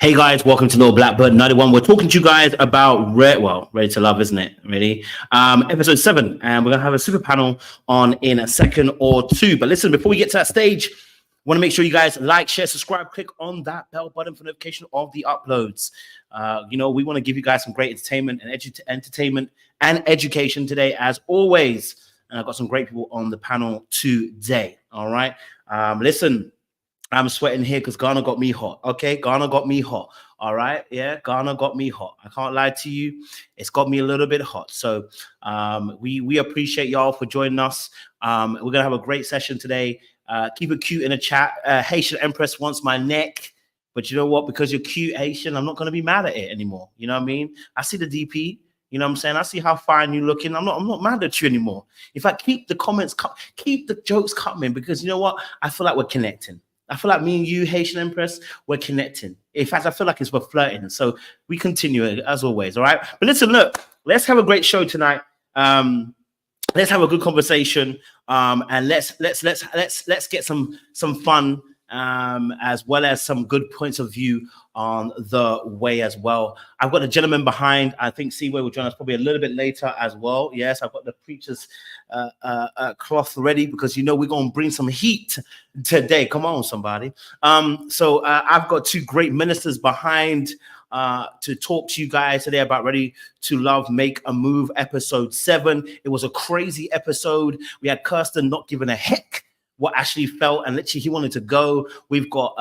Hey guys, welcome to Little Blackbird 91. We're talking to you guys about Ready to Love, isn't it? Ready? Episode 7, and we're gonna have a super panel on in a second or two. But listen, before we get to that stage, want to make sure you guys like, share, subscribe, click on that bell button for notification of the uploads. We want to give you guys some great entertainment and education today, as always. And I've got some great people on the panel today. All right. Listen. I'm sweating here because Ghana got me hot. Okay, Ghana got me hot. All right, yeah, Ghana got me hot. I can't lie to you, it's got me a little bit hot. So we appreciate y'all for joining us. We're gonna have a great session today. Keep it cute in the chat. Haitian Empress wants my neck, but you know what? Because you're cute Haitian, I'm not gonna be mad at it anymore. You know what I mean? I see the DP. You know what I'm saying? I see how fine you're looking. I'm not mad at you anymore. In fact, keep the comments, keep the jokes coming, because you know what? I feel like we're connecting. I feel like me and you, Haitian Empress, we're we're flirting. So we continue it as always. All right. But listen, look, let's have a great show tonight. Let's have a good conversation. And let's get some fun, as well as some good points of view on the way as well. I've got a gentleman behind. I think Seaway will join us probably a little bit later as well. Yes, I've got the preacher's cloth ready, because you know we're going to bring some heat today. Come on, somebody. So I've got two great ministers behind to talk to you guys today about Ready to Love, Make a Move, episode 7. It was a crazy episode. We had Kirsten not giving a heck what Ashley felt, and literally he wanted to go. We've got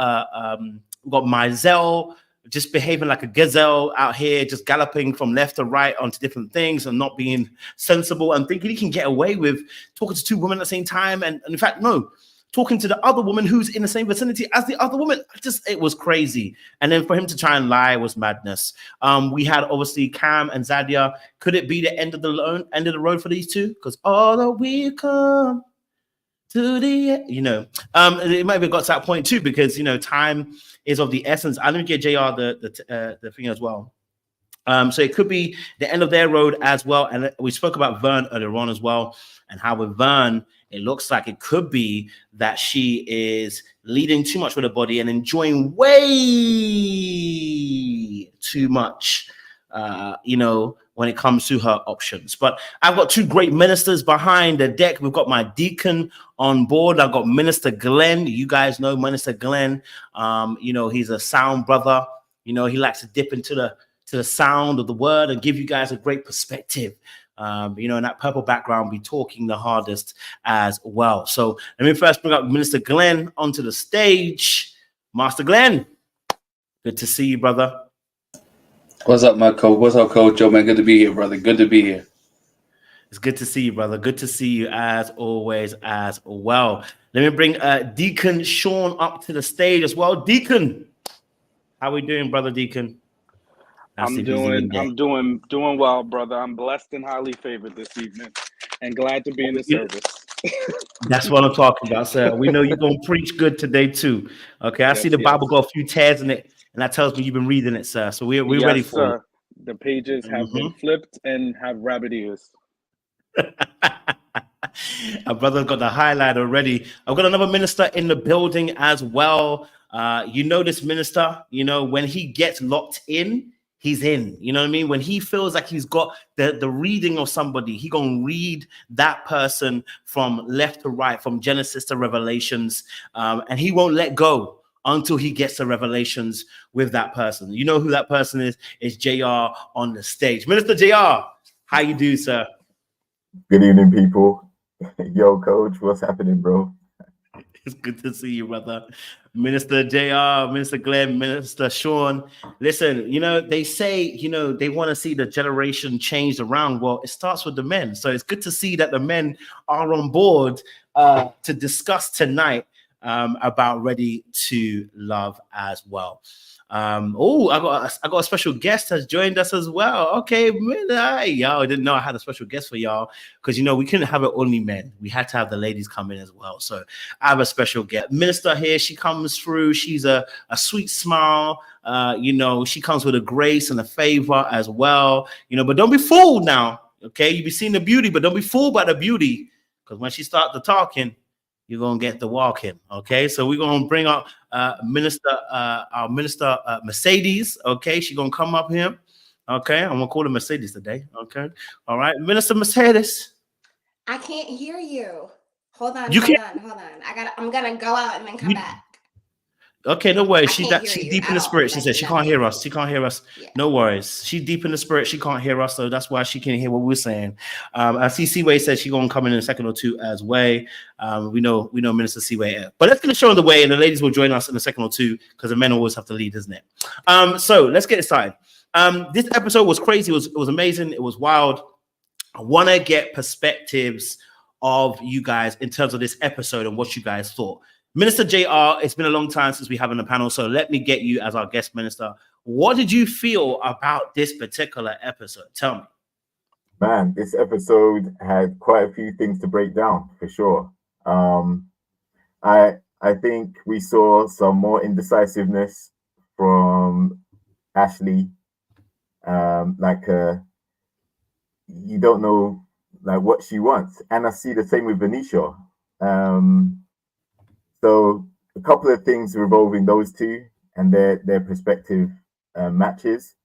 Muelle just behaving like a gazelle out here, just galloping from left to right onto different things and not being sensible and thinking he can get away with talking to two women at the same time. And in fact, no, talking to the other woman who's in the same vicinity as the other woman. It was crazy. And then for him to try and lie was madness. We had obviously Cam and Zadia. Could it be the end of the road for these two? Because although we come to the, it might have got to that point too, because time is of the essence. I'm gonna get JR the thing as well. So it could be the end of their road as well. And we spoke about Vern earlier on as well, and how with Vern, it looks like it could be that she is leading too much with her body and enjoying way too much, when it comes to her options. But I've got two great ministers behind the deck. We've got my deacon on board. I've got Minister Glenn. You guys know Minister Glenn. He's a sound brother. He likes to dip into the sound of the word and give you guys a great perspective. In that purple background, be talking the hardest as well. So let me first bring up Minister Glenn onto the stage. Master Glenn, good to see you, brother. What's up, my coach? What's up, Coach Joe, man? Good to be here, brother. Good to be here. It's good to see you, brother. Good to see you as always as well. Let me bring Deacon Sean up to the stage as well. Deacon, how we doing, brother Deacon? I'm doing well, brother. I'm blessed and highly favored this evening, and glad to be in the service. That's what I'm talking about, sir. We know you're gonna preach good today too. Okay, I see the Bible got a few tears in it, and that tells me you've been reading it, sir. So we're ready for it. The pages have been flipped and have rabbit ears. Our brother's got the highlight already. I've got another minister in the building as well. This minister, when he gets locked in, he's in. You know what I mean? When he feels like he's got the reading of somebody, he gonna read that person from left to right, from Genesis to Revelations, and he won't let go until he gets the revelations with that person. You know who that person is? It's JR on the stage. Minister JR, how you do, sir? Good evening, people. Yo, Coach, what's happening, bro? It's good to see you, brother. Minister JR, Minister Glenn, Minister Sean. Listen, they say, they want to see the generation changed around. Well, it starts with the men. So it's good to see that the men are on board to discuss tonight about Ready to Love as well. I got a special guest has joined us as well. Okay, y'all, I didn't know I had a special guest for y'all, because we couldn't have it only men. We had to have the ladies come in as well. So I have a special guest minister here. She comes through. She's a sweet smile. She comes with a grace and a favor as well. But don't be fooled now. Okay, you be seeing the beauty, but don't be fooled by the beauty, because when she starts the talking, you're gonna get the walking. Okay, so we're gonna bring up our minister Mercedes. Okay, she's gonna come up here. Okay, I'm gonna call her Mercedes today. Okay, all right, Minister Mercedes. I can't hear you. Hold on. I'm gonna go out and then come back. Okay, no worries. She's She's deep in the spirit. She said she can't hear us. She can't hear us. Yeah. No worries. She's deep in the spirit. She can't hear us, so that's why she can't hear what we're saying. I see Seaway said she's gonna come in a second or two as well. We know Minister Seaway. But let's get the show on the way, and the ladies will join us in a second or two because the men always have to lead, isn't it? So let's get it started. This episode was crazy. It was amazing. It was wild. I want to get perspectives of you guys in terms of this episode and what you guys thought. Minister JR, it's been a long time since we have on the panel, so let me get you as our guest minister. What did you feel about this particular episode? Tell me. Man, this episode had quite a few things to break down, for sure. I think we saw some more indecisiveness from Ashley. You don't know like what she wants. And I see the same with Venetia. So a couple of things revolving those two and their perspective matches.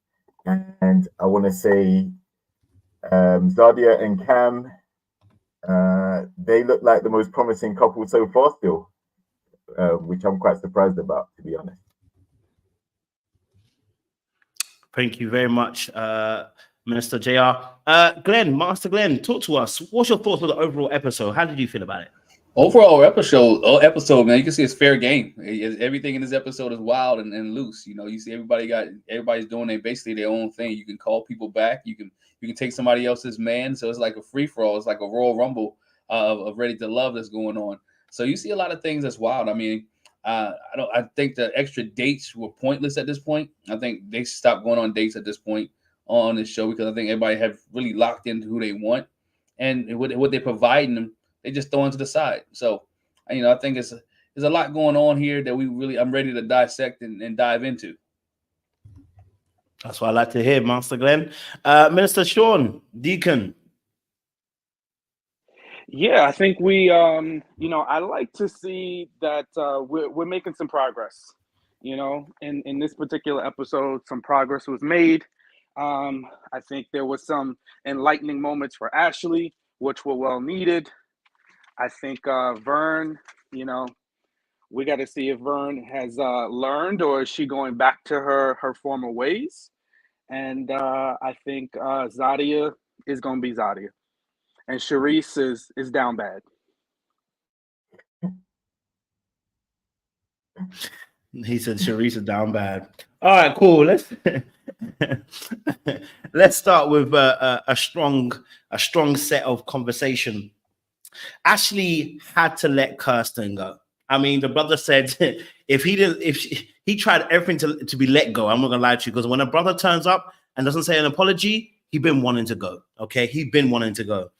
And I want to say Zadia and Cam, they look like the most promising couple so far still, which I'm quite surprised about, to be honest. Thank you very much, Minister JR. Glenn, Master Glenn, talk to us. What's your thoughts on the overall episode? How did you feel about it? Overall episode, man, you can see it's fair game. Everything in this episode is wild and loose. You know, you see everybody's doing basically their own thing. You can call people back. You can take somebody else's man. So it's like a free for all. It's like a Royal Rumble of Ready to Love that's going on. So you see a lot of things that's wild. I mean, I think the extra dates were pointless at this point. I think they stopped going on dates at this point on this show because I think everybody have really locked into who they want and what they're providing them. They just throw into the side. So, I think there's a lot going on here that I'm ready to dissect and dive into. That's what I like to hear, Master Glenn. Minister Sean, Deacon. Yeah, I think we, I like to see that we're making some progress. In this particular episode, some progress was made. I think there was some enlightening moments for Ashley, which were well needed. I think Vern, we got to see if Vern has learned or is she going back to her former ways. And I think Zadia is going to be Zadia. And Sharice is down bad. He said Sharice is down bad. All right, cool. Let's start with a strong set of conversation. Ashley had to let Kirsten go. I mean, the brother said if he tried everything to be let go. I'm not gonna lie to you, because when a brother turns up and doesn't say an apology, he's been wanting to go. Okay, he's been wanting to go.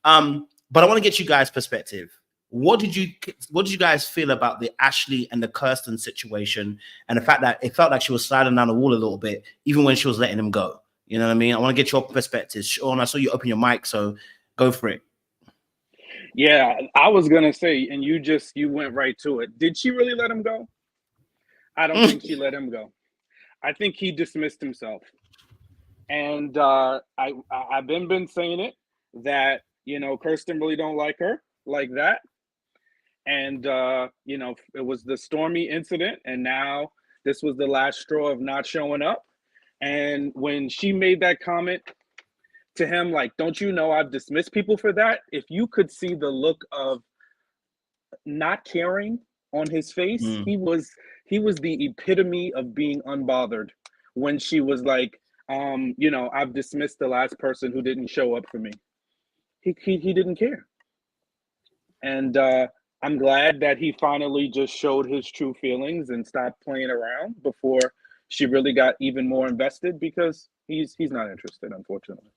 But I want to get you guys' perspective. What did you guys feel about the Ashley and the Kirsten situation and the fact that it felt like she was sliding down the wall a little bit, even when she was letting him go? You know what I mean? I want to get your perspective. Sean, I saw you open your mic, so go for it. Yeah, I was gonna say, and you went right to it. Did she really let him go? I don't think she let him go. I think he dismissed himself. And I've been saying it that, Kirsten really don't like her like that. And, it was the Stormy incident. And now this was the last straw of not showing up. And when she made that comment to him, like, don't you know I've dismissed people for that? If you could see the look of not caring on his face, he was the epitome of being unbothered when she was like, I've dismissed the last person who didn't show up for me. He didn't care. And I'm glad that he finally just showed his true feelings and stopped playing around before she really got even more invested, because he's not interested, unfortunately.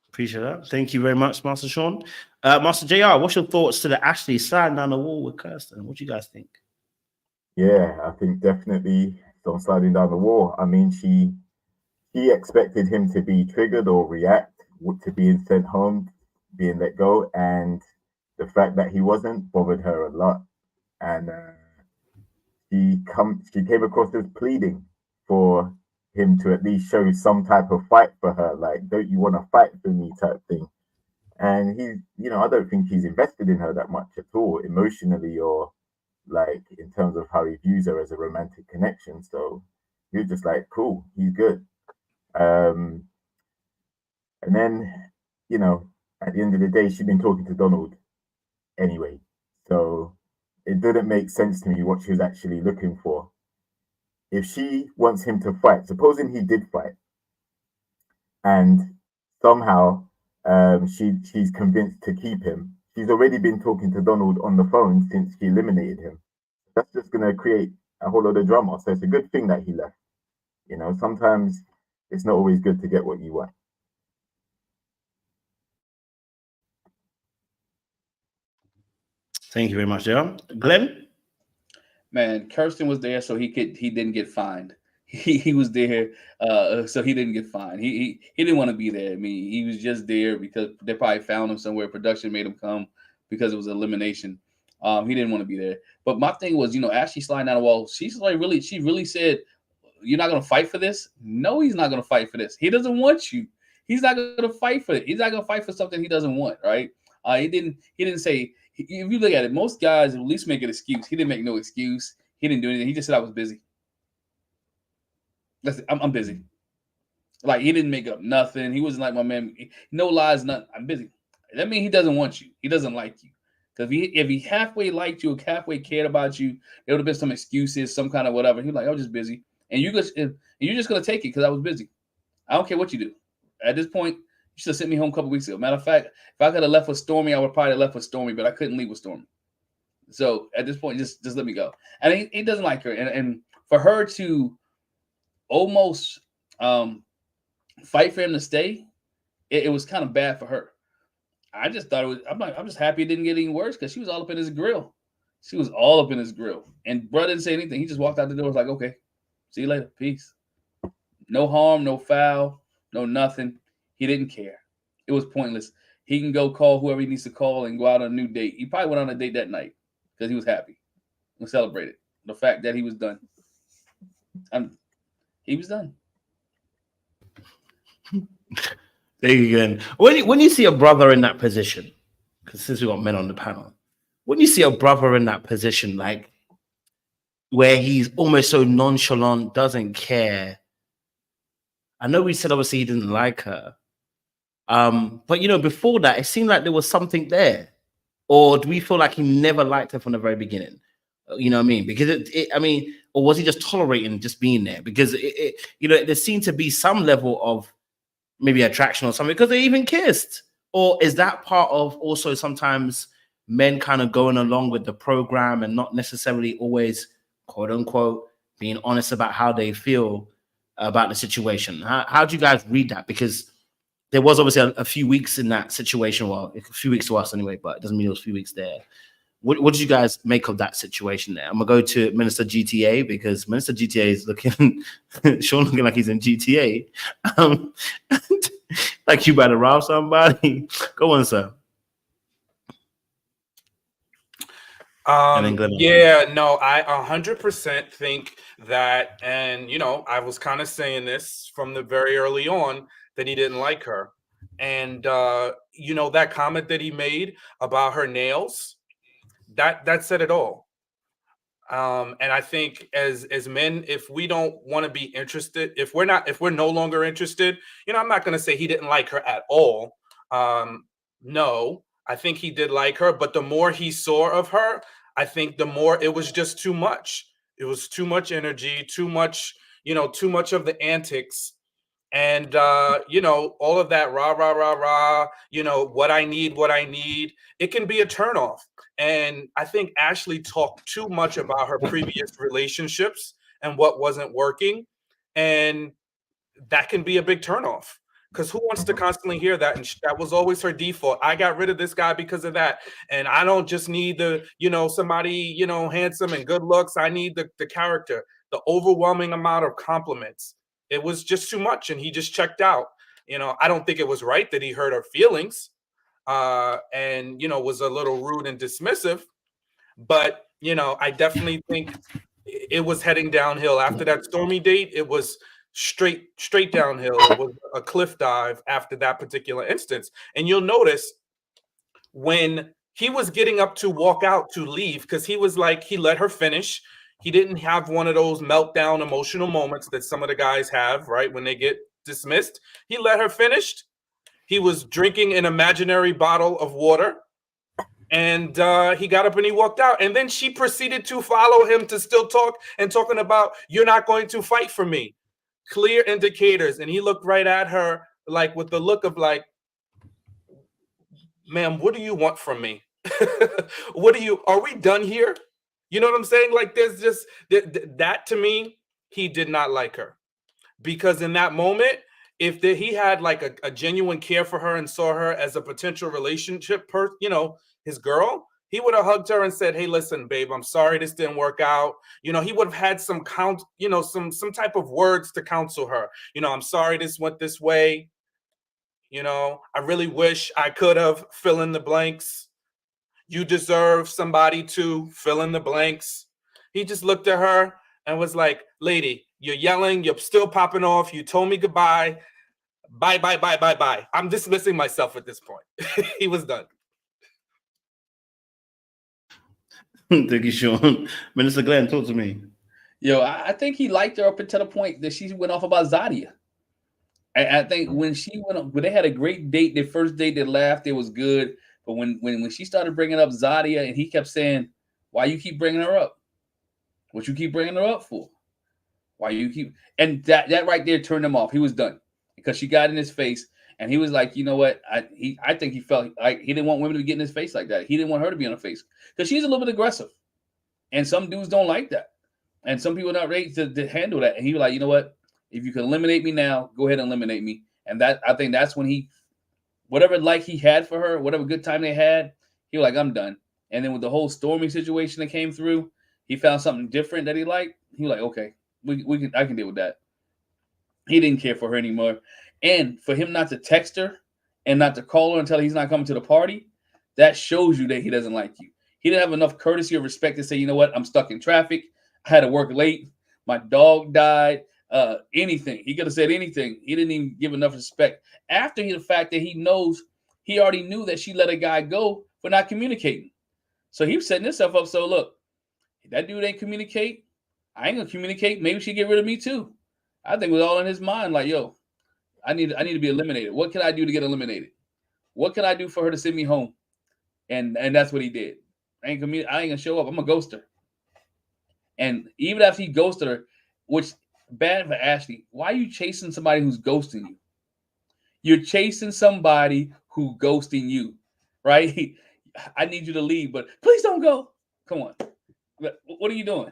Appreciate that. Thank you very much, Master Sean. Master JR, what's your thoughts to the Ashley sliding down the wall with Kirsten? What do you guys think? Yeah, I think definitely don't sliding down the wall. I mean, she expected him to be triggered or react to being sent home, being let go, and the fact that he wasn't bothered her a lot. and she came across as pleading for him to at least show some type of fight for her, like, don't you want to fight for me type thing. And I don't think he's invested in her that much at all, emotionally or like in terms of how he views her as a romantic connection. So he was just like, cool, he's good. And then, at the end of the day, she'd been talking to Donald anyway. So it didn't make sense to me what she was actually looking for. If she wants him to fight, supposing he did fight, and somehow she's convinced to keep him, she's already been talking to Donald on the phone since she eliminated him. That's just going to create a whole lot of drama. So it's a good thing that he left. Sometimes it's not always good to get what you want. Thank you very much, Joe. Glenn? Man, Kirsten was there so he didn't get fined. He was there so he didn't get fined. He didn't want to be there. I mean, he was just there because they probably found him somewhere. Production made him come because it was elimination. He didn't want to be there. But my thing was, as she's sliding down the wall, she really said, "You're not gonna fight for this?" No, he's not gonna fight for this. He doesn't want you. He's not gonna fight for it. He's not gonna fight for something he doesn't want, right? He didn't say. If you look at it, most guys at least make an excuse. He didn't make no excuse. He didn't do anything. He just said, "I was busy." I'm busy. Like, he didn't make up nothing. He wasn't like, my man, no lies, nothing. I'm busy. That means he doesn't want you. He doesn't like you. Because if he halfway liked you or halfway cared about you, there would have been some excuses, some kind of whatever. He's like, "I was just busy," and you're just gonna take it because I was busy. I don't care what you do. At this point, you should have sent me home a couple weeks ago. Matter of fact, if I could have left with Stormy, I would probably have left with Stormy, but I couldn't leave with Stormy. So at this point, just let me go. And he doesn't like her, and for her to almost fight for him to stay, it was kind of bad for her. I just thought it was. I'm just happy it didn't get any worse because she was all up in his grill. She was all up in his grill, and bro didn't say anything. He just walked out the door. Was like, "Okay, see you later, peace." No harm, no foul, no nothing. He didn't care. It was pointless. He can go call whoever he needs to call and go out on a new date. He probably went on a date that night because he was happy and celebrated the fact that he was done. He was done. There you go. When you see a brother in that position, because since we got men on the panel, when you see a brother in that position, like where he's almost so nonchalant, doesn't care. I know we said obviously he didn't like her, but before that, it seemed like there was something there. Or do we feel like he never liked her from the very beginning? You know what I mean? Because or was he just tolerating just being there? Because there seemed to be some level of maybe attraction or something because they even kissed. Or is that part of also sometimes men kind of going along with the program and not necessarily always, quote unquote, being honest about how they feel about the situation? How do you guys read that? Because there was obviously a few weeks in that situation. Well, a few weeks to us anyway, but it doesn't mean it was a few weeks there. What did you guys make of that situation there? I'm gonna go to Minister GTA because Minister GTA is looking, Sean looking like he's in GTA. Like you about to rob somebody. Go on, sir. Yeah, no, I 100% think that, and I was kind of saying this from the very early on that he didn't like her, and that comment that he made about her nails, that said it all. And I think as men, if we don't want to be interested, if we're no longer interested, I'm not going to say he didn't like her at all. No, I think he did like her, but the more he saw of her, I think the more it was just too much. It was too much energy, too much of the antics. And, all of that rah, rah, rah, rah, what I need, it can be a turnoff. And I think Ashley talked too much about her previous relationships and what wasn't working. And that can be a big turnoff. Because who wants to constantly hear that? And that was always her default. I got rid of this guy because of that. And I don't just need somebody, handsome and good looks. I need the character, the overwhelming amount of compliments. It was just too much. And he just checked out. I don't think it was right that he hurt her feelings and, was a little rude and dismissive. But, I definitely think it was heading downhill after that Stormy date. It was straight downhill. It was a cliff dive after that particular instance. And you'll notice when he was getting up to walk out to leave, because he was like, he let her finish. He didn't have one of those meltdown emotional moments that some of the guys have, right, when they get dismissed. He let her finish. He was drinking an imaginary bottle of water, and he got up and he walked out. And then she proceeded to follow him to still talking about, you're not going to fight for me. Clear indicators. And he looked right at her, like with the look of like, ma'am, what do you want from me? Are we done here? You know what I'm saying? Like, there's just that to me, he did not like her, because in that moment, if he had like a genuine care for her and saw her as a potential relationship his girl, he would have hugged her and said, hey, listen, babe, I'm sorry this didn't work out. He would have had some some type of words to counsel her. I'm sorry this went this way. I really wish I could have fill in the blanks. You deserve somebody to fill in the blanks. He just looked at her and was like, lady, you're yelling. You're still popping off. You told me goodbye. Bye, bye, bye, bye, bye. I'm dismissing myself at this point. He was done. Thank you, Sean. Minister Glenn, talk to me. Yo, I think he liked her up until the point that she went off about Zadia. I think when they had a great date, their first date, they laughed, it was good. But when she started bringing up Zadia, and he kept saying, why you keep bringing her up? What you keep bringing her up for? Why you keep... And that right there turned him off. He was done because she got in his face, and he was like, you know what? I think he felt like he didn't want women to get in his face like that. He didn't want her to be on her face because she's a little bit aggressive, and some dudes don't like that, and some people are not ready to handle that. And he was like, you know what? If you can eliminate me now, go ahead and eliminate me. And I think that's when whatever like he had for her, whatever good time they had, he was like, I'm done. And then with the whole Stormy situation that came through, he found something different that he liked. He was like, okay, I can deal with that. He didn't care for her anymore. And for him not to text her and not to call her and tell her he's not coming to the party, that shows you that he doesn't like you. He didn't have enough courtesy or respect to say, you know what, I'm stuck in traffic. I had to work late. My dog died. Anything. He could have said anything. He didn't even give enough respect. After the fact that he already knew that she let a guy go for not communicating. So he was setting himself up. So look, if that dude ain't communicate, I ain't gonna communicate. Maybe she get rid of me too. I think it was all in his mind. Like, yo, I need to be eliminated. What can I do to get eliminated? What can I do for her to send me home? And that's what he did. I ain't gonna show up. I'm gonna ghost her. And even after he ghosted her, which bad for Ashley, why are you chasing somebody who's ghosting you? You're chasing somebody who ghosting you, right? I need you to leave, but please don't go. Come on. What are you doing?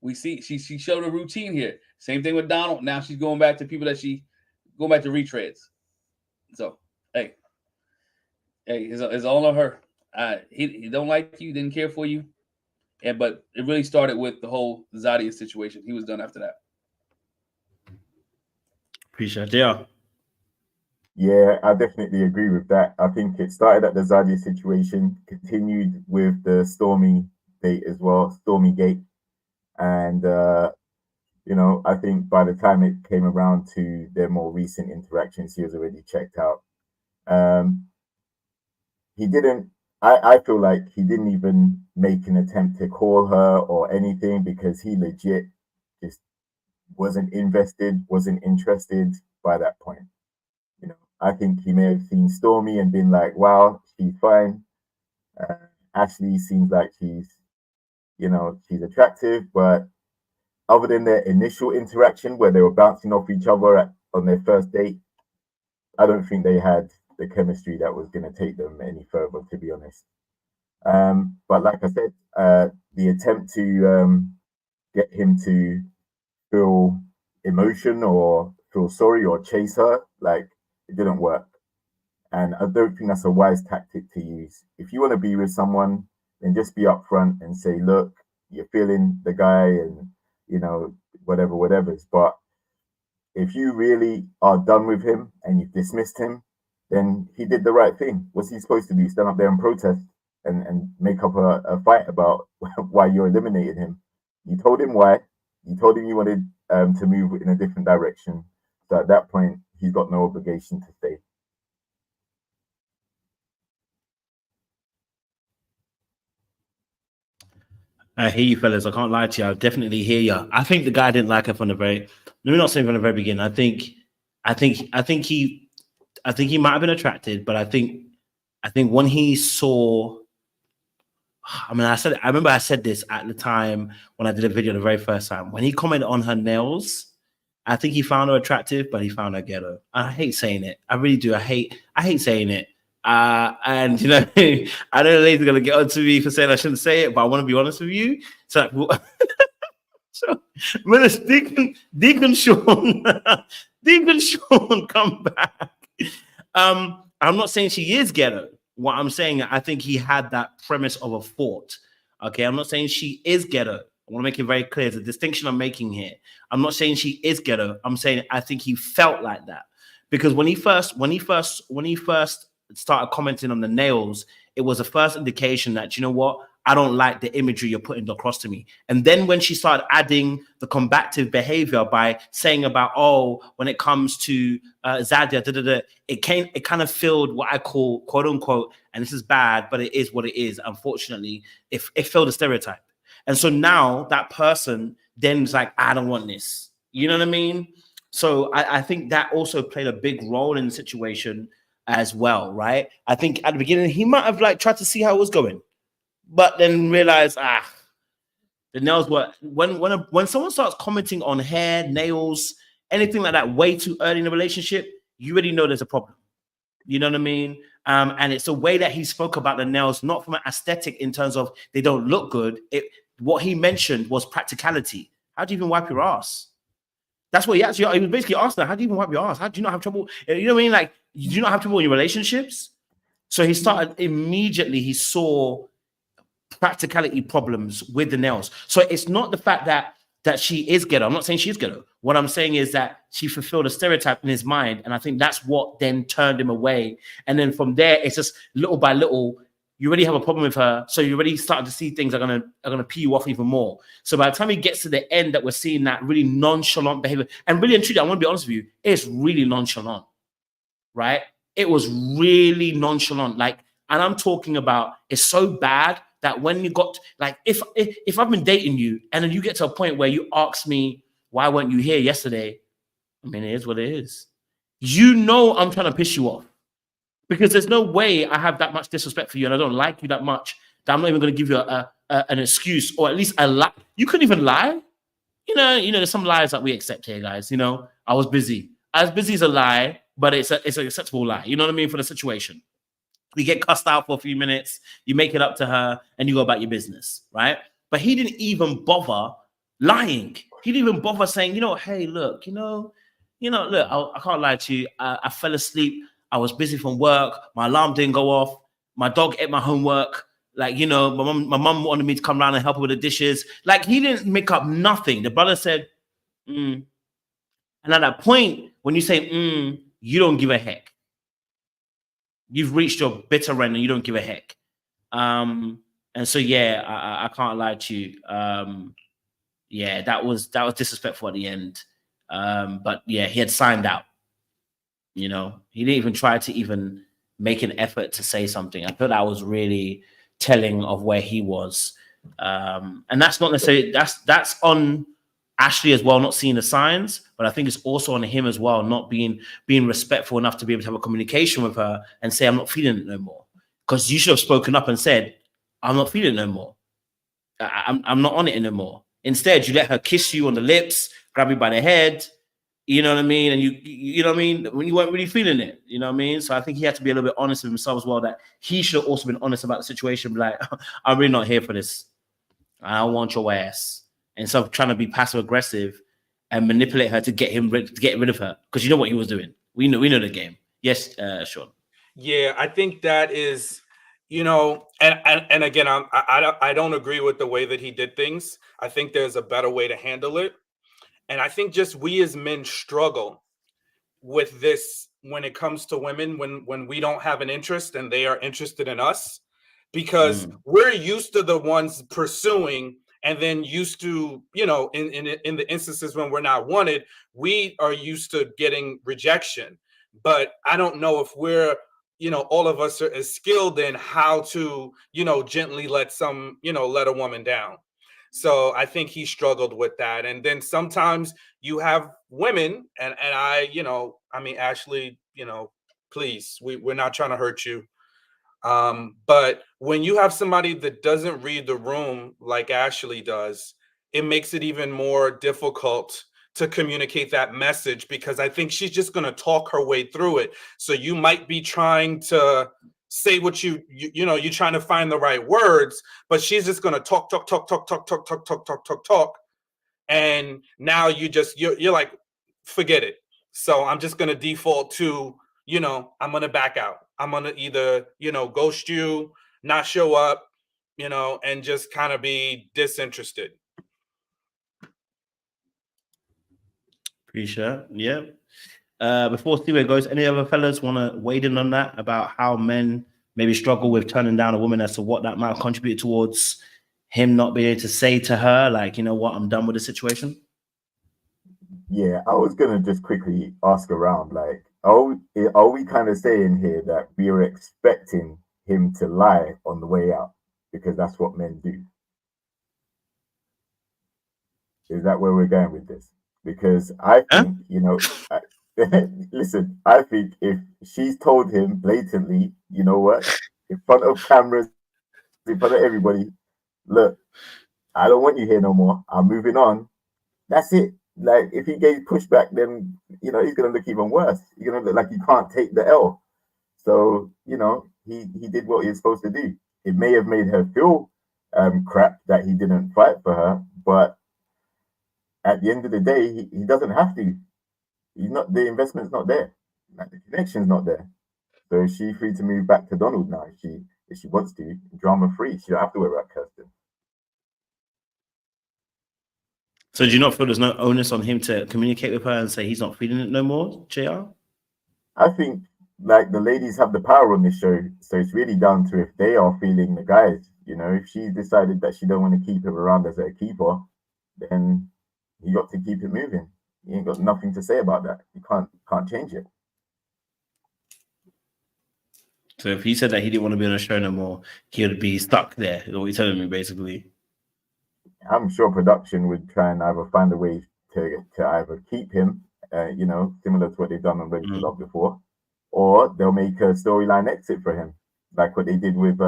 We see she showed a routine here. Same thing with Donald. Now she's going back to people that going back to retreads. So, hey, it's all on her. He don't like you, didn't care for you. But it really started with the whole Zadia situation. He was done after that. Appreciate it. Yeah, I definitely agree with that. I think it started at the Zadia situation, continued with the Stormy date as well, Stormy Gate. And, I think by the time it came around to their more recent interactions, he was already checked out. I feel like he didn't even make an attempt to call her or anything because he legit just wasn't invested, wasn't interested by that point. I think he may have seen Stormy and been like, wow, she's fine. Ashley seems like she's attractive, but other than their initial interaction where they were bouncing off each other on their first date, I don't think they had the chemistry that was going to take them any further, to be honest. But like I said, the attempt to get him to feel emotion or feel sorry or chase her, like, it didn't work. And I don't think that's a wise tactic to use. If you want to be with someone, then just be upfront and say, look, you're feeling the guy and, whatever. But if you really are done with him and you've dismissed him, then he did the right thing. What's he supposed to do? Stand up there and protest and make up a fight about why you eliminated him. You told him why. You told him you wanted to move in a different direction. So at that point, he's got no obligation to stay. I hear you, fellas. I can't lie to you. I definitely hear you. I think the guy didn't like her from the very. Let me not say from the very beginning. I think he might have been attracted, but I think when he saw, I mean, I remember I said this at the time when I did a video the very first time. When he commented on her nails, I think he found her attractive, but he found her ghetto. I hate saying it. I really do. I hate saying it. And you know, I know the lady's gonna get on to me for saying I shouldn't say it, but I want to be honest with you. So, so Minister Deacon Sean, Deacon Sean, come back. I'm not saying she is ghetto. What I'm saying, I think he had that premise of a thought. Okay, I'm not saying she is ghetto. I want to make it very clear. There's a distinction I'm making here. I'm not saying she is ghetto. I'm saying I think he felt like that because when he first started commenting on the nails, it was the first indication that, you know what, I don't like the imagery you're putting across to me. And then when she started adding the combative behavior by saying about, oh, when it comes to Zadia, it kind of filled what I call, quote unquote, and this is bad, but it is what it is. Unfortunately, it filled a stereotype. And so now that person then is like, I don't want this. You know what I mean? So I think that also played a big role in the situation as well, right? I think at the beginning he might have like tried to see how it was going, but then realized, the nails were when someone starts commenting on hair, nails, anything like that way too early in the relationship, you already know there's a problem. You know what I mean? And it's a way that he spoke about the nails, not from an aesthetic in terms of they don't look good. What he mentioned was practicality. How do you even wipe your ass? That's what he was basically asking her, how do you even wipe your ass? How do you not have trouble? You know what I mean? Like, do you not have trouble in your relationships? So he started immediately, he saw practicality problems with the nails. So it's not the fact that she is ghetto. I'm not saying she's ghetto. What I'm saying is that she fulfilled a stereotype in his mind. And I think that's what then turned him away. And then from there, it's just little by little, you already have a problem with her. So you already started to see things are gonna pee you off even more. So by the time he gets to the end that we're seeing that really nonchalant behavior, and really and truly, I want to be honest with you, it's really nonchalant, right? It was really nonchalant. Like, and I'm talking about it's so bad that when you got, like, if I've been dating you and then you get to a point where you ask me, why weren't you here yesterday? I mean, it is what it is. You know I'm trying to piss you off. Because there's no way I have that much disrespect for you and I don't like you that much that I'm not even going to give you an excuse or at least a lie. You couldn't even lie. You know, there's some lies that we accept here, guys. You know, I was busy. As busy as a lie, but it's an acceptable lie. You know what I mean? For the situation. You get cussed out for a few minutes, you make it up to her, and you go about your business, right? But he didn't even bother lying. He didn't even bother saying, you know, hey, look, look, I can't lie to you. I fell asleep. I was busy from work. My alarm didn't go off. My dog ate my homework. Like, you know, my mom wanted me to come around and help her with the dishes. Like, he didn't make up nothing. The brother said, And at that point, when you say, you don't give a heck. You've reached your bitter end and you don't give a heck. And so, yeah, I can't lie to you. Yeah, that was disrespectful at the end. But yeah, he had signed out. You know, he didn't even try to even make an effort to say something. I thought that was really telling of where he was. And that's not necessarily, that's on Ashley as well, not seeing the signs, but I think it's also on him as well, not being respectful enough to be able to have a communication with her and say, I'm not feeling it no more. Because you should have spoken up and said, I'm not feeling it no more. I'm not on it anymore. Instead, you let her kiss you on the lips, grab you by the head, you know what I mean? And you know what I mean? When you weren't really feeling it, you know what I mean? So I think he had to be a little bit honest with himself as well, that he should have also been honest about the situation. Be like, I'm really not here for this. I don't want your ass. And so trying to be passive aggressive and manipulate her to get rid of her. Because you know what he was doing. We know the game. Yes, Sean. Yeah, I think that is, you know, and again, I don't agree with the way that he did things. I think there's a better way to handle it. And I think just we as men struggle with this when it comes to women, when we don't have an interest and they are interested in us, because we're used to the ones pursuing, and then used to, you know, in the instances when we're not wanted, we are used to getting rejection. But I don't know if we're, you know, all of us are as skilled in how to, you know, gently let a woman down. So I think he struggled with that. And then sometimes you have women, and I, you know, I mean, Ashley, you know, please, we're not trying to hurt you. But when you have somebody that doesn't read the room like Ashley does, it makes it even more difficult to communicate that message, because I think she's just going to talk her way through it. So you might be trying to say what you know, you're trying to find the right words, but she's just going to talk. And now you're like, forget it. So I'm just going to default to, you know, I'm going to back out. I'm going to either, you know, ghost you, not show up, you know, and just kind of be disinterested. Appreciate it. Yeah. Before Stewie goes, any other fellas want to wade in on that about how men maybe struggle with turning down a woman, as to what that might contribute towards him not being able to say to her, like, you know what, I'm done with the situation? Yeah, I was gonna just quickly ask around, like, are we kind of saying here that we are expecting him to lie on the way out because that's what men do? Is that where we're going with this? Because I think, you know, listen, I think if she's told him blatantly, you know what, in front of cameras, in front of everybody, look, I don't want you here no more, I'm moving on, that's it. Like, if he gave pushback, then, you know, he's going to look even worse. He's going to look like he can't take the L. So, you know, he did what he was supposed to do. It may have made her feel crap that he didn't fight for her, but at the end of the day, he doesn't have to. He's not, the investment's not there. Like, the connection's not there. So she's free to move back to Donald now if she wants to, drama free. She don't have to worry about Kirsten. So do you not feel there's no onus on him to communicate with her and say he's not feeling it no more, JR? I think, like, the ladies have the power on this show, so it's really down to if they are feeling the guys. You know, if she decided that she don't want to keep him around as a keeper, then you got to keep it moving. You ain't got nothing to say about that. You can't change it. So if he said that he didn't want to be on a show no more, he would be stuck there, is what you're telling me, basically. I'm sure production would try and either find a way to either keep him, you know, similar to what they've done on Ready to Love before, or they'll make a storyline exit for him, like what they did with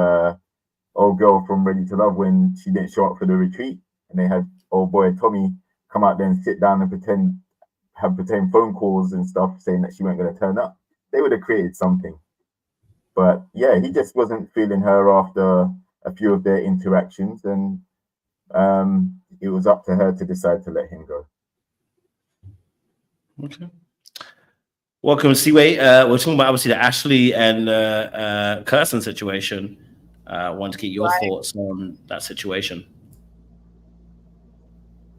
old girl from Ready to Love when she didn't show up for the retreat, and they had old boy Tommy come out there and sit down and pretend phone calls and stuff saying that she wasn't going to turn up. They would have created something. But yeah, he just wasn't feeling her after a few of their interactions, and it was up to her to decide to let him go. Okay. Welcome, Seaway. We're talking about obviously the Ashley and Kirsten situation. I want to get your thoughts on that situation.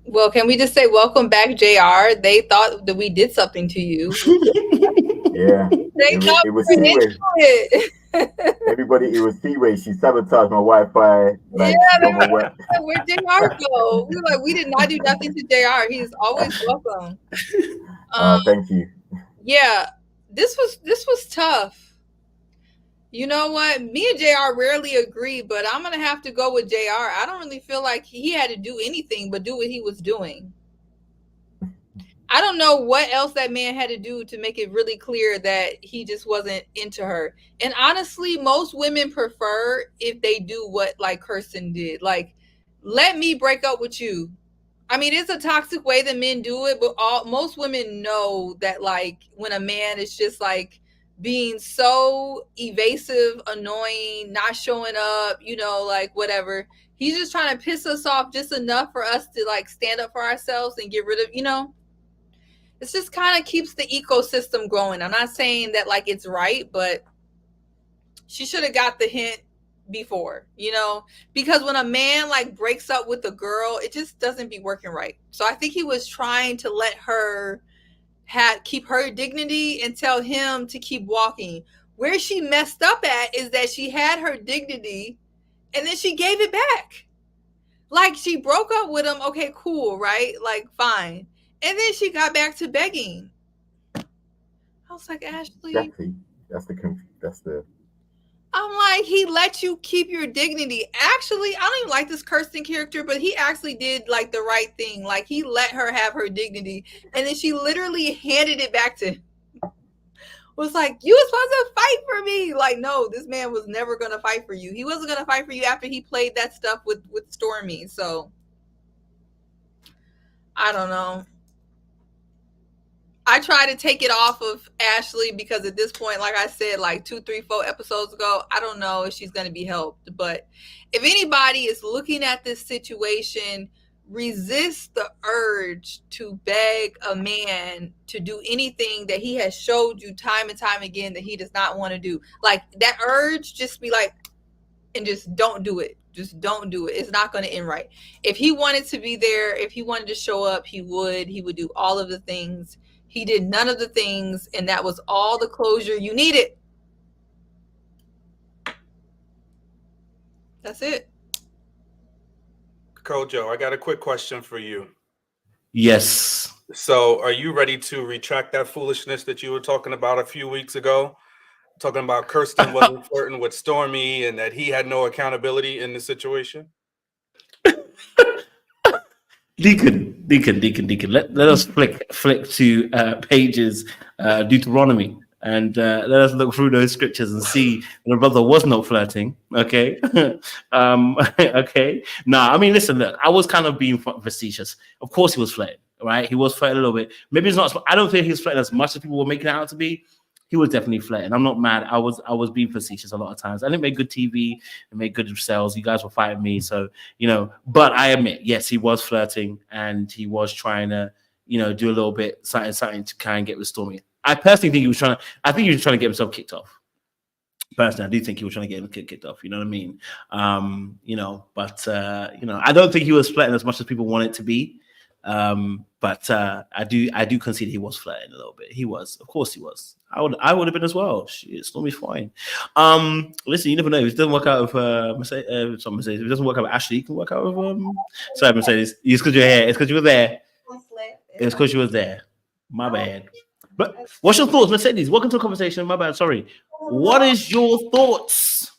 Well, can we just say welcome back, JR? They thought that we did something to you. Yeah, it was Seaway. Everybody, it was Seaway. She sabotaged my Wi-Fi. Like, yeah, where'd JR go? We were like, we did not do nothing to JR. He's always welcome. Thank you. Yeah, this was tough. You know what? Me and JR rarely agree, but I'm gonna have to go with JR. I don't really feel like he had to do anything but do what he was doing. I don't know what else that man had to do to make it really clear that he just wasn't into her. And honestly, most women prefer if they do what like Kirsten did. Like, let me break up with you. I mean, it's a toxic way that men do it, but most women know that, like, when a man is just like being so evasive, annoying, not showing up, you know, like whatever, he's just trying to piss us off just enough for us to like stand up for ourselves and get rid of, you know. It just kind of keeps the ecosystem growing. I'm not saying that like it's right, but she should have got the hint before, you know, because when a man like breaks up with a girl, it just doesn't be working right. So I think he was trying to let her keep her dignity and tell him to keep walking. Where she messed up at is that she had her dignity and then she gave it back. Like, she broke up with him. Okay, cool, right? Like, fine. And then she got back to begging. I was like, Ashley. Exactly. That's the. I'm like, he let you keep your dignity. Actually, I don't even like this Kirsten character, but he actually did like the right thing. Like, he let her have her dignity, and then she literally handed it back to him. Was like, you were supposed to fight for me. Like, no, this man was never gonna fight for you. He wasn't gonna fight for you after he played that stuff with Stormy. So I don't know. I try to take it off of Ashley because at this point, like I said, like 2, 3, 4 episodes ago, I don't know if she's going to be helped. But if anybody is looking at this situation, resist the urge to beg a man to do anything that he has showed you time and time again that he does not want to do. Like, that urge, just be like, and just don't do it. Just don't do it. It's not going to end right. If he wanted to be there, if he wanted to show up, he would do all of the things. He did none of the things, and that was all the closure you needed. That's it. Kojo, I got a quick question for you. Yes. So are you ready to retract that foolishness that you were talking about a few weeks ago? Talking about Kirsten wasn't flirting with Stormy and that he had no accountability in the situation? Deacon. Let us flick to pages Deuteronomy and let us look through those scriptures and see the brother was not flirting. Okay. Okay. I mean, listen, look, I was kind of being facetious. Of course he was flirting, right? He was flirting a little bit. Maybe it's not, I don't think he was flirting as much as people were making it out to be. He was definitely flirting. I'm not mad. I was being facetious a lot of times. I didn't make good TV and make good sales. You guys were fighting me. So, but I admit, yes, he was flirting and he was trying to, do a little bit something to kind of get with Stormy. I personally think he was trying to get himself kicked off. Personally, I do think he was trying to get him kicked off. You know what I mean? But I don't think he was flirting as much as people want it to be. But I do concede he was flirting a little bit. He was, of course, he was. I would have been as well. Stormy's fine. Listen, you never know. If it doesn't work out with Mercedes, if it doesn't work out with Ashley, you can work out with sorry, Mercedes. It's because you're here. It's because you were there. It's because you were there. My bad. But what's your thoughts, Mercedes? Welcome to the conversation. My bad. Sorry. What is your thoughts?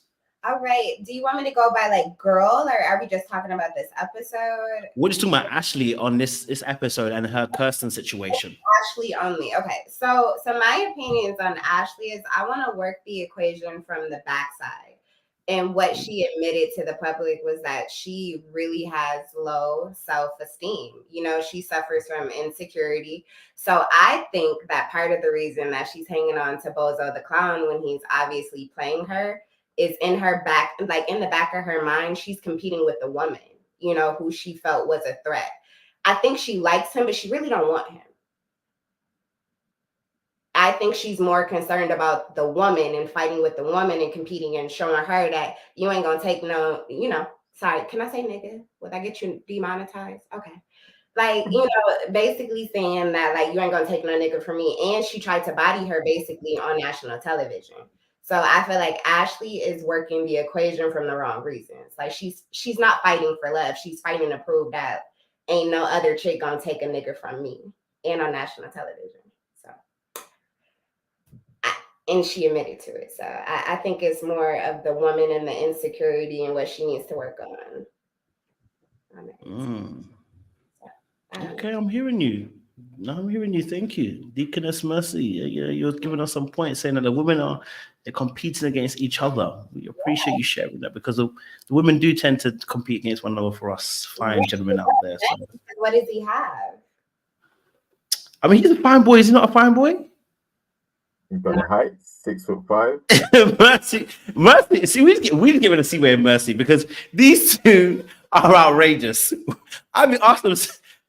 All right. Do you want me to go by like girl, or are we just talking about this episode? We're just talking about Ashley on this episode and her Kirsten situation. Ashley only. Okay. So my opinions on Ashley is I want to work the equation from the backside. And what she admitted to the public was that she really has low self-esteem. She suffers from insecurity. So I think that part of the reason that she's hanging on to Bozo the Clown when he's obviously playing her is in her back, like in the back of her mind, she's competing with a woman, who she felt was a threat. I think she likes him, but she really don't want him. I think she's more concerned about the woman and fighting with the woman and competing and showing her that you ain't gonna take no, sorry, can I say nigga? Would I get you demonetized? Okay. Like, basically saying that like you ain't gonna take no nigga from me. And she tried to body her basically on national television. So I feel like Ashley is working the equation from the wrong reasons. Like she's not fighting for love. She's fighting to prove that ain't no other chick gonna take a nigga from me and on national television. And she admitted to it. So I think it's more of the woman and the insecurity and what she needs to work on. Okay, I'm hearing you. I'm hearing you. Thank you. Deaconess Mercy. You're giving us some points saying that the women they're competing against each other. We appreciate you sharing that because the women do tend to compete against one another for us fine gentlemen out there. So. What does he have? I mean, he's a fine boy. Is he not a fine boy? He's got a height, 6'5". Mercy. See, we just give it a C-way of Mercy because these two are outrageous. I mean, ask them.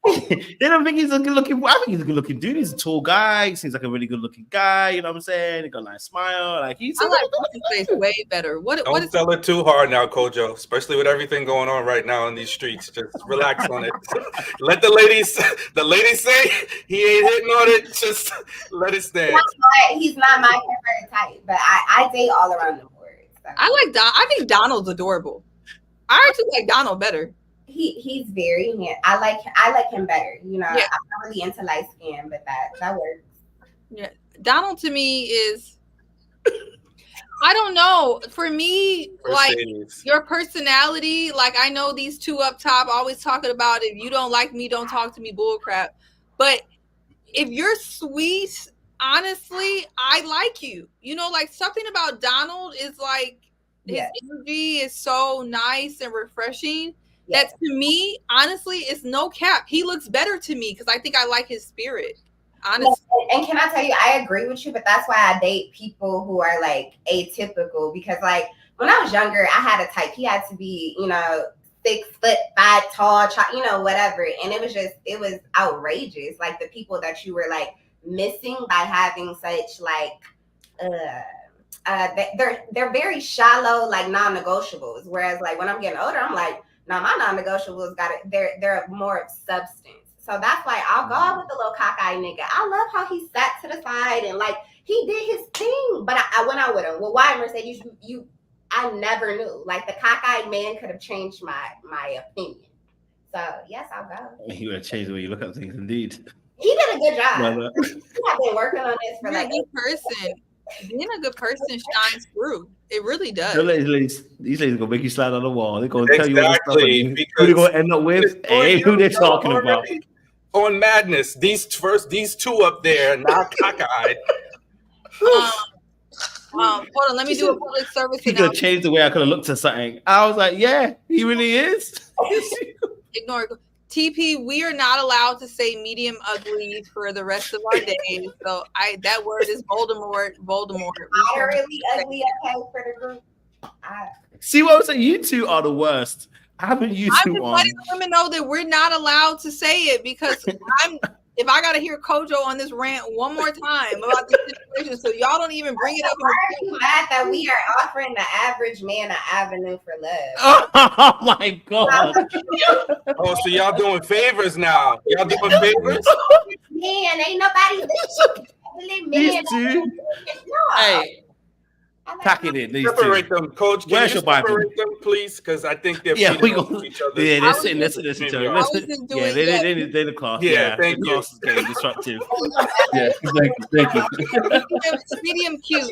They don't think he's a good-looking. I think he's a good-looking dude. He's a tall guy. He seems like a really good-looking guy. You know what I'm saying? He got a nice smile. Like he's. I like his face way better. Don't sell it too hard now, Kojo. Especially with everything going on right now in these streets. Just relax on it. Let the ladies say he ain't hitting on it. Just let it stand. He's not my favorite type, but I date all around the board. So. I think Donald's adorable. I actually like Donald better. He's very I like him better. You know, Yeah. I'm not really into light skin, but that works. Yeah, Donald to me is, I don't know. For me, like Mercedes. your personality, like I know these two up top always talking about if you don't like me, don't talk to me, bullcrap. But if you're sweet, honestly, I like you. You know, like something about Donald is like his Yes. energy is so nice and refreshing. Yes. That to me, honestly, it's no cap. He looks better to me because I think I like his spirit. Honestly. And can I tell you, I agree with you, but that's why I date people who are like atypical, because like when I was younger, I had a type. He had to be, you know, 6 foot 5 tall, you know, whatever. And it was outrageous. Like the people that you were like missing by having such like, they're very shallow, like non-negotiables. Whereas like when I'm getting older, I'm like, no, my non-negotiables they're more of substance. So that's why I'll go out with the little cockeyed nigga. I love how he sat to the side and like he did his thing. But I went out with him. Well, why, Mercedes? I never knew. Like the cockeyed man could have changed my opinion. So yes, I'll go. He would have changed the way you look at things, indeed. He did a good job. No. I've been working on this for You're like a good person. Being a good person shines through. It really does. These ladies gonna make you slide on the wall. They're gonna tell you all this stuff. Exactly, And who because they're gonna end up with? Hey, who they're talking about? On Madness, these two up there, now cockeyed. Hold on, let me do a public service He could have announcement. changed the way I could have looked at something. I was like, yeah, he really is. Ignore it. TP, we are not allowed to say medium ugly for the rest of our days. So that word is Voldemort. moderately ugly, okay, for the group. See what I'm saying? You two are the worst. I haven't you I'm two just on. letting women know that we're not allowed to say it because if I gotta hear Kojo on this rant one more time about this situation, so y'all don't even bring it up. Why are you mad that we are offering the average man an avenue for love? Oh my god. Oh, so y'all doing favors now? Y'all doing favors? Man, ain't nobody These two. Hey, pack it in. These Separate two. them, Coach. Can Where's you your Bible? separate them, please? Because I think they're Yeah, we feeding go. off each other. Yeah, I they're was sitting. just- Listen to I each was other. just Yeah, doing they're the class. Yeah, the thank you. class is getting disruptive. Yeah, thank you. medium cute.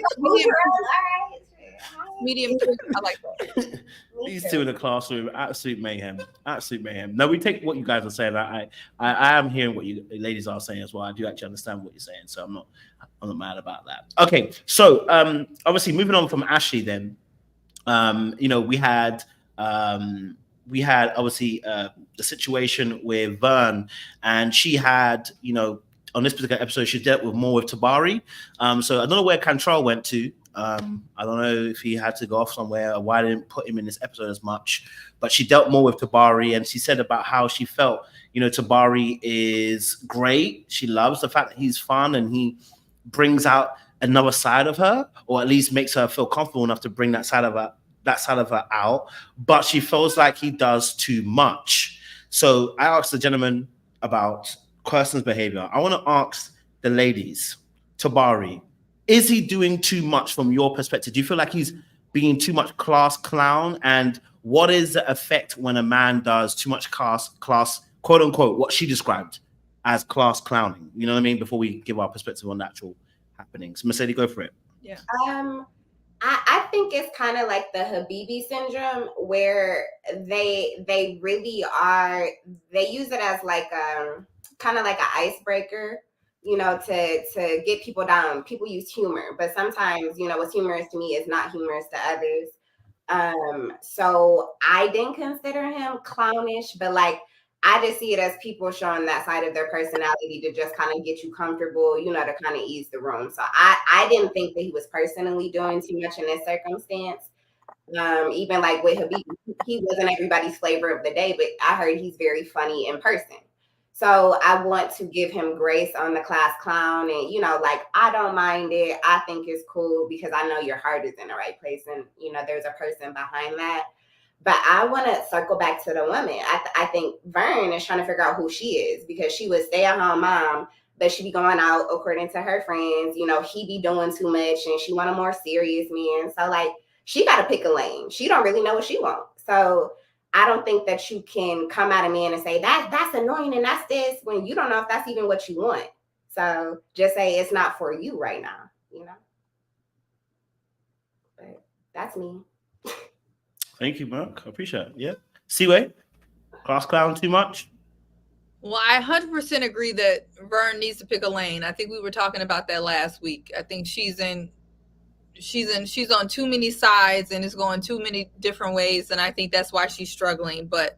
Medium cute. I like that. These two in the classroom, absolute mayhem. Absolute mayhem. No, we take what you guys are saying. I am hearing what you ladies are saying as well. I do actually understand what you're saying, so I'm not mad about that. Okay, so obviously moving on from Ashley, then you know, we had obviously the situation with Vern, and she had, you know, on this particular episode, she dealt with more with Tabari. So I don't know where Cantrell went to. I don't know if he had to go off somewhere or why I didn't put him in this episode as much, but she dealt more with Tabari, and she said about how she felt, you know, Tabari is great. She loves the fact that he's fun and he brings out another side of her, or at least makes her feel comfortable enough to bring that side of her out. But she feels like he does too much. So I asked the gentleman about Kirsten's behavior. I want to ask the ladies, Tabari, is he doing too much from your perspective? Do you feel like he's being too much class clown? And what is the effect when a man does too much class, quote unquote, what she described as class clowning? You know what I mean? Before we give our perspective on actual happenings. Mercedes, go for it. Yeah. I think it's kind of like the Habibi syndrome, where they really are. They use it as like kind of like an icebreaker, you know, to get people down. People use humor, but sometimes, you know, what's humorous to me is not humorous to others. So I didn't consider him clownish, but like I just see it as people showing that side of their personality to just kind of get you comfortable, you know, to kind of ease the room. So I didn't think that he was personally doing too much in this circumstance. Even like with Habibi, he wasn't everybody's flavor of the day, but I heard he's very funny in person. So I want to give him grace on the class clown, and, you know, like, I don't mind it. I think it's cool because I know your heart is in the right place, and, you know, there's a person behind that. But I want to circle back to the woman. I think Vern is trying to figure out who she is, because she was stay-at-home mom, but she be going out according to her friends. You know, he be doing too much, and she want a more serious man. So, like, she got to pick a lane. She don't really know what she wants. So I don't think that you can come at a man and say that's annoying and that's this when you don't know if that's even what you want. So just say it's not for you right now, you know. But that's me. Thank you, Mark. I appreciate it. Yeah. Seaway, class clown too much? Well, I 100% agree that Vern needs to pick a lane. I think we were talking about that last week. I think she's on too many sides and is going too many different ways, and I think that's why she's struggling. But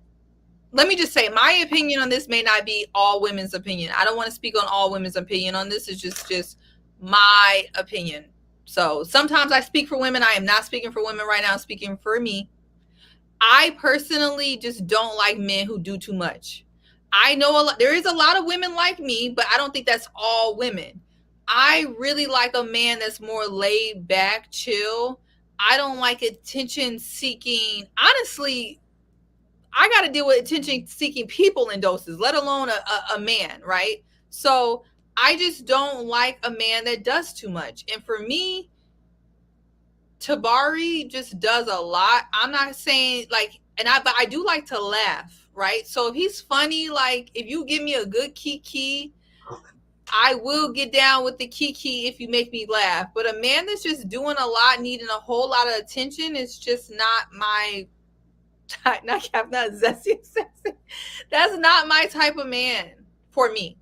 let me just say, my opinion on this may not be all women's opinion. I don't want to speak on all women's opinion on this. It's just my opinion. So sometimes I speak for women. I am not speaking for women right now. I'm speaking for me. I personally just don't like men who do too much. I know there is a lot of women like me, but I don't think that's all women. I really like a man that's more laid back, chill. I don't like attention seeking. Honestly, I got to deal with attention seeking people in doses, let alone a man, right? So I just don't like a man that does too much. And for me, Tabari just does a lot. I'm not saying like, but I do like to laugh, right? So if he's funny, like if you give me a good kiki, I will get down with the kiki if you make me laugh. But a man that's just doing a lot, needing a whole lot of attention is just not my not zesty. That's not my type of man for me.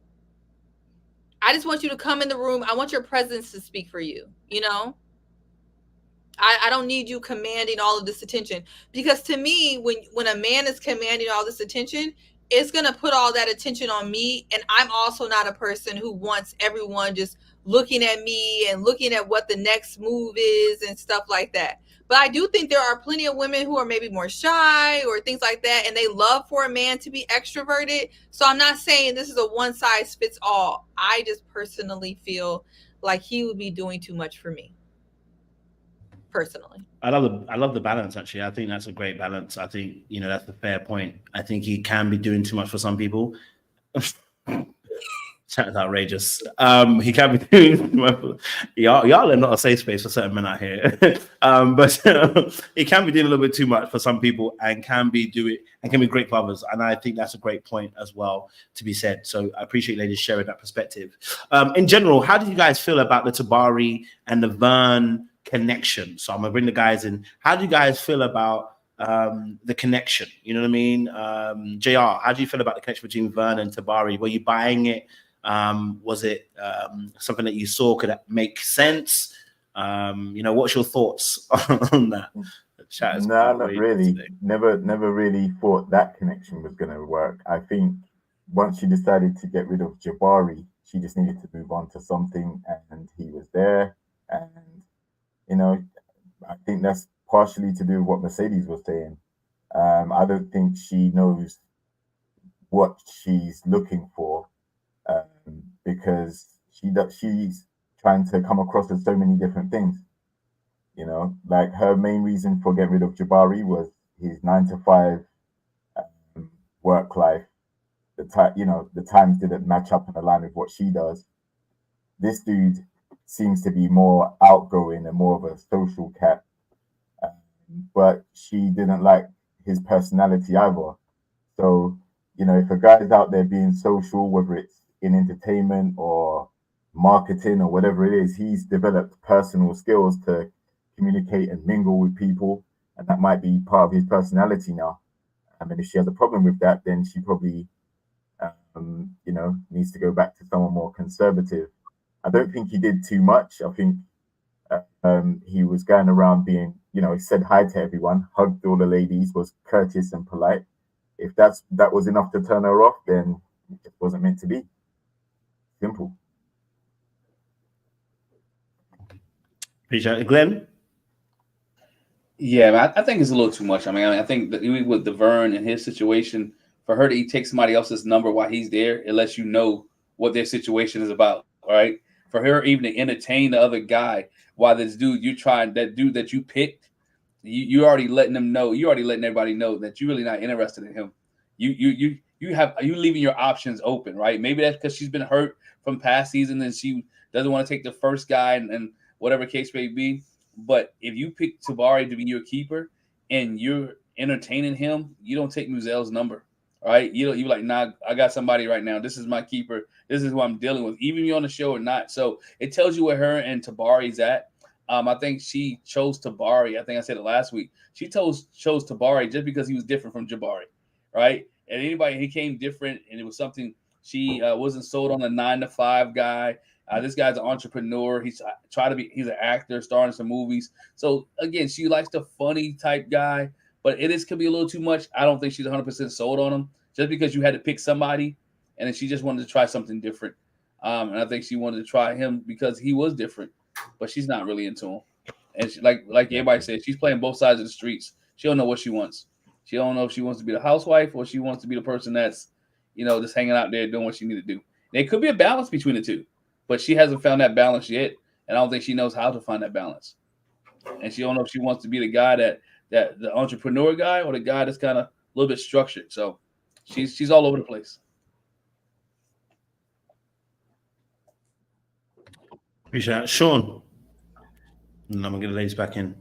I just want you to come in the room. I want your presence to speak for you, you know? I don't need you commanding all of this attention, because to me, when a man is commanding all this attention, it's going to put all that attention on me. And I'm also not a person who wants everyone just looking at me and looking at what the next move is and stuff like that. But I do think there are plenty of women who are maybe more shy or things like that, and they love for a man to be extroverted. So I'm not saying this is a one size fits all. I just personally feel like he would be doing too much for me. Personally, I love the balance. Actually, I think that's a great balance. I think that's a fair point. I think he can be doing too much for some people. Chat is outrageous. He can be doing y'all are not a safe space for certain men out here. But he can be doing a little bit too much for some people and can be great for others. And I think that's a great point as well to be said. So I appreciate ladies sharing that perspective. In general, how do you guys feel about the Tabari and the Vern connection? So I'm gonna bring the guys in. How do you guys feel about the connection? You know what I mean? JR, how do you feel about the connection between Vern and Tabari? Were you buying it? Was it something that you saw could make sense? What's your thoughts on that? No, not really. Today. Never really thought that connection was going to work. I think once she decided to get rid of Jabari, she just needed to move on to something, and he was there. And I think that's partially to do with what Mercedes was saying. I don't think she knows what she's looking for. Because she's trying to come across as so many different things, like her main reason for getting rid of Jabari was his 9-to-5 work life. The times didn't match up and align with what she does. This dude seems to be more outgoing and more of a social cat, but she didn't like his personality either. So if a guy's out there being social, whether it's in entertainment or marketing or whatever it is, he's developed personal skills to communicate and mingle with people, and that might be part of his personality now. I mean, if she has a problem with that, then she probably needs to go back to someone more conservative. I don't think he did too much. I think he was going around being, he said hi to everyone, hugged all the ladies, was courteous and polite. If that was enough to turn her off, then it wasn't meant to be. Simple. Appreciate it. Glenn? Yeah, man, I think it's a little too much. I think that even with the Vern and his situation, for her to take somebody else's number while he's there, it lets you know what their situation is about. All right. For her even to entertain the other guy while this dude that dude that you picked, you already letting them know, you already letting everybody know that you're really not interested in him. You leaving your options open, right? Maybe that's because she's been hurt from past season and she doesn't want to take the first guy and whatever case may be. But if you pick Tabari to be your keeper and you're entertaining him, you don't take Muelle's number. All right, you like, nah, I got somebody right now. This is my keeper. This is who I'm dealing with, even if you're on the show or not. So it tells you where her and Tabari's at. I think she chose Tabari. I think I said it last week. She chose Tabari just because he was different from Jabari, right? And he came different, and it was something she wasn't sold on the 9-to-5 guy. This guy's an entrepreneur. He's an actor, starring some movies. So again, she likes the funny type guy. But could be a little too much. I don't think she's 100% sold on him just because you had to pick somebody, and then she just wanted to try something different. And I think she wanted to try him because he was different, but she's not really into him. And she, like everybody said, she's playing both sides of the streets. She don't know what she wants. She don't know if she wants to be the housewife or she wants to be the person that's, just hanging out there doing what she need to do. There could be a balance between the two, but she hasn't found that balance yet, and I don't think she knows how to find that balance. And she don't know if she wants to be the guy that the entrepreneur guy or the guy that's kind of a little bit structured. So she's all over the place. Appreciate that. Sean. And I'm going to get the ladies back in.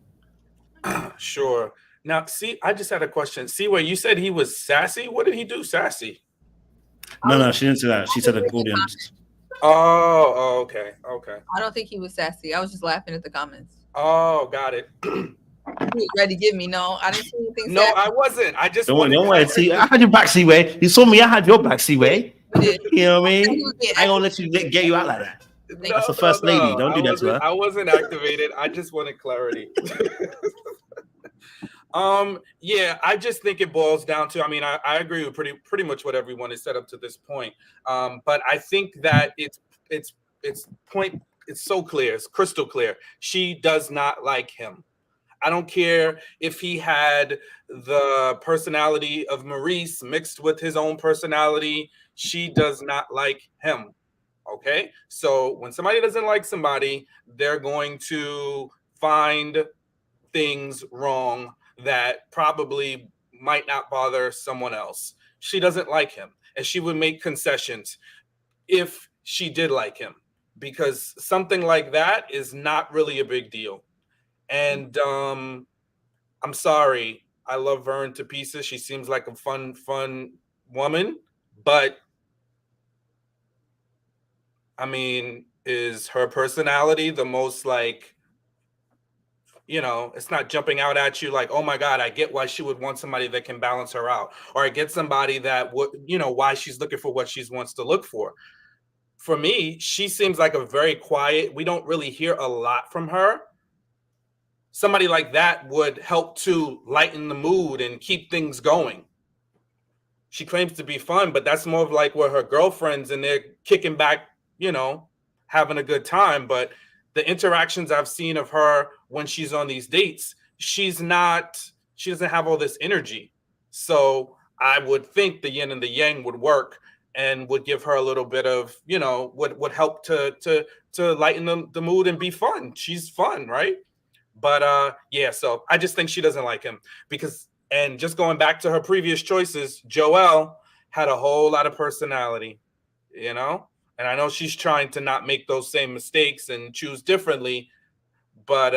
Sure. Now, see, I just had a question. See, where you said he was sassy? What did he do sassy? No, she didn't say that. She said the audience. Oh, okay. I don't think he was sassy. I was just laughing at the comments. Oh, got it. He was ready to give me. No, I didn't see anything. No, sassy. I wasn't. I just don't worry. See, I had your back, Seaway. You saw me. I had your back, Seaway. You know what I mean? I ain't gonna let you get you out like that. That's the first lady. Don't do that to her. I wasn't activated. I just wanted clarity. Yeah, I just think it boils down to, I agree with pretty much what everyone has said up to this point. But I think that it's so clear, it's crystal clear. She does not like him. I don't care if he had the personality of Maurice mixed with his own personality. She does not like him. Okay? So when somebody doesn't like somebody, they're going to find things wrong that probably might not bother someone else. She doesn't like him, and she would make concessions if she did like him, because something like that is not really a big deal. And I'm sorry, I love Vern to pieces. She seems like a fun woman, but is her personality the most it's not jumping out at you like, oh my God, I get why she would want somebody that can balance her out, or I get somebody that would, why she's looking for what she wants to look for. For me, she seems like a very quiet, we don't really hear a lot from her. Somebody like that would help to lighten the mood and keep things going. She claims to be fun, but that's more of like where her girlfriends and they're kicking back, having a good time. But the interactions I've seen of her when she's on these dates, she doesn't have all this energy. So I would think the yin and the yang would work and would give her a little bit of, would help to lighten the mood and be fun. She's fun, right? But so I just think she doesn't like him and just going back to her previous choices, Joelle had a whole lot of personality, and I know she's trying to not make those same mistakes and choose differently, but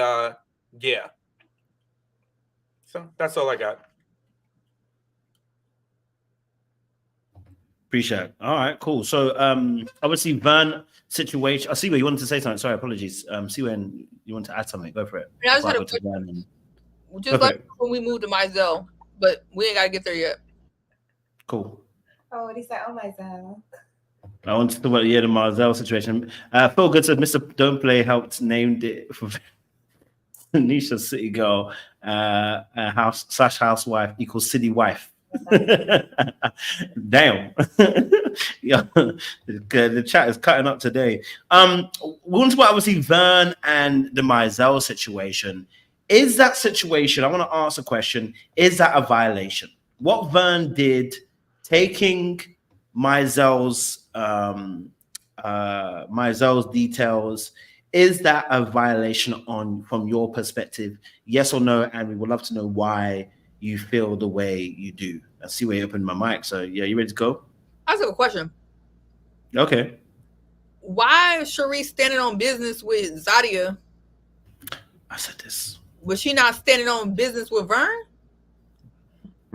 so that's all I got. Appreciate it. All right, cool. So obviously Vern situation. I see where you wanted to say something. Sorry, apologies. See when you want to add something. Go for it. I just had a question. Just like when we moved to Muelle, but we ain't gotta get there yet. Cool. Oh, what he said? Oh, Muelle. I want to talk about the Muelle situation. Phil Good said Mr. Don't Play helped named it for Nisha City Girl. House/housewife equals city wife. Damn. Yeah, the chat is cutting up today. We want to talk about obviously Vern and the Muelle situation. Is that situation, I want to ask a question, is that a violation? What Vern did, taking Muelle's details, is that a violation from your perspective? Yes or no? And we would love to know why you feel the way you do. I see where you opened my mic. So yeah, you ready to go? I have a question. Okay. Why is Sharice standing on business with Zadia? I said this. Was she not standing on business with Vern?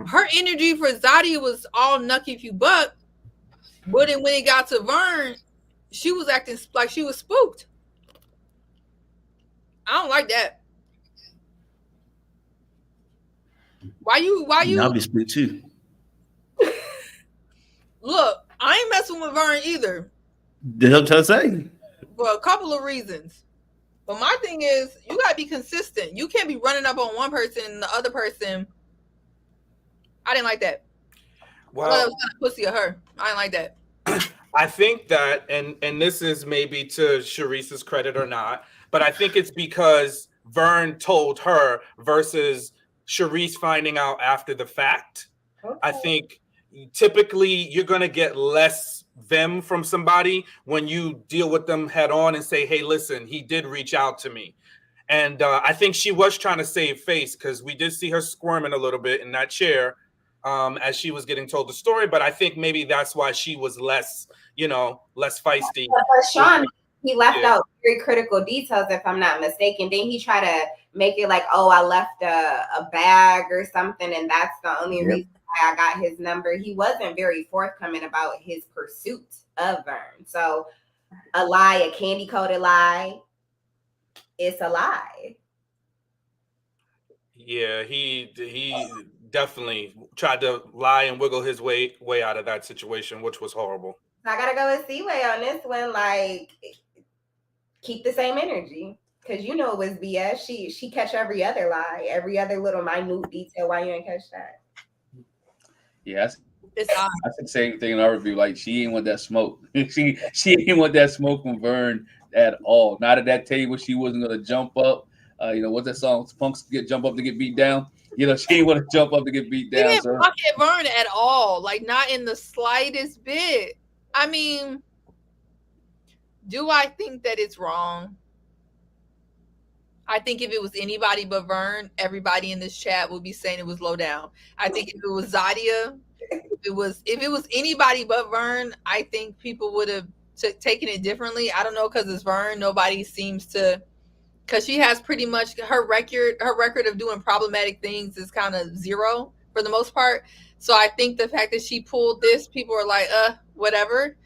her energy for Zadia was all nucky if you buck, but then when it got to Vern, she was acting like she was spooked. I don't like that. Why you I'll be split too. Look, I ain't messing with Vern either. Did I say? For a couple of reasons. But my thing is, you gotta be consistent. You can't be running up on one person and the other person. I didn't like that. Well, I thought it was kind of pussy of her. I didn't like that. I think that, and this is maybe to Sharice's credit or not, but I think it's because Vern told her versus Sharice finding out after the fact. Okay. I think typically you're going to get less vim from somebody when you deal with them head on and say, hey, listen, he did reach out to me. And I think she was trying to save face because we did see her squirming a little bit in that chair as she was getting told the story. But I think maybe that's why she was less feisty. But Sean, he left out very critical details, if I'm not mistaken. Then he tried to make it like, oh, I left a bag or something, and that's the only reason why I got his number. He wasn't very forthcoming about his pursuit of Vern. So a lie, a candy-coated lie, it's a lie. Yeah, he definitely tried to lie and wiggle his way out of that situation, which was horrible. I gotta go with Seaway on this one. Like, keep the same energy, because you know it was BS. She catch every other lie, every other little minute detail. Why you ain't catch that? Yeah, I said the same thing in our review. Like, she ain't want that smoke. she ain't want that smoke from Vern at all. Not at that table. She wasn't gonna jump up. What's that song? Punks jump up to get beat down. She didn't want to jump up to get beat down. She didn't fuck at Vern at all. Like, not in the slightest bit. I mean, do I think that it's wrong? I think if it was anybody but Vern, everybody in this chat would be saying it was low down. I think if it was Zadia, if it was anybody but Vern, I think people would have taken it differently. I don't know, because it's Vern. Nobody seems to, because she has pretty much her record of doing problematic things is kind of zero for the most part. So I think the fact that she pulled this, people are like, whatever.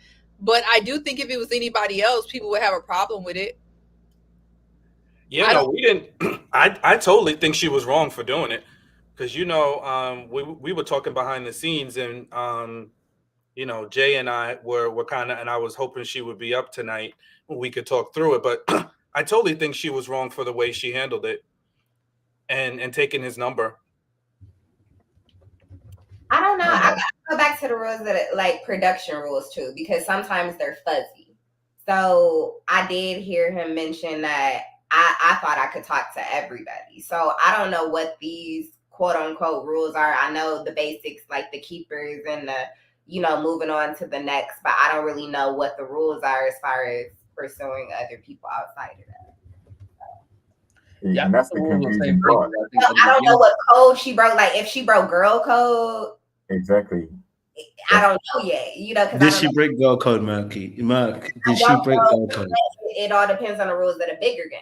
But I do think if it was anybody else, people would have a problem with it. Yeah, no, we didn't. I totally think she was wrong for doing it, because we were talking behind the scenes, and Jay and I were kind of, and I was hoping she would be up tonight when we could talk through it. But I totally think she was wrong for the way she handled it and taking his number. I don't know. I gotta go back to the rules that like production rules too, because sometimes they're fuzzy. So I did hear him mention that I thought I could talk to everybody. So I don't know what these quote unquote rules are. I know the basics, like the keepers and the, moving on to the next, but I don't really know what the rules are as far as pursuing other people outside of that. Yeah, and that's the confusing part. I don't know what code she broke. Like, if she broke girl code. Exactly. I don't know yet. Did she break girl code, Merk? Did she break girl code? It all depends on the rules of the bigger game.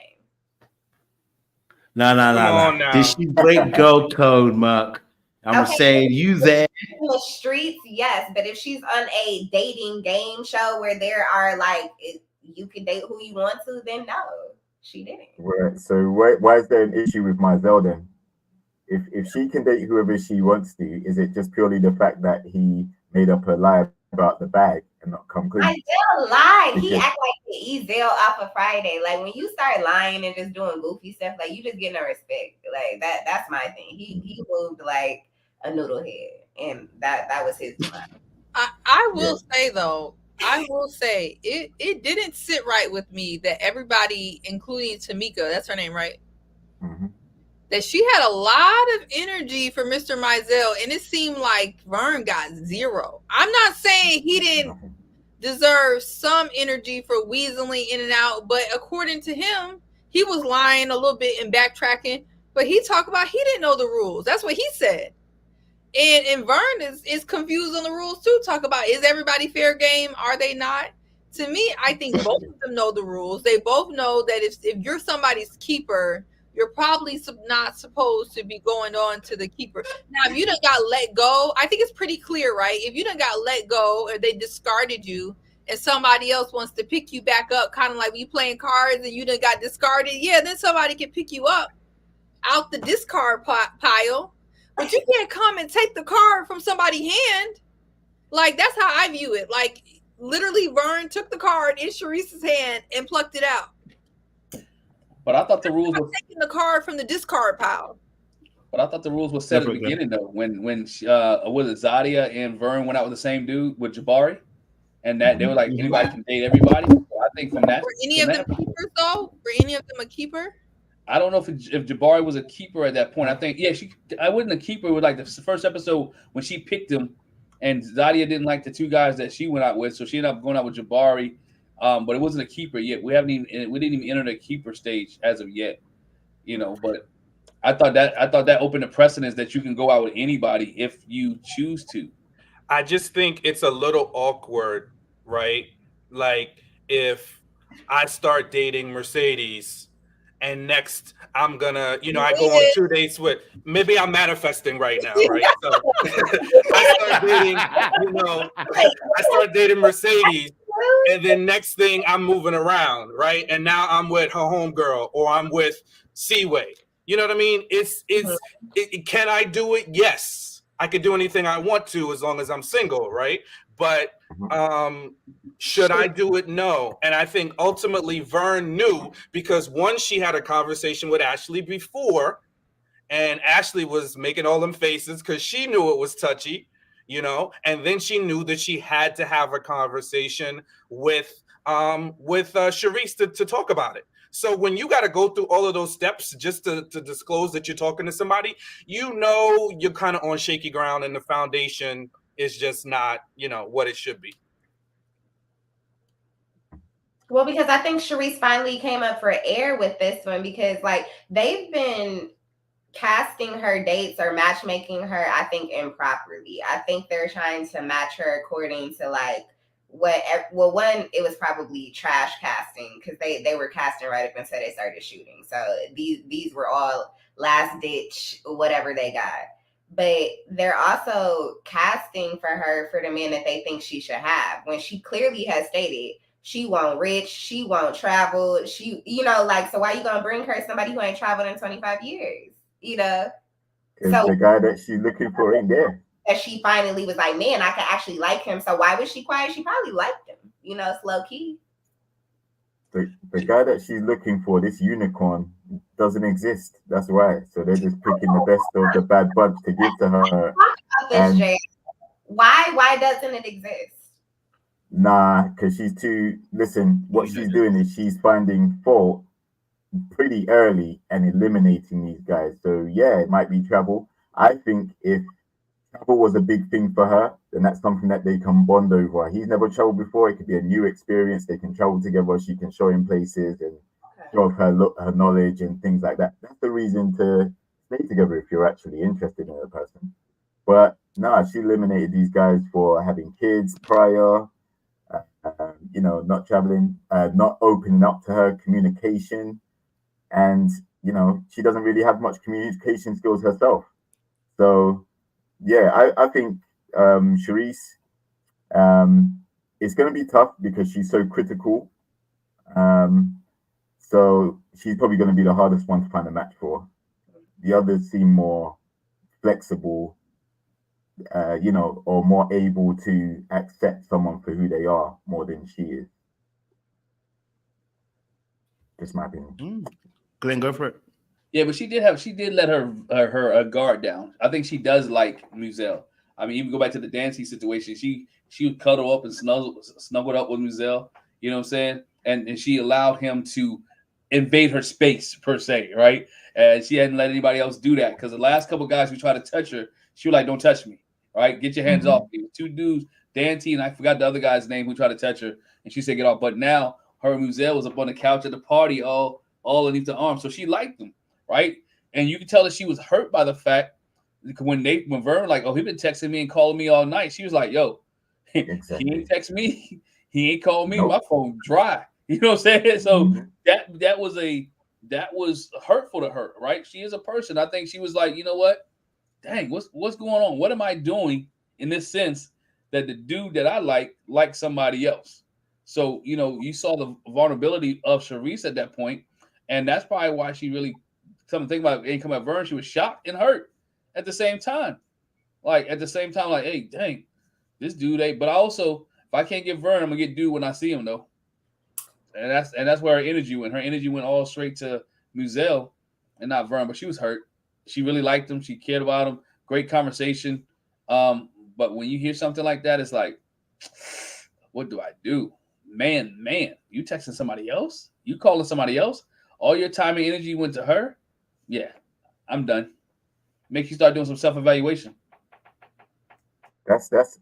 No. Did she break girl code, Merk? I'm saying you there. In the streets, yes. But if she's on a dating game show where there are you can date who you want to, then no. She didn't. Right. So why is there an issue with Muelle then? If she can date whoever she wants to, is it just purely the fact that he made up a lie about the bag and not come clean? I still lied. He act like the Ezel off of Friday. Like, when you start lying and just doing goofy stuff, like, you just get no respect. Like, that's my thing. He moved like a noodle head, and that was his lie. I will say though. I will say it didn't sit right with me that everybody, including Tamika, that's her name, right? Mm-hmm. That she had a lot of energy for Mr. Mizell, and it seemed like Vern got zero. I'm not saying he didn't deserve some energy for weaseling in and out, but according to him, he was lying a little bit and backtracking. But he talked about he didn't know the rules. That's what he said. And Vern is confused on the rules too. Talk about, is everybody fair game? Are they not? To me, I think both of them know the rules. They both know that if you're somebody's keeper, you're probably not supposed to be going on to the keeper. Now, if you done got let go, I think it's pretty clear, right? If you done got let go or they discarded you and somebody else wants to pick you back up, kind of like you playing cards and you done got discarded, yeah, then somebody can pick you up out the discard pile. But you can't come and take the card from somebody's hand. Like, that's how I view it. Like, literally, Vern took the card in Sharice's hand and plucked it out. But I thought the rules were taking the card from the discard pile. But I thought the rules were set at the beginning, though. When was it Zadia and Vern went out with the same dude with Jabari, and that they were like anybody can date everybody. So I think from that, were any of them keepers though? Were any of them a keeper? I don't know if Jabari was a keeper at that point. I think I wasn't a keeper with like the first episode when she picked him, and Zadia didn't like the two guys that she went out with, so she ended up going out with Jabari. But it wasn't a keeper yet. We didn't even enter the keeper stage as of yet, But I thought that opened the precedence that you can go out with anybody if you choose to. I just think it's a little awkward, right? Like if I start dating Mercedes and next I'm gonna, I go on 2 dates with, maybe I'm manifesting right now, right? So I start dating Mercedes, and then next thing I'm moving around, right? And now I'm with her homegirl or I'm with Seaway. You know what I mean? Can I do it? Yes, I could do anything I want to as long as I'm single, right? But should I do it? No. And I think ultimately Vern knew, because one, she had a conversation with Ashley before, and Ashley was making all them faces because she knew it was touchy, and then she knew that she had to have a conversation with Sharice to talk about it. So when you got to go through all of those steps just to disclose that you're talking to somebody, you're kind of on shaky ground, and the foundation is just not, what it should be. Well, because I think Sharice finally came up for air with this one, because like they've been casting her dates or matchmaking her, I think, improperly. I think they're trying to match her according to like one, it was probably trash casting because they were casting right up until they started shooting. So these were all last ditch, whatever they got. But they're also casting for her for the man that they think she should have, when she clearly has stated she won't rich, she won't travel, so why you gonna bring her somebody who ain't traveled in 25 years? So the guy that she's looking for ain't there. That she finally was like, man, I can actually like him. So why was she quiet? She probably liked him. It's low key. The guy that she's looking for, this unicorn, doesn't exist. That's right. So they're just picking the best of the bad bunch to give to her. Why doesn't it exist? Nah, because she's too. Listen, what she's doing is she's finding fault pretty early and eliminating these guys. So yeah, it might be trouble. I think if travel was a big thing for her, then that's something that they can bond over. He's never traveled before. It could be a new experience. They can travel together. She can show him places and show off her knowledge and things like that. That's the reason to stay together if you're actually interested in a person. But no, she eliminated these guys for having kids prior, not traveling, not opening up to her communication. And, she doesn't really have much communication skills herself. So, yeah, I think Sharice is going to be tough because she's so critical. So she's probably going to be the hardest one to find a match for. The others seem more flexible, or more able to accept someone for who they are more than she is. Just my opinion. Glenn, go for it. Yeah, but she did let her guard down. I think she does like Muelle. I mean, even go back to the dancing situation. She would cuddle up and snuggled up with Muelle. You know what I'm saying? And she allowed him to invade her space per se, right? And she hadn't let anybody else do that, because the last couple of guys who tried to touch her, she was like, "Don't touch me, right? Get your hands off me." Two dudes, Dante, and I forgot the other guy's name, who tried to touch her, and she said, "Get off." But now her and Muelle was up on the couch at the party, all underneath the arm, so she liked them, right? And you can tell that she was hurt by the fact when Vern like, "Oh, he been texting me and calling me all night." She was like, "Yo, exactly. He ain't text me, he ain't called me. Nope. My phone dry." You know what I'm saying? So that was a that was hurtful to her, right? She is a person. I think she was like, you know what? Dang, what's going on? What am I doing in this sense that the dude that I like somebody else? So, you know, you saw the vulnerability of Sharice at that point, and that's probably why she really, something think about income at Vern, she was shocked and hurt at the same time. Like hey, dang, this dude ain't. But also, if I can't get Vern, I'm gonna get dude when I see him though. And that's where her energy went. Her energy went all straight to Muelle and not Vern, but she was hurt. She really liked him. She cared about him. Great conversation. But when you hear something like that, it's like, what do I do? Man, you texting somebody else? You calling somebody else? All your time and energy went to her? Yeah, I'm done. Make you start doing some self-evaluation.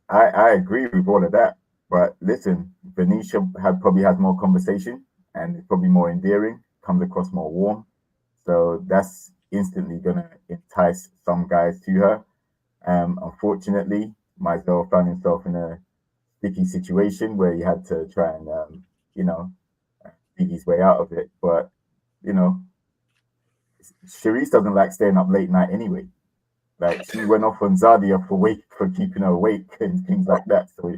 I agree with all of that. But listen, Venetia probably has more conversation and is probably more endearing, comes across more warm. So that's instantly gonna entice some guys to her. Unfortunately, Mizell found himself in a sticky situation where he had to try and dig his way out of it. But you know, Sharice doesn't like staying up late night anyway. Like she went off on Zadia for keeping her awake and things like that. So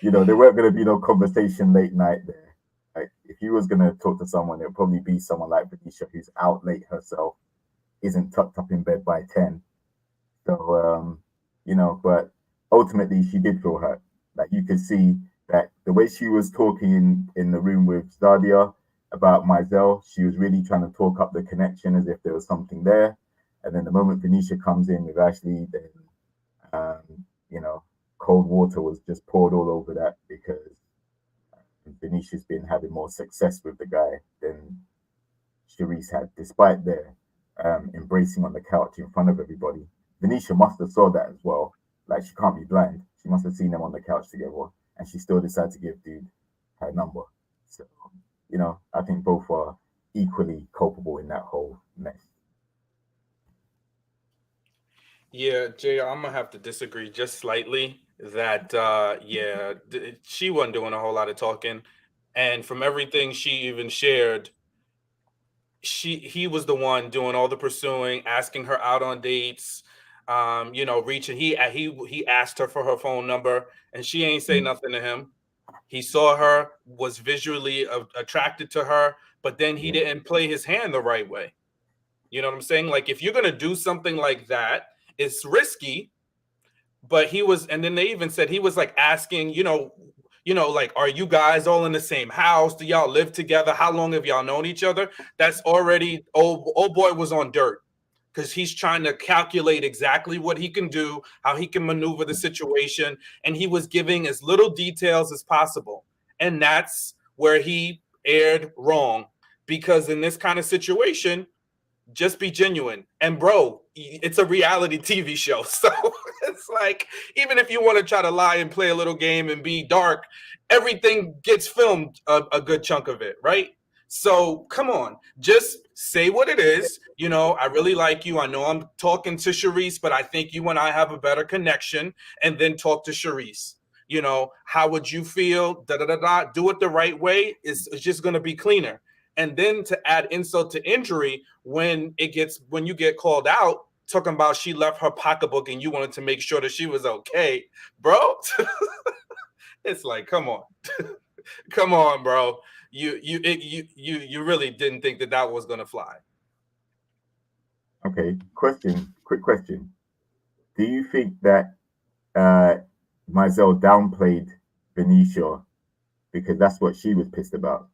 there weren't going to be no conversation late night there. Like if he was going to talk to someone, it would probably be someone like Venetia who's out late herself, isn't tucked up in bed by 10. So but ultimately she did feel hurt. Like you could see that the way she was talking in the room with Zadia about Mizell, she was really trying to talk up the connection as if there was something there. And then the moment Venetia comes in with Ashley, then cold water was just poured all over that because Venetia's been having more success with the guy than Sharice had, despite their embracing on the couch in front of everybody. Venetia must have saw that as well. Like she can't be blind. She must have seen them on the couch together, and she still decided to give dude her number. So, I think both are equally culpable in that whole mess. Yeah, JR, I'm gonna have to disagree just slightly. That she wasn't doing a whole lot of talking, and from everything she even shared, he was the one doing all the pursuing, asking her out on dates, reaching. He asked her for her phone number, and she ain't say nothing to him. He saw her, was visually attracted to her, but then he didn't play his hand the right way. You know what I'm saying? Like if you're gonna do something like that, it's risky. But he was, and then they even said he was like asking, like, are you guys all in the same house? Do y'all live together? How long have y'all known each other? That's already old boy was on dirt because he's trying to calculate exactly what he can do, how he can maneuver the situation, and he was giving as little details as possible. And that's where he erred wrong, because in this kind of situation, just be genuine. And bro, it's a reality TV show. So it's like, even if you want to try to lie and play a little game and be dark, everything gets filmed, a good chunk of it, right? So come on, just say what it is. I really like you. I know I'm talking to Sharice, but I think you and I have a better connection. And then talk to Sharice. How would you feel? Do it the right way. It's just going to be cleaner. And then to add insult to injury, when you get called out, talking about she left her pocketbook and you wanted to make sure that she was okay, bro. It's like, come on, come on, bro. You really didn't think that was gonna fly. Okay, quick question. Do you think that Mizell downplayed Venetia because that's what she was pissed about?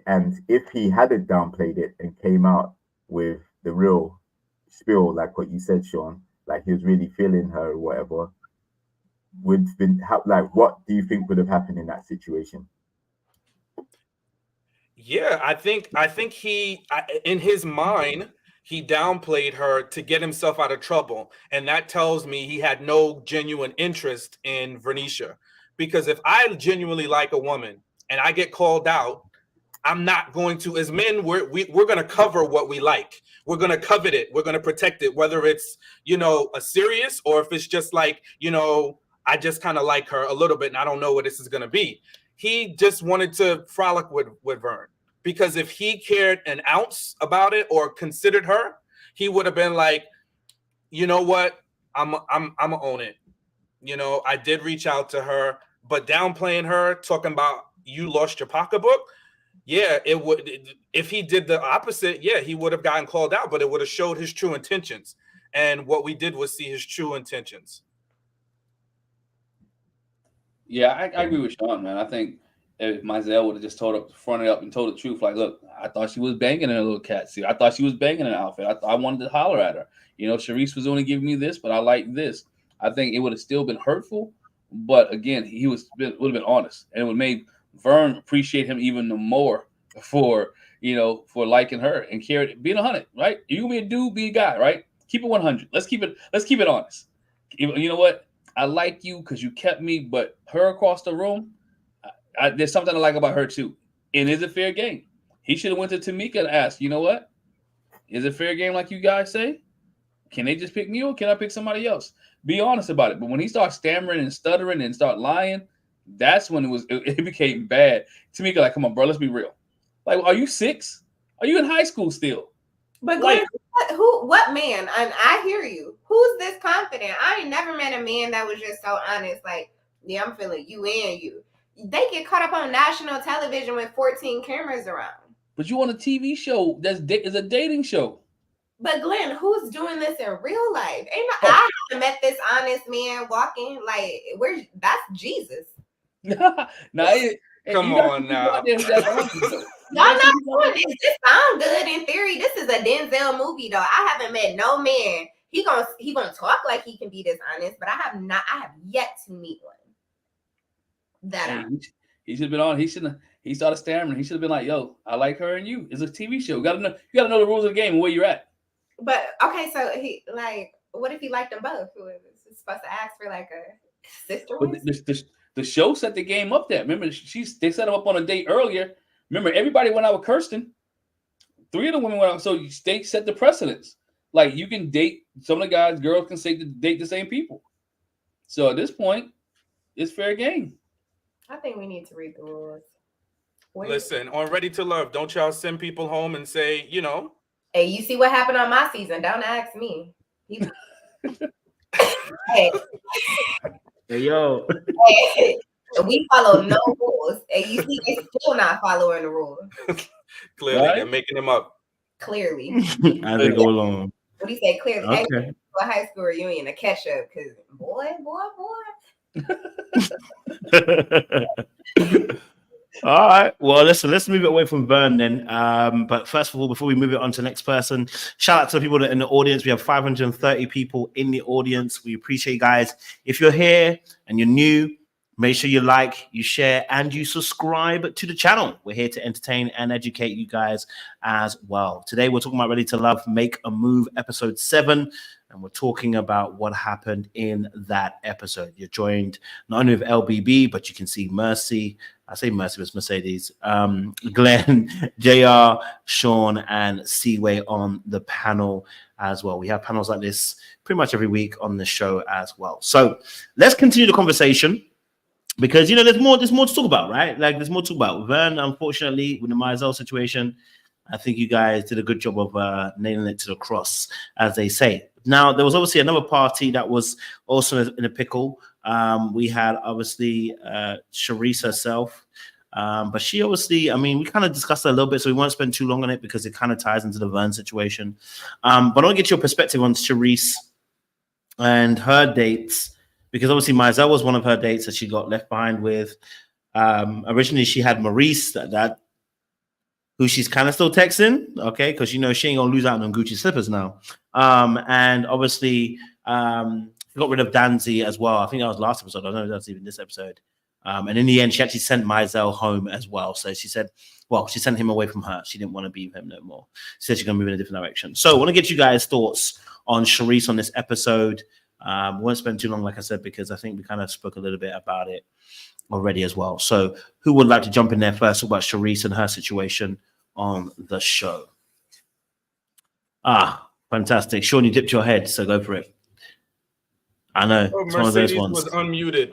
And if he hadn't downplayed it and came out with the real spiel, like what you said, Sean, like he was really feeling her or whatever, what do you think would have happened in that situation? Yeah, I think he, in his mind, he downplayed her to get himself out of trouble, and that tells me he had no genuine interest in Venetia. Because if I genuinely like a woman and I get called out, I'm not going to, as men, we're going to cover what we like. We're going to covet it. We're going to protect it, whether it's, a serious or if it's just like, I just kind of like her a little bit and I don't know what this is going to be. He just wanted to frolic with Vern. because if he cared an ounce about it or considered her, he would have been like, you know what, I'm gonna own it. You know, I did reach out to her, but downplaying her, talking about you lost your pocketbook. Yeah, it would. If he did the opposite, yeah, he would have gotten called out, but it would have showed his true intentions. And what we did was see his true intentions. Yeah, I agree with Sean, man. I think if Mizell would have just fronted up and told the truth, like, look, I thought she was banging in a little cat suit. I thought she was banging in an outfit. I wanted to holler at her. You know, Sharice was only giving me this, but I like this. I think it would have still been hurtful, but again, would have been honest, and it would have made Vern appreciate him even more for liking her and being 100, right? You gonna be a dude, be a guy, right? Keep it 100. Let's keep it honest. You know what? I like you because you kept me, but her across the room, there's something I like about her too. And is it fair game? He should have went to Tamika and asked, you know what? Is it fair game like you guys say? Can they just pick me or can I pick somebody else? Be honest about it. But when he starts stammering and stuttering and start lying, that's when it became bad. Tamika, like, come on, bro, let's be real. Like, are you 6? Are you in high school still? But Glenn, what man? I hear you. Who's this confident? I ain't never met a man that was just so honest. Like, yeah, I'm feeling you and you. They get caught up on national television with 14 cameras around. But you on a TV show is a dating show. But Glenn, who's doing this in real life? I haven't met this honest man walking like that's Jesus. Come on now. Y'all not doing this. This sound good in theory. This is a Denzel movie, though. I haven't met no man. He gonna talk like he can be this honest, but I have yet to meet one. He should have been on. He started stammering. He should have been like, "Yo, I like her and you. It's a TV show. You gotta know the rules of the game and where you're at." But okay, so what if he liked them both? Who is supposed to ask for like a sister? The show set the game up there. Remember, they set him up on a date earlier. Remember, everybody went out with Kirsten. 3 of the women went out. So they set the precedence. Like, you can date some of the guys, girls can say to date the same people. So at this point, it's fair game. I think we need to read the rules. Listen, on Ready to Love, don't y'all send people home and say, you know. Hey, you see what happened on my season? Don't ask me. Hey. Hey, yo. Hey, we follow no rules. And you see, they still not following the rules. Clearly, they're making them up. Clearly. As they go along. What do you say? Clearly. Okay. Hey, a high school reunion, a catch up, because boy. All right. Well, listen, let's move it away from Vern then. But first of all, before we move it on to the next person, shout out to the people that are in the audience. We have 530 people in the audience. We appreciate you guys. If you're here and you're new, make sure you like, you share, and you subscribe to the channel. We're here to entertain and educate you guys as well. Today, we're talking about Ready to Love, Make a Move, episode 7. And we're talking about what happened in that episode. You're joined not only with LBB, but you can see Mercy. I say Mercy, it's Mercedes. Glenn, JR, Sean, and Seaway on the panel as well. We have panels like this pretty much every week on the show as well. So let's continue the conversation because, there's more to talk about, right? Like, there's more to talk about. Vern, unfortunately, with the Mizell situation, I think you guys did a good job of nailing it to the cross, as they say. Now, there was obviously another party that was also in a pickle. We had, obviously, Sharice herself. But she obviously, we kind of discussed it a little bit, so we won't spend too long on it because it kind of ties into the Vern situation. But I want to get your perspective on Sharice and her dates, because obviously Mizell was one of her dates that she got left behind with. Originally, she had Maurice, who she's kind of still texting, okay, because she ain't gonna lose out on Gucci slippers now. And obviously, got rid of Danzy as well. I think that was last episode. I don't know if that's even this episode. And in the end, she actually sent Mizell home as well. So she said, she sent him away from her. She didn't want to be with him no more. She said she's gonna move in a different direction. So I want to get you guys' thoughts on Sharice on this episode. We won't spend too long, like I said, because I think we kind of spoke a little bit about it already as well. So who would like to jump in there first about Sharice and her situation on the show? Fantastic. Sean, you dipped your head, so go for it. I know. It's one of those ones. Was unmuted.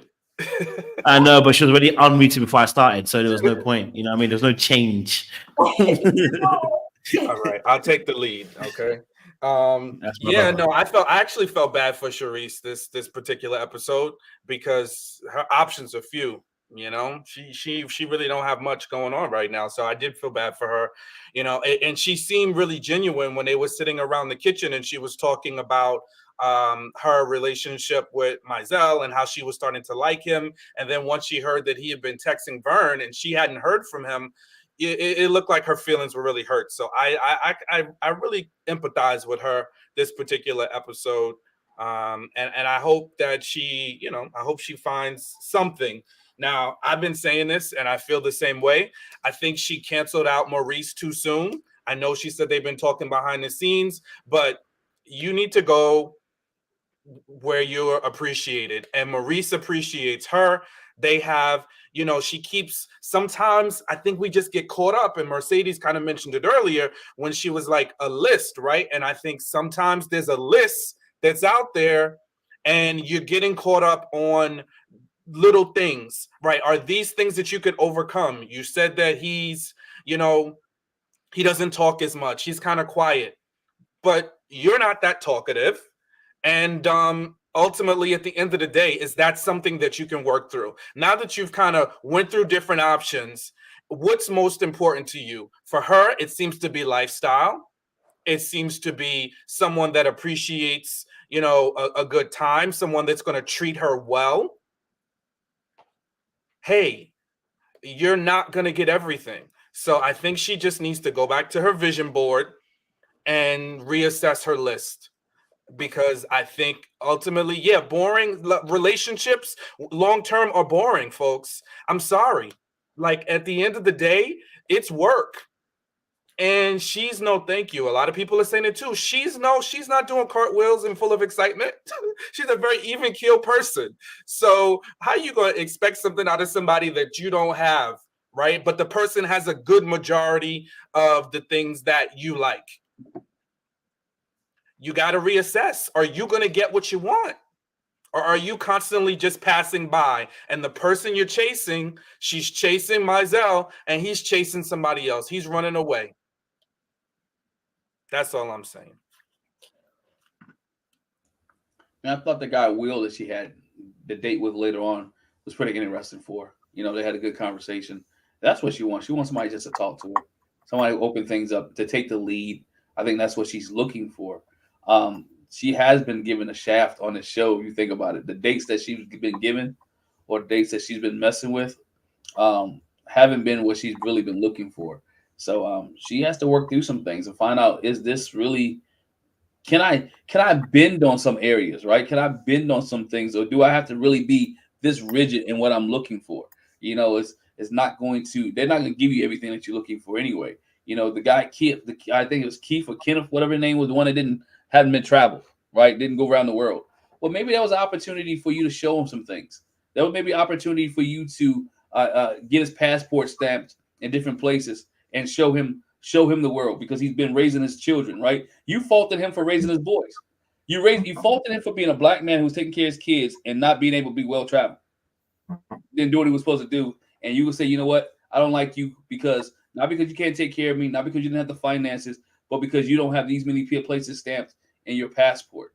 I know, but she was already unmuted before I started, so there was no point. You know what I mean? There's no change. All right, I'll take the lead. Okay. That's my Yeah, brother. no, I actually felt bad for Sharice this particular episode because her options are few. You know, she really don't have much going on right now. So I did feel bad for her, you know, and she seemed really genuine when they were sitting around the kitchen and she was talking about her relationship with Muelle and how she was starting to like him. And then once she heard that he had been texting Vern and she hadn't heard from him, it looked like her feelings were really hurt. So I really empathize with her this particular episode. And I hope that she, you know, I hope she finds something. Now, I've been saying this and I feel the same way. I think she canceled out Maurice too soon. I know she said they've been talking behind the scenes, but you need to go where you're appreciated. And Maurice appreciates her. They have, you know, she keeps, sometimes I think we just get caught up, and Mercedes kind of mentioned it earlier when she was like a list, right? And I think sometimes there's a list that's out there and you're getting caught up on little things, right? Are these things that you could overcome? You said that he's, you know, he doesn't talk as much. He's kind of quiet, but you're not that talkative. And ultimately, at the end of the day, is that something that you can work through? Now that you've kind of went through different options, what's most important to you? For her, it seems to be lifestyle. It seems to be someone that appreciates, you know, a good time, someone that's going to treat her well. Hey, you're not going to get everything. So I think she just needs to go back to her vision board and reassess her list. Because I think ultimately, yeah, boring relationships long term are boring, folks. I'm sorry. Like at the end of the day, it's work. And she's no thank you. A lot of people are saying it too. She's not doing cartwheels and full of excitement. She's a very even keel person. So how are you going to expect something out of somebody that you don't have, right? But the person has a good majority of the things that you like. You got to reassess. Are you going to get what you want? Or are you constantly just passing by? And the person you're chasing, she's chasing Muelle and he's chasing somebody else. He's running away. That's all I'm saying. And I thought the guy Will that she had the date with later on was pretty interesting for her. You know, they had a good conversation. That's what she wants. She wants somebody just to talk to her, somebody to open things up, to take the lead. I think that's what she's looking for. She has been given a shaft on the show. If you think about it, the dates that she's been given or dates that she's been messing with haven't been what she's really been looking for. So she has to work through some things and find out, is this really, can I bend on some areas, right? Can I bend on some things, or do I have to really be this rigid in what I'm looking for? You know, it's not going to, they're not going to give you everything that you're looking for anyway. You know, the guy Keith, I think it was Keith or Kenneth, whatever his name was, the one that hadn't been traveled, right? Didn't go around the world. Well, maybe that was an opportunity for you to show him some things. That was maybe an opportunity for you to get his passport stamped in different places and show him the world, because he's been raising his children, right? You faulted him for raising his boys. You faulted him for being a black man who's taking care of his kids and not being able to be well traveled. Didn't do what he was supposed to do. And you would say, you know what? I don't like you because not because you can't take care of me, not because you didn't have the finances, but because you don't have these many places stamped in your passport.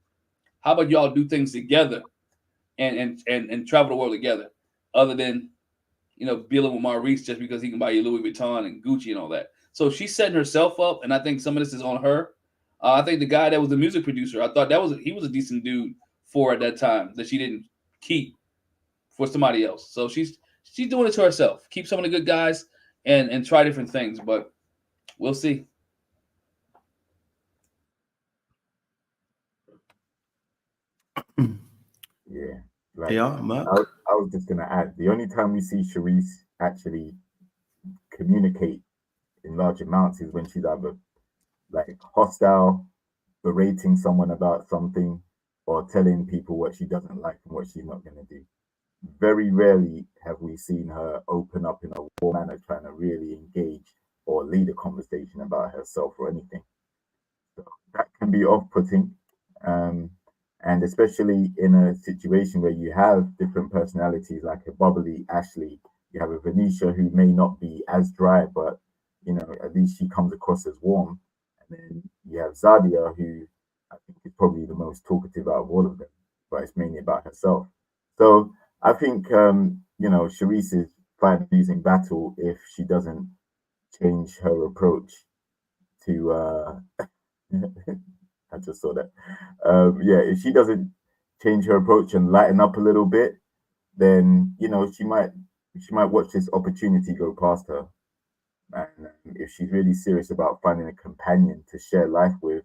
How about y'all do things together and travel the world together, other than, you know, dealing with Maurice just because he can buy you Louis Vuitton and Gucci and all that. So she's setting herself up, and I think some of this is on her. I think the guy that was the music producer, I thought he was a decent dude for at that time that she didn't keep for somebody else. So she's doing it to herself. Keep some of the good guys and try different things, but we'll see. Yeah. Like, Yeah, Mark. I was just gonna add, the only time we see Sharice actually communicate in large amounts is when she's either like hostile, berating someone about something, or telling people what she doesn't like and what she's not gonna do. Very rarely have we seen her open up in a war manner, trying to really engage or lead a conversation about herself or anything. So that can be off-putting. And especially in a situation where you have different personalities, like a bubbly Ashley, you have a Venetia who may not be as dry, but at least she comes across as warm. And then you have Zadia, who I think is probably the most talkative out of all of them, but it's mainly about herself. So I think Sharice is fine losing battle if she doesn't change her approach to I just saw that. If she doesn't change her approach and lighten up a little bit, then she might watch this opportunity go past her. And if she's really serious about finding a companion to share life with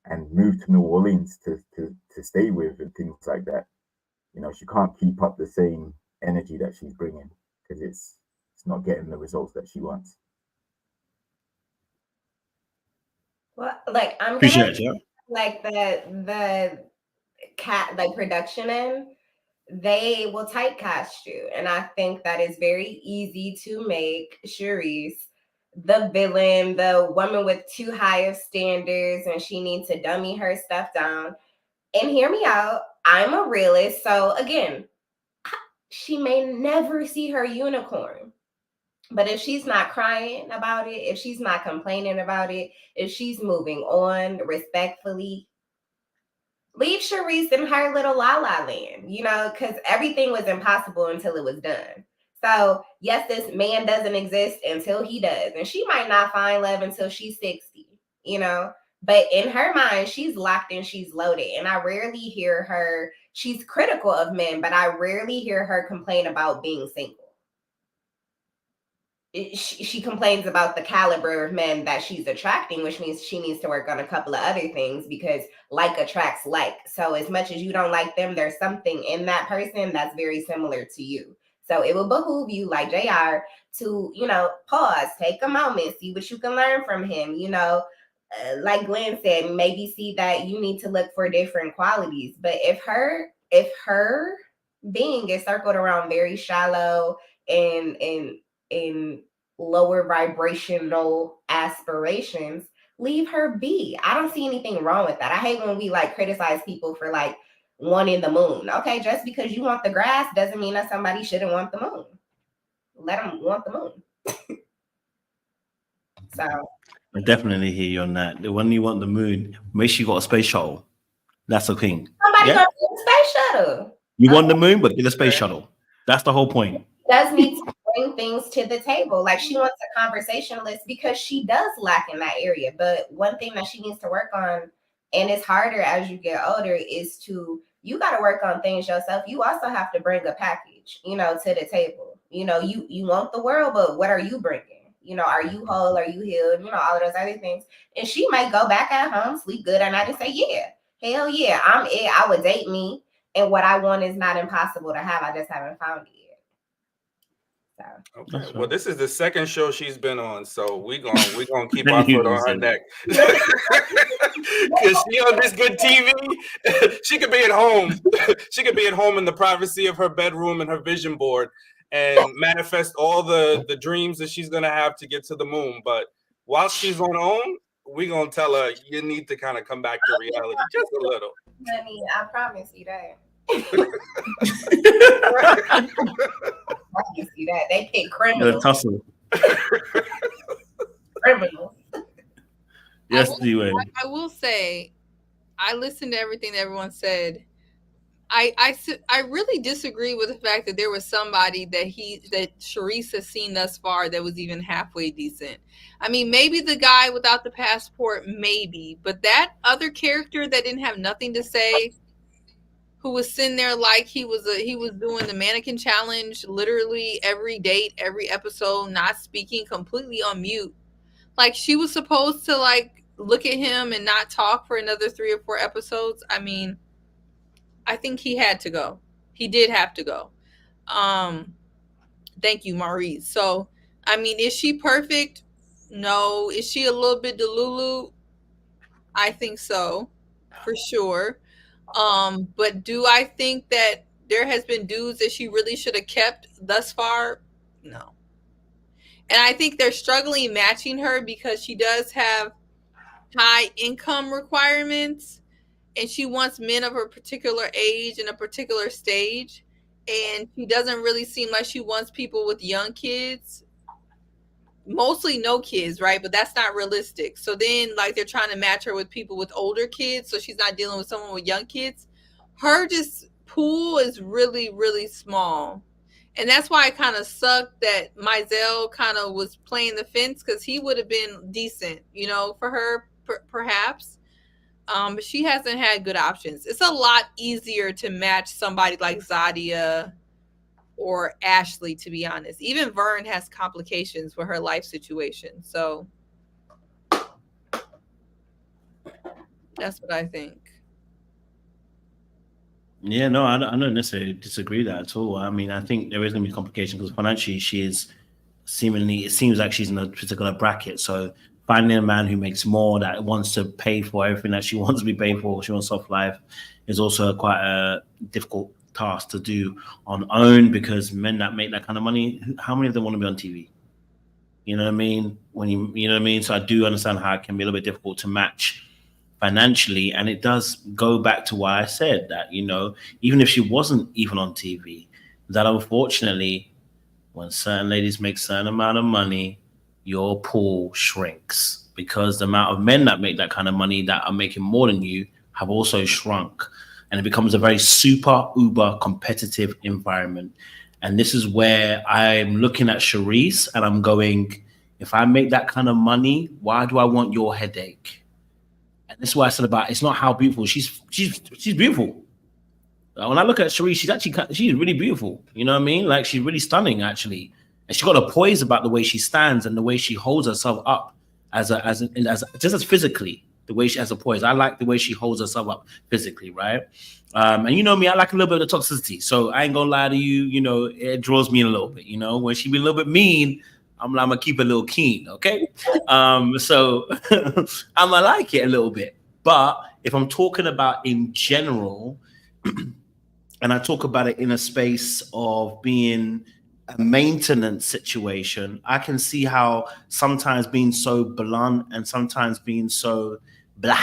and move to New Orleans to stay with and things like that, she can't keep up the same energy that she's bringing because it's not getting the results that she wants. Well, like I'm Appreciate gonna it. like the cat like production in, they will typecast you, and I think that is very easy to make Sharice the villain, the woman with too high of standards, and she needs to dummy her stuff down. And hear me out, I'm a realist, so again, she may never see her unicorn. But if she's not crying about it, if she's not complaining about it, if she's moving on respectfully, leave Sharice in her little la la land, because everything was impossible until it was done. So, yes, this man doesn't exist until he does. And she might not find love until she's 60, But in her mind, she's locked and she's loaded. And I rarely hear her, she's critical of men, but I rarely hear her complain about being single. She complains about the caliber of men that she's attracting, which means she needs to work on a couple of other things because like attracts like. So as much as you don't like them, there's something in that person that's very similar to you. So it will behoove you, like JR, to, pause, take a moment, see what you can learn from him. Like Glenn said, maybe see that you need to look for different qualities. But if her being is circled around very shallow and in lower vibrational aspirations, leave her be. I don't see anything wrong with that. I hate when we like criticize people for like wanting the moon. Okay, just because you want the grass doesn't mean that somebody shouldn't want the moon. Let them want the moon. So I definitely hear you on that. When you want the moon, make sure you got a space shuttle. That's the thing. Somebody gonna do a space shuttle. You want the moon, but get a space shuttle. That's the whole point. Does need to bring things to the table. Like she wants a conversationalist because she does lack in that area. But one thing that she needs to work on, and it's harder as you get older, is you got to work on things yourself. You also have to bring a package, to the table. You want the world, but what are you bringing? Are you whole? Are you healed? All of those other things. And she might go back at home, sleep good at night, and say, yeah, hell yeah, I'm it. I would date me. And what I want is not impossible to have. I just haven't found it yet. So. Okay. Well, this is the second show she's been on, so we're gonna keep our foot on her neck. Because she on this good TV, she could be at home. She could be at home in the privacy of her bedroom and her vision board and manifest all the dreams that she's gonna have to get to the moon. But while she's on her own, we're gonna tell her you need to kind of come back to reality just a little. Honey, I promise you that. You see that they pick criminals. Criminals. Yes, I will say, I listened to everything that everyone said. I really disagree with the fact that there was somebody that Sharice has seen thus far that was even halfway decent. I mean, maybe the guy without the passport, maybe, but that other character that didn't have nothing to say, who was sitting there like he was doing the mannequin challenge, literally every date, every episode, not speaking, completely on mute. Like she was supposed to like look at him and not talk for another 3 or 4 episodes. I mean, I think he had to go. He did have to go. Thank you, Maurice. So, I mean, is she perfect? No. Is she a little bit Dulu? I think so, for sure. But do I think that there has been dudes that she really should have kept thus far? No. And I think they're struggling matching her because she does have high income requirements. and she wants men of a particular age and a particular stage, and she doesn't really seem like she wants people with young kids, mostly no kids, right? But that's not realistic. So then like they're trying to match her with people with older kids, so she's not dealing with someone with young kids. Her just pool is really, really small. And that's why it kind of sucked that Mizell kind of was playing the fence, because he would have been decent, you know, for her, perhaps. But she hasn't had good options. It's a lot easier to match somebody like Zadia or Ashley, to be honest. Even Vern has complications with her life situation. So that's what I think. Yeah, no, I don't necessarily disagree with that at all. I mean, I think there is going to be complications because financially she is seemingly, it seems like she's in a particular bracket. So finding a man who makes more, that wants to pay for everything that she wants to be paid for, she wants soft life, is also quite a difficult task to do on own, because men that make that kind of money, how many of them want to be on TV? You know what I mean? You know what I mean? So I do understand how it can be a little bit difficult to match financially, and it does go back to why I said that, you know, even if she wasn't even on TV, that unfortunately, when certain ladies make certain amount of money, your pool shrinks, because the amount of men that make that kind of money that are making more than you have also shrunk, and it becomes a very super uber competitive environment. And this is where I'm looking at Sharice and I'm going, if I make that kind of money, why do I want your headache? And this is why I said about, it's not how beautiful she's beautiful. When I look at Sharice, she's really beautiful. You know what I mean? Like, she's really stunning actually, and she's got a poise about the way she stands and the way she holds herself up as just as physically, the way she has a poise. I like the way she holds herself up physically, right? And you know me, I like a little bit of toxicity, so I ain't gonna lie to you. You know, it draws me in a little bit. You know, when she be a little bit mean, I'm gonna keep it a little keen, okay? So I'm gonna like it a little bit. But if I'm talking about in general, and I talk about it in a space of being a maintenance situation, I can see how sometimes being so blunt and sometimes being so blah,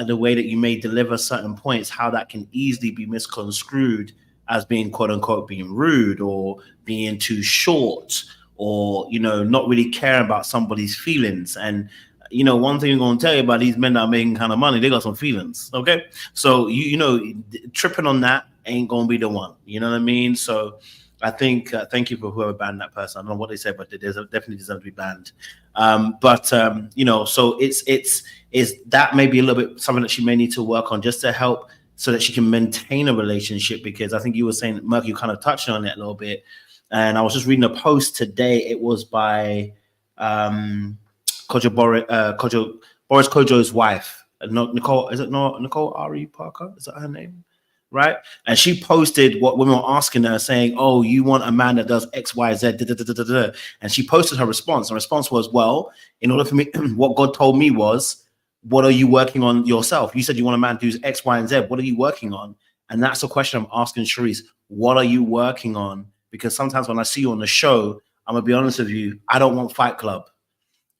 the way that you may deliver certain points, how that can easily be misconstrued as being quote unquote being rude or being too short, or, you know, not really caring about somebody's feelings. And, you know, one thing I'm going to tell you about these men that are making kind of money, they got some feelings, okay? So, you know, tripping on that ain't going to be the one, you know what I mean? So I think, thank you for whoever banned that person. I don't know what they said, but they definitely deserve to be banned. You know, so it's that may be a little bit something that she may need to work on just to help so that she can maintain a relationship, because I think you were saying, Merk, you kind of touched on it a little bit. And I was just reading a post today. It was by Boris Kojo's wife, Nicole. Is it not Nicole Ari Parker? Is that her name? Right? And she posted what women were asking her, saying, "Oh, you want a man that does X, Y, Z?" Da, da, da, da, da. And she posted her response. The response was, "Well, in order for me, what God told me was, what are you working on yourself? You said you want a man who's X, Y, and Z. What are you working on?" And that's the question I'm asking Sharice. What are you working on? Because sometimes when I see you on the show, I'm gonna be honest with you, I don't want Fight Club.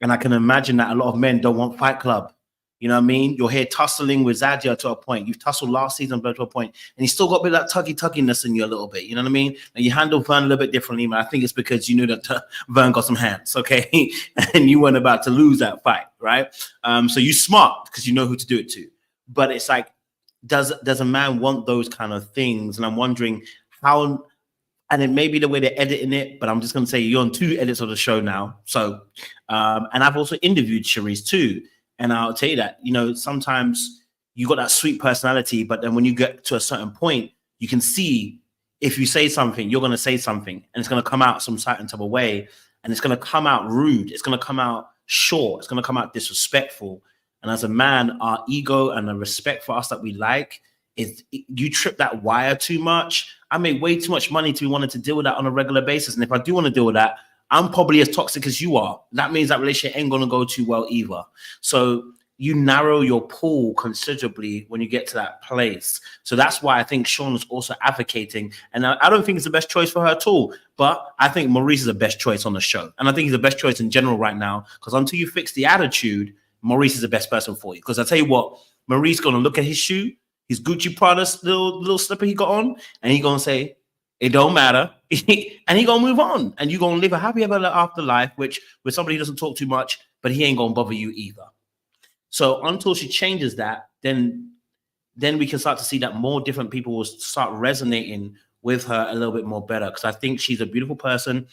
And I can imagine that a lot of men don't want Fight Club. You know what I mean? You're here tussling with Zadia to a point. You've tussled last season to a point, and you still got a bit of that tugginess in you a little bit. You know what I mean? And you handle Vern a little bit differently, but I think it's because you knew that Vern got some hands, okay? And you weren't about to lose that fight, right? So you smart because you know who to do it to. But it's like, does a man want those kind of things? And I'm wondering how. And it may be the way they're editing it, but I'm just going to say you're on 2 edits of the show now. So, and I've also interviewed Sharice too. And I'll tell you that, you know, sometimes you got that sweet personality, but then when you get to a certain point, you can see if you say something, you're going to say something, and it's going to come out some certain type of way, and it's going to come out rude. It's going to come out short. It's going to come out disrespectful. And as a man, our ego and the respect for us that we like, you trip that wire too much. I make way too much money to be wanting to deal with that on a regular basis. And if I do want to deal with that, I'm probably as toxic as you are. That means that relationship ain't going to go too well either. So you narrow your pool considerably when you get to that place. So that's why I think Sean is also advocating. And I don't think it's the best choice for her at all. But I think Maurice is the best choice on the show. And I think he's the best choice in general right now. Because until you fix the attitude, Maurice is the best person for you. Because I tell you what, Marie's gonna look at his shoe, his Gucci Prada little slipper he got on, and he gonna say, it don't matter. And he gonna move on. And you gonna live a happy ever after life, which with somebody who doesn't talk too much, but he ain't gonna bother you either. So until she changes that, then we can start to see that more different people will start resonating with her a little bit more better. Because I think she's a beautiful person.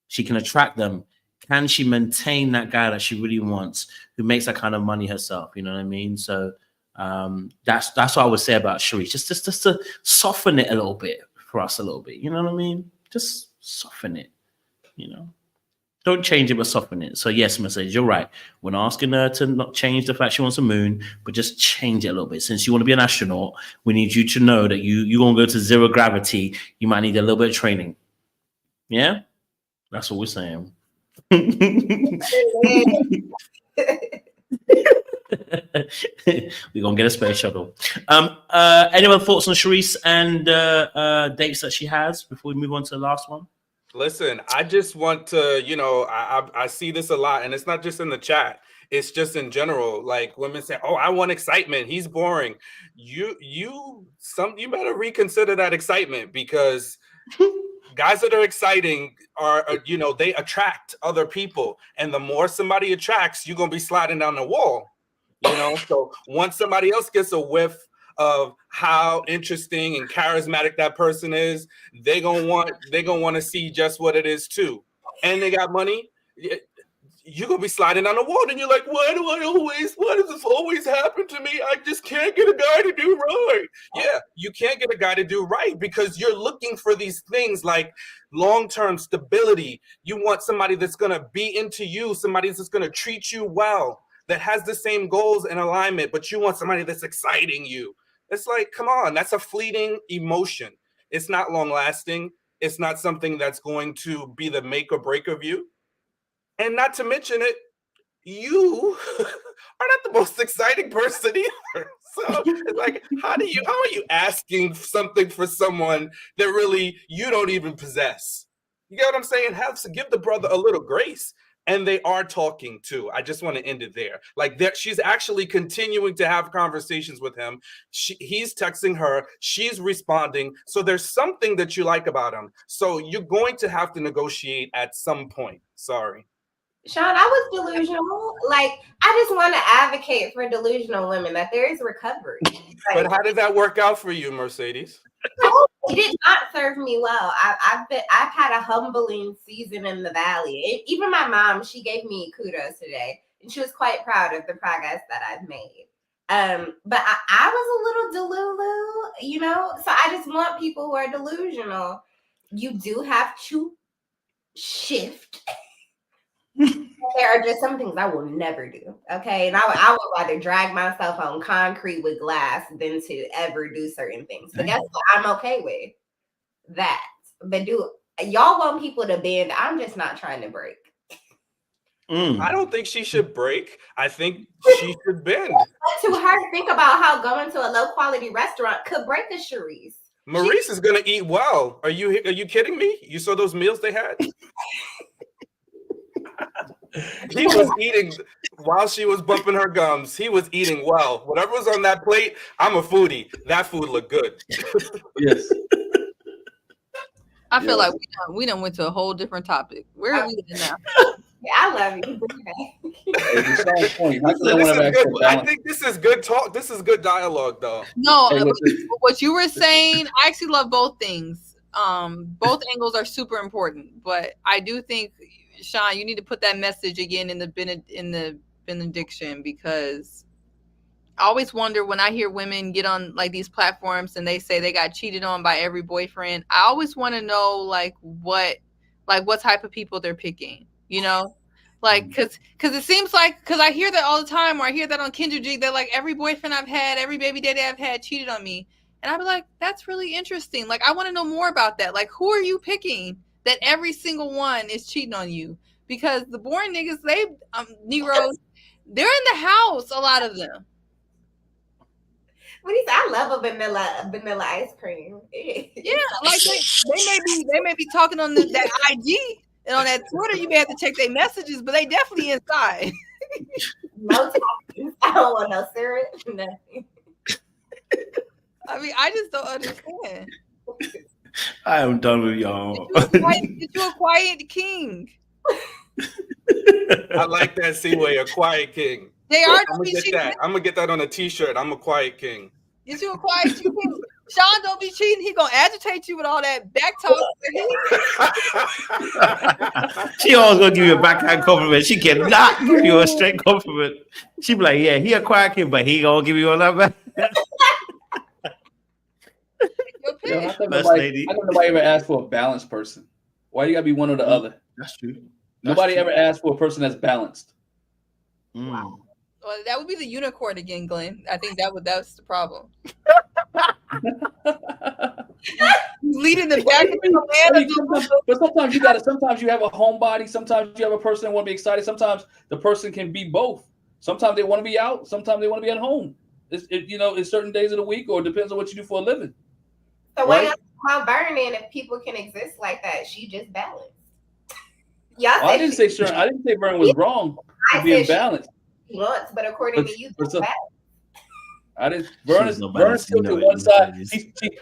She can attract them. Can she maintain that guy that she really wants, who makes that kind of money herself? You know what I mean? So that's what I would say about Sharice. Just to soften it a little bit for us a little bit. You know what I mean? Just soften it. You know, don't change it, but soften it. So yes, Mercedes, you're right. We're not asking her to not change the fact she wants a moon, but just change it a little bit. Since you want to be an astronaut, we need you to know that you're gonna go to zero gravity. You might need a little bit of training. Yeah, that's what we're saying. We're gonna get a space shuttle. Any other thoughts on Sharice and dates that she has before we move on to the last one? Listen, I just want to, I see this a lot, and it's not just in the chat. It's just in general. Like women say, "Oh, I want excitement. He's boring." You better reconsider that excitement, because guys that are exciting are, they attract other people, and the more somebody attracts, you're gonna be sliding down the wall. So once somebody else gets a whiff of how interesting and charismatic that person is, they're gonna want to see just what it is too. And they got money, you're gonna be sliding down the wall, and you're like, why does this always happen to me? I just can't get a guy to do right. Yeah, you can't get a guy to do right because you're looking for these things like long-term stability. You want somebody that's gonna be into you, somebody that's gonna treat you well, that has the same goals and alignment, but you want somebody that's exciting you. It's like, come on, that's a fleeting emotion. It's not long lasting. It's not something that's going to be the make or break of you. And not to mention it, you are not the most exciting person either. So it's like, how are you asking something for someone that really you don't even possess? You get what I'm saying? Have to give the brother a little grace. And they are talking too. I just want to end it there. Like she's actually continuing to have conversations with him. He's texting her. She's responding. So there's something that you like about him. So you're going to have to negotiate at some point. Sorry. Sean, I was delusional. Like, I just want to advocate for delusional women that there is recovery. But how did that work out for you, Mercedes? It did not serve me well. I've had a humbling season in the valley. Even my mom, she gave me kudos today, and she was quite proud of the progress that I've made. But I was a little delulu, So I just want people who are delusional. You do have to shift. There are just some things I will never do. Okay. And I would rather drag myself on concrete with glass than to ever do certain things. But guess what? I'm okay with that. But y'all want people to bend? I'm just not trying to break. I don't think she should break. I think she should bend. To her, think about how going to a low quality restaurant could break a Sharice. Maurice is gonna eat well. Are you kidding me? You saw those meals they had? He was eating while she was bumping her gums. He was eating well. Whatever was on that plate, I'm a foodie. That food looked good. Yes. I feel like we done went to a whole different topic. Where are we at now? Yeah, I love you. I think this is good talk. This is good dialogue, though. No, what you were saying, I actually love both things. Both angles are super important, but I do think, Sean, you need to put that message again in the benediction, because I always wonder when I hear women get on like these platforms and they say they got cheated on by every boyfriend. I always want to know what type of people they're picking, like, cause it seems like, cause I hear that all the time, or I hear that on Kindred, they're like, every boyfriend I've had, every baby daddy I've had cheated on me. And I'd be like, that's really interesting. Like, I want to know more about that. Like, who are you picking that every single one is cheating on you? Because the boring niggas, Negroes, they're in the house, a lot of them. What do you say? I love a vanilla ice cream. Yeah, like they may be talking on that IG and on that Twitter. You may have to check their messages, but they definitely inside. No talking. I don't want no syrup. Nothing. I mean, I just don't understand. I am done with y'all. You a quiet king. I like that Seaway, a quiet king. They are. I'm gonna get that. I'm gonna get that on a T-shirt. I'm a quiet king. Is you a quiet king? Sean don't be cheating. He gonna agitate you with all that back talk. She always gonna give you a backhand compliment. She cannot give you a straight compliment. She be like, yeah, he a quiet kid, but he gonna give you all that back. Yo, I thought nobody ever asked for a balanced person. Why you gotta be one or the other? That's true. Nobody ever asked for a person that's balanced. Wow. Well, that would be the unicorn again, Glenn. I think that's the problem. Leading the back of the man. But sometimes you have a homebody. Sometimes you have a person that want to be excited. Sometimes the person can be both. Sometimes they want to be out. Sometimes they want to be at home. It's certain days of the week, or it depends on what you do for a living. So why y'all about Vern if people can exist like that? She just balanced. Y'all I didn't say Vern was wrong for being balanced. Once, but according to you, I didn't. Vern's tilted one side.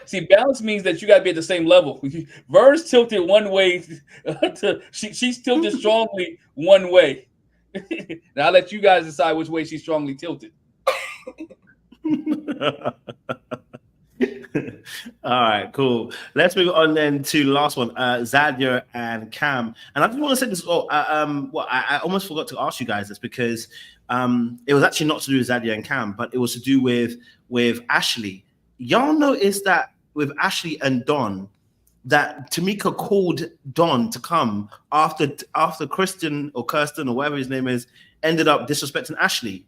See, balance means that you got to be at the same level. Vern's tilted one way. She's tilted strongly one way. Now I'll let you guys decide which way she's strongly tilted. All right, cool. Let's move on then to the last one, Zadia and Cam. And I just want to say this. I almost forgot to ask you guys this because it was actually not to do with Zadia and Cam, but it was to do with Ashley. Y'all noticed that with Ashley and Don, that Tamika called Don to come after Kirsten or whatever his name is ended up disrespecting Ashley.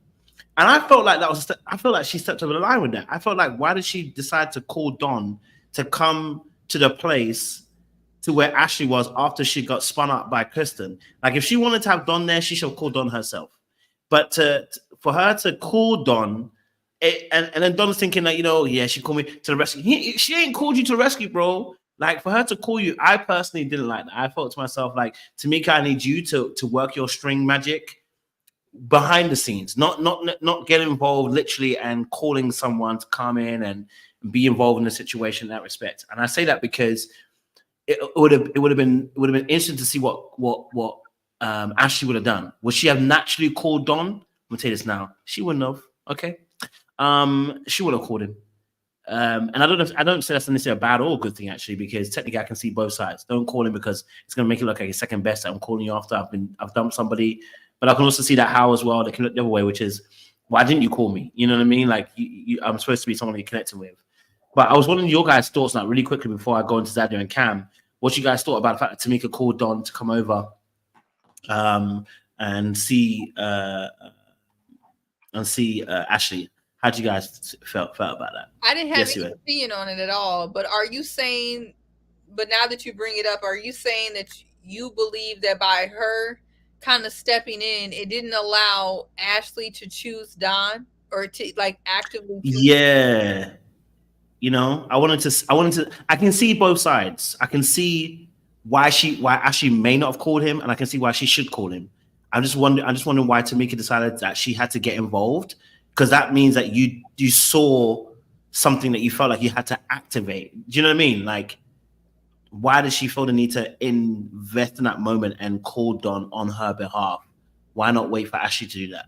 And I felt like I felt like she stepped over the line with that. I felt like, why did she decide to call Don to come to the place to where Ashley was after she got spun up by Kirsten? Like, if she wanted to have Don there, she should have called Don herself. But for her to call Don, and then Don's thinking that, she called me to the rescue. She ain't called you to the rescue, bro. Like, for her to call you, I personally didn't like that. I thought to myself, like, Tamika, I need you to work your string magic behind the scenes, not get involved literally and calling someone to come in and be involved in the situation in that respect. And I say that because it would have been interesting to see what Ashley would have done. Would she have naturally called Don? I'm gonna tell you this now. She wouldn't have. Okay, she would have called him. And I don't say that's necessarily a bad or a good thing, actually, because technically I can see both sides. Don't call him because it's gonna make it look like a second best that I'm calling you after I've dumped somebody. But I can also see that how as well. They can look the other way, which is, why didn't you call me? You know what I mean? Like, I'm supposed to be someone you're connecting with. But I was wondering your guys' thoughts now, really quickly, before I go into Zadia and Cam. What you guys thought about the fact that Tamika called Don to come over and see Ashley? How do you guys felt about that? I didn't have any opinion on it at all. But are you saying? But now that you bring it up, are you saying that you believe that by her kind of stepping in, it didn't allow Ashley to choose Don or to like actively choose? Yeah. I wanted to I can see both sides. I can see why Ashley may not have called him, and I can see why she should call him. I'm just wondering why Tamika decided that she had to get involved, because that means that you saw something that you felt like you had to activate. Do you know what I mean? Like, why did she feel the need to invest in that moment and call Don on her behalf? Why not wait for Ashley to do that?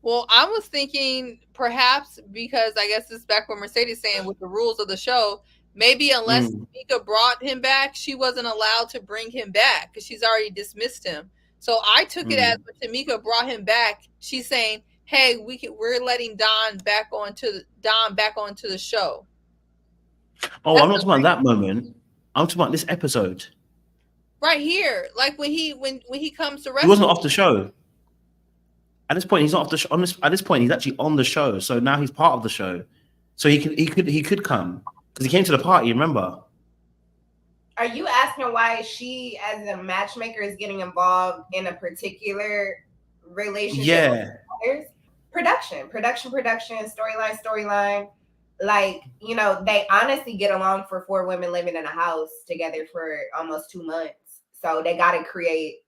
Well, I was thinking perhaps because I guess this is back what Mercedes saying with the rules of the show, maybe unless Tamika brought him back, she wasn't allowed to bring him back because she's already dismissed him. So I took it as when Tamika brought him back, she's saying, hey, we're letting Don back onto the show. Oh, I'm not talking about that moment. I'm talking about this episode. Right here, like when he comes to rescue. He wasn't off the show. At this point, he's not off the show. At this point, he's actually on the show. So now he's part of the show. So he could come because he came to the party. Remember? Are you asking why she, as a matchmaker, is getting involved in a particular relationship? Yeah. Production, storyline. Like, they honestly get along for 4 women living in a house together for almost 2 months. So they got to create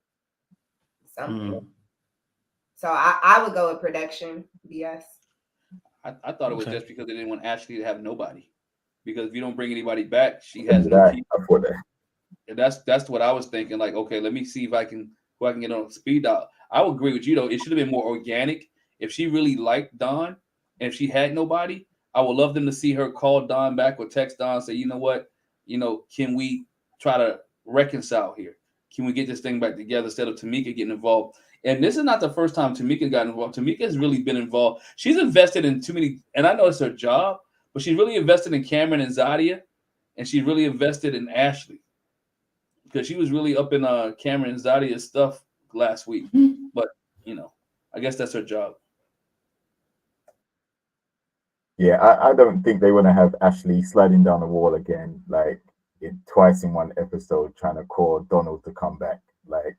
something. So I would go with production. BS. I thought it was Okay. just because they didn't want Ashley to have nobody. Because if you don't bring anybody back, she has no That, key. I thought that. And that's what I was thinking. Like, okay, let me see if I can get on speed dial. I would agree with you though. It should have been more organic. If she really liked Don, and if she had nobody, I would love them to see her call Don back or text Don and say, you know what, can we try to reconcile here? Can we get this thing back together instead of Tamika getting involved? And this is not the first time Tamika got involved. Tamika has really been involved. She's invested in too many, and I know it's her job, but she's really invested in Cameron and Zadia, and she really invested in Ashley. Because she was really up in Cameron and Zadia's stuff last week. But, I guess that's her job. Yeah, I don't think they want to have Ashley sliding down the wall again, like twice in one episode, trying to call Donald to come back. Like,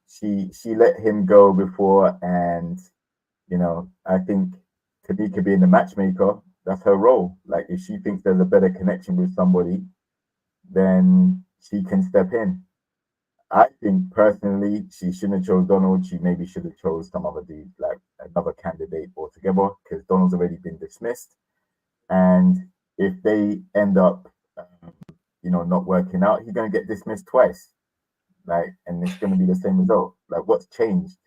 she let him go before, and I think Tamika being the matchmaker, that's her role. Like, if she thinks there's a better connection with somebody, then she can step in. I think personally, she shouldn't have chose Donald. She maybe should have chose some other dude, like another candidate altogether, because Donald's already been dismissed. And if they end up, not working out, he's going to get dismissed twice. Like, and it's going to be the same result. Like, what's changed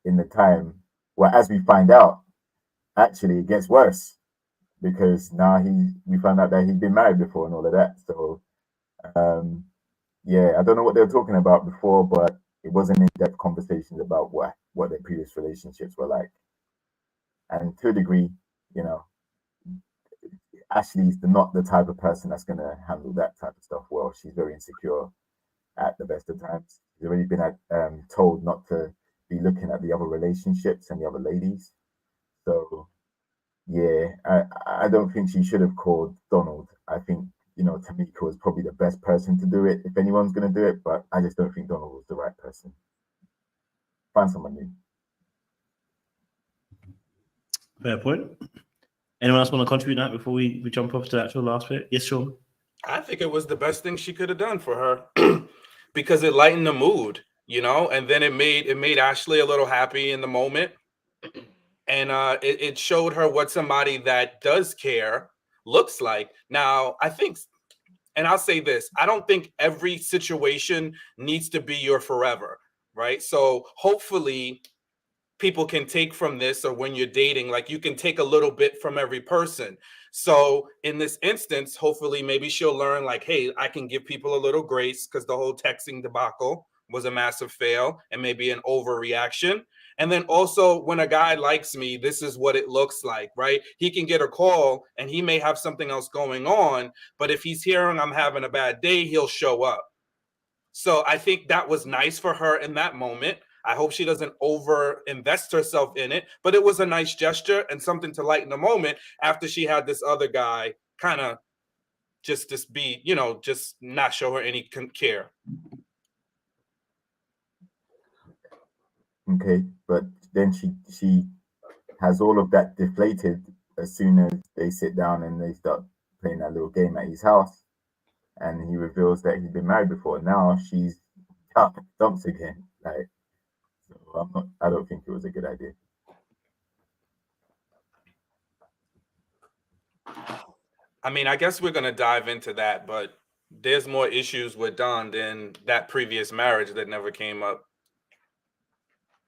in the time? Well, as we find out, actually, it gets worse because now we found out that he's been married before and all of that. So, yeah, I don't know what they were talking about before, but it wasn't in-depth conversations about what their previous relationships were like. And to a degree, Ashley's not the type of person that's going to handle that type of stuff well. She's very insecure at the best of times. She's already been told not to be looking at the other relationships and the other ladies. So, yeah, I don't think she should have called Donald. I think Tamika was probably the best person to do it if anyone's going to do it, but I just don't think Donald was the right person. Find someone new. Fair point. Anyone else want to contribute that before we jump off to the actual last bit? Yes, Sean. I think it was the best thing she could have done for her because it lightened the mood, and then it made Ashley a little happy in the moment. And it showed her what somebody that does care looks like. Now, I think, and I'll say this, I don't think every situation needs to be your forever, right? So hopefully people can take from this, or when you're dating, like you can take a little bit from every person. So in this instance, hopefully maybe she'll learn like, hey, I can give people a little grace because the whole texting debacle was a massive fail and maybe an overreaction. And then also when a guy likes me, this is what it looks like, right? He can get a call and he may have something else going on, but if he's hearing I'm having a bad day, he'll show up. So I think that was nice for her in that moment. I hope she doesn't over invest herself in it, but it was a nice gesture and something to lighten the moment after she had this other guy kind of just be, just not show her any care. Okay, but then she has all of that deflated as soon as they sit down and they start playing that little game at his house, and he reveals that he's been married before. Now she's dumps again. Like, so I don't think it was a good idea. I mean, I guess we're gonna dive into that, but there's more issues with Don than that previous marriage that never came up.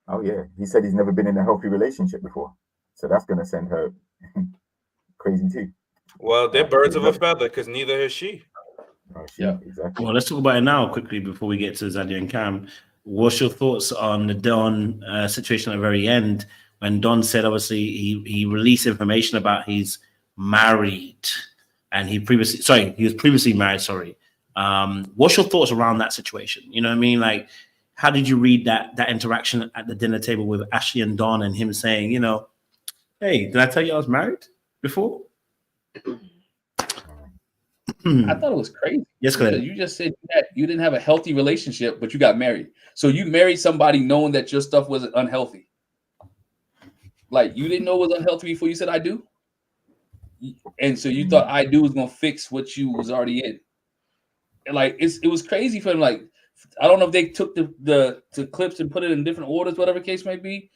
Oh yeah, he said he's never been in a healthy relationship before, so that's gonna send her crazy too. Well, they're birds of a feather because neither is she. Oh, yeah, exactly. Well, let's talk about it now quickly before we get to Zadia and Cam. What's your thoughts on the Don situation at the very end when Don said obviously he released information about he's married and he was previously married. Sorry. What's your thoughts around that situation? You know what I mean? Like, how did you read that interaction at the dinner table with Ashley and Don and him saying, hey, did I tell you I was married before? I thought it was crazy. Yes, go ahead. You just said you didn't have a healthy relationship, but you got married. So you married somebody knowing that your stuff was unhealthy. Like, you didn't know it was unhealthy before you said I do? And so you thought I do was going to fix what you was already in. And like, it was crazy for him. Like, I don't know if they took the clips and put it in different orders, whatever case may be,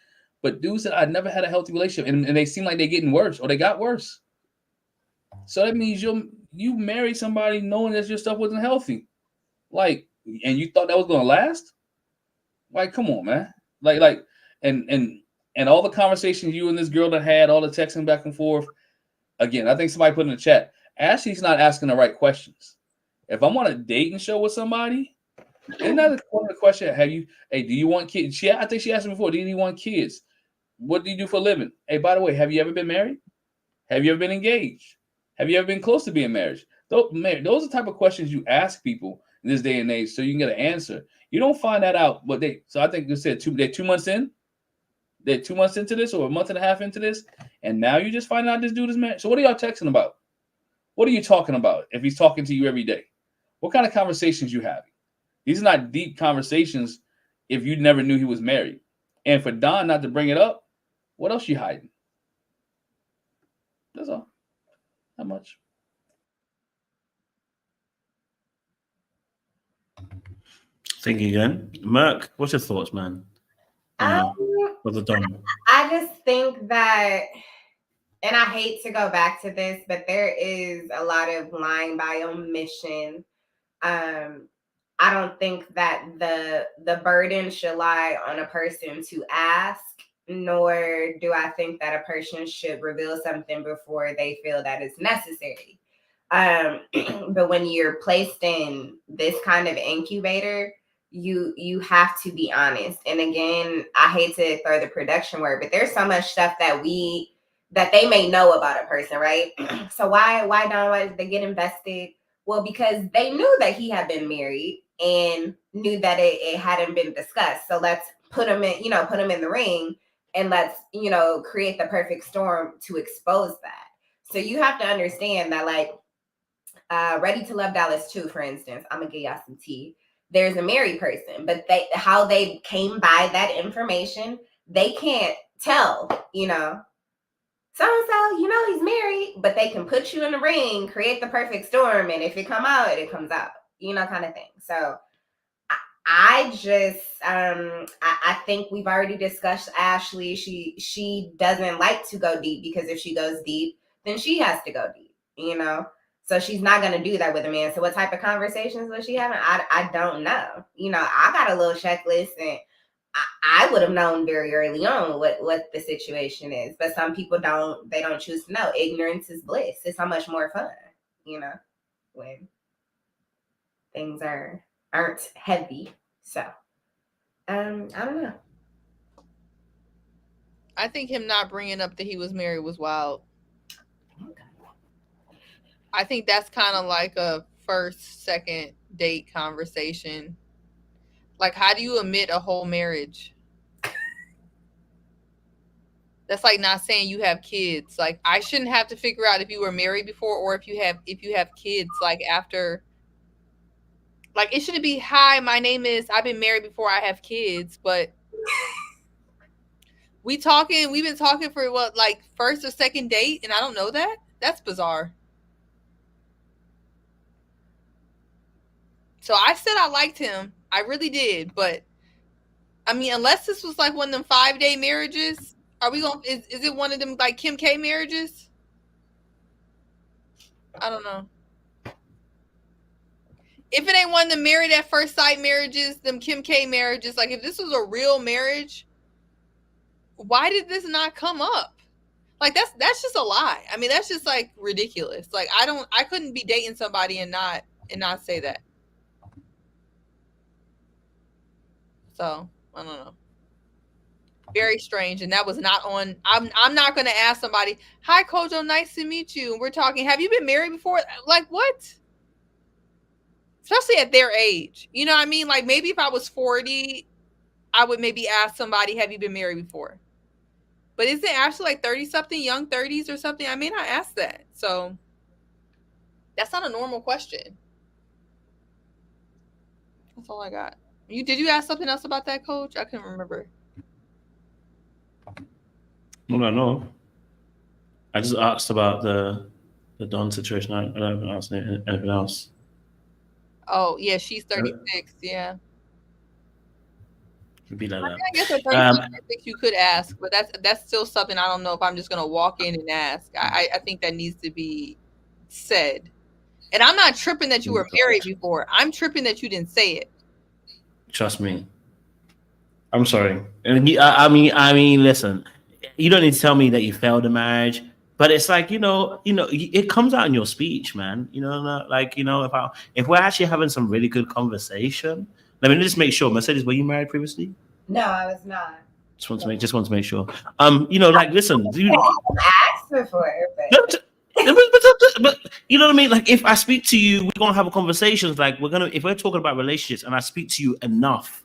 But dudes said, I never had a healthy relationship, and they seem like they're getting worse, or they got worse. So that means you married somebody knowing that your stuff wasn't healthy. Like, and you thought that was gonna last? Like, come on, man. And all the conversations you and this girl that had, all the texting back and forth. Again, I think somebody put in the chat, Ashley's not asking the right questions. If I'm on a dating show with somebody, isn't that one of the question? Do you want kids? I think she asked me before, do you want kids? What do you do for a living? Hey, by the way, have you ever been married? Have you ever been engaged? Have you ever been close to being married? Those are the type of questions you ask people in this day and age so you can get an answer. You don't find that out. So I think they said they're 2 months in. They're 2 months into this, or a month and a half into this, and now you just find out this dude is married. So what are y'all texting about? What are you talking about if he's talking to you every day? What kind of conversations you having? These are not deep conversations if you never knew he was married. And for Don not to bring it up, what else you hiding? That's all. Not much. Thinking again. Merc, what's your thoughts, man? What's it done? I just think that, and I hate to go back to this, but there is a lot of lying by omission. I don't think that the burden should lie on a person to ask, nor do I think that a person should reveal something before they feel that it's necessary. But when you're placed in this kind of incubator, you have to be honest. And again, I hate to throw the production word, but there's so much stuff that they may know about a person, right? So why they get invested? Well, because they knew that he had been married and knew that it hadn't been discussed. So let's put him in the ring, and let's, create the perfect storm to expose that. So you have to understand that, like, Ready to Love Dallas 2, for instance, I'm gonna give y'all some tea. There's a married person, but how they came by that information, they can't tell, so-and-so, he's married, but they can put you in the ring, create the perfect storm, and if it come out, it comes out, kind of thing. So I just, I think we've already discussed Ashley. She doesn't like to go deep, because if she goes deep, then she has to go deep, So she's not going to do that with a man. So what type of conversations was she having? I don't know. I got a little checklist, and I would have known very early on what the situation is. But some people they don't choose to know. Ignorance is bliss. It's so much more fun, when things aren't heavy. So I don't know. I think him not bringing up that he was married was wild. I think that's kind of like a first, second date conversation. Like, how do you admit a whole marriage? That's like not saying you have kids. Like, I shouldn't have to figure out if you were married before, or if you have kids, like, after. Like, it shouldn't be, hi, my name is, I've been married before, I have kids, but we've been talking for what, like, first or second date, and I don't know that? That's bizarre. So I said I liked him. I really did. But I mean, unless this was like one of them 5-day marriages, is it one of them like Kim K marriages? I don't know. If it ain't one of them married at first sight marriages, them Kim K marriages, like if this was a real marriage, why did this not come up? Like that's just a lie. I mean, that's just like ridiculous. Like I couldn't be dating somebody and not say that. So I don't know. Very strange, and that was not on. I'm not going to ask somebody, "Hi, Kojo, nice to meet you." And we're talking. Have you been married before? Like what? Especially at their age, you know what I mean? Like maybe if I was 40, I would maybe ask somebody, "Have you been married before?" But isn't Ashley like 30-something, young 30s or something? I may not ask that. So that's not a normal question. That's all I got. Did you ask something else about that, Coach? I couldn't remember. No. I just asked about the Don situation. I haven't asked anything else. Oh, yeah, she's 36, yeah. It'd be like I that. guess a thing you could ask, but that's still something I don't know if I'm just gonna walk in and ask. I think that needs to be said. And I'm not tripping that you were married before. I'm tripping that you didn't say it. Trust me. I'm sorry. I mean, listen. You don't need to tell me that you failed the marriage, but it's like it comes out in your speech, man. If we're actually having some really good conversation, let me just make sure. Mercedes, were you married previously? No, I was not. Just want to make sure. Listen. Asked before, but you know what I mean? Like, if I speak to you, we're gonna have a conversation. Like, if we're talking about relationships, and I speak to you enough,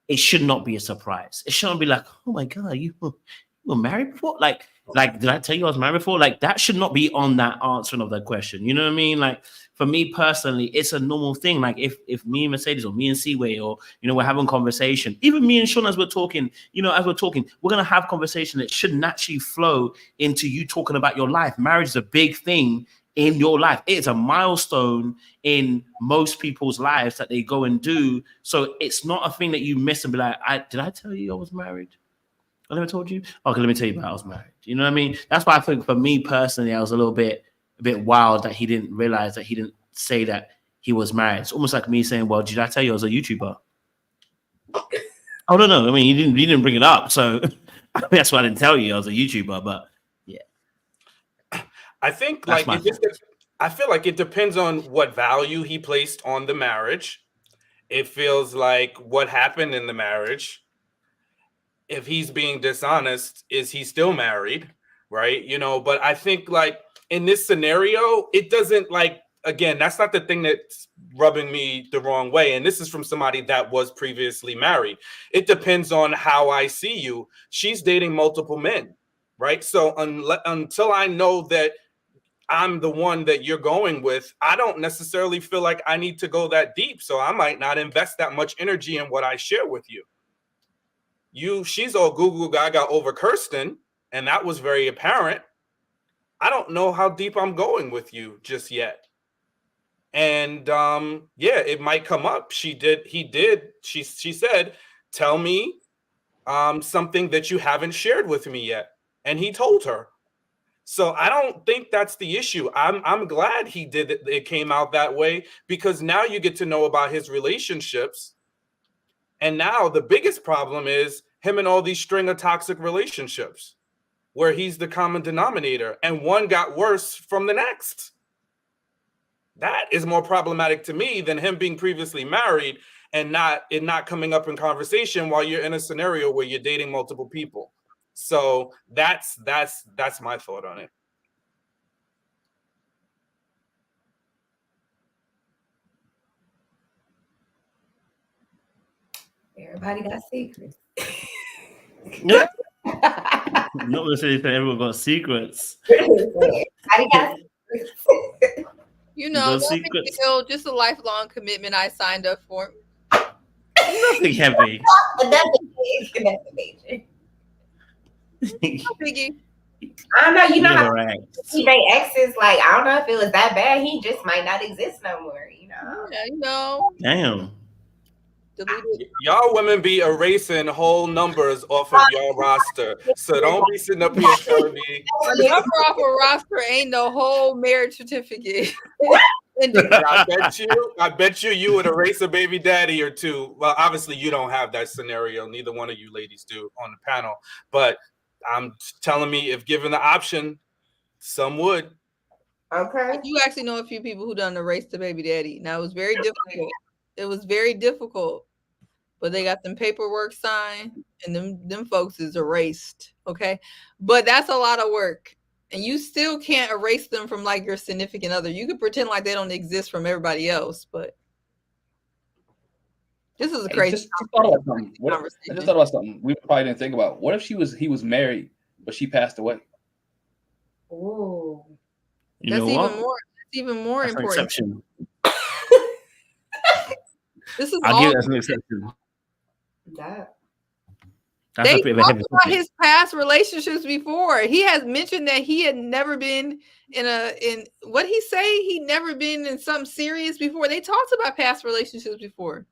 it should not be a surprise. It shouldn't be like, oh my god, you were married before? Like, did I tell you I was married before? Like, that should not be on that answering of that question. You know what I mean? Like, for me personally, it's a normal thing. Like, if me and Mercedes or me and Seaway or we're having conversation, even me and Sean as we're talking, we're gonna have conversation that should naturally flow into you talking about your life. Marriage is a big thing in your life. It's a milestone in most people's lives that they go and do. So it's not a thing that you miss and be like, did I tell you I was married? I never told you. Okay, let me tell you about I was married. You know what I mean? That's why I think for me personally, I was a bit wild that he didn't realize that he didn't say that he was married. It's almost like me saying, well, did I tell you I was a YouTuber? Oh no. I mean, you didn't bring it up. So that's why I didn't tell you I was a YouTuber, but yeah. I think That's I feel like it depends on what value he placed on the marriage. It feels like what happened in the marriage. If he's being dishonest, is he still married? Right. But I think like in this scenario, it doesn't again, that's not the thing that's rubbing me the wrong way. And this is from somebody that was previously married. It depends on how I see you. She's dating multiple men. Right. So until I know that I'm the one that you're going with, I don't necessarily feel like I need to go that deep. So I might not invest that much energy in what I share with you. She's all Google Gaga over Kirsten, and that was very apparent. I don't know how deep I'm going with you just yet. And it might come up. She said, tell me something that you haven't shared with me yet. And he told her. So I don't think that's the issue. I'm glad he did it. It came out that way because now you get to know about his relationships. And now the biggest problem is him and all these string of toxic relationships where he's the common denominator and one got worse from the next. That is more problematic to me than him being previously married and not coming up in conversation while you're in a scenario where you're dating multiple people. So that's my thought on it. Everybody got secrets. Not necessarily that everyone got secrets. Everybody got secrets. Just a lifelong commitment I signed up for. Nothing heavy. Nothing major. Biggie. I don't know. You know how Right. eBay exes, like, I don't know if it was that bad. He just might not exist no more, Yeah, Damn. Y'all women be erasing whole numbers off of your roster. So don't be sitting up here telling me. The number off a roster ain't no whole marriage certificate. I bet you would erase a baby daddy or two. Well, obviously you don't have that scenario. Neither one of you ladies do on the panel. But I'm telling me, if given the option, some would. Okay. You actually know a few people who done erase the baby daddy. Now it was very difficult. It was very difficult. But they got them paperwork signed and them folks is erased. Okay. But that's a lot of work. And you still can't erase them from like your significant other. You could pretend like they don't exist from everybody else, but this is a crazy I just thought about something we probably didn't think about. What if he was married, but she passed away? Ooh. That's even more That's important. An exception. This is I'll give it as an exception. They talked about his past relationships before. He has mentioned that he had never been in what he say? He'd never been in something serious before. They talked about past relationships before.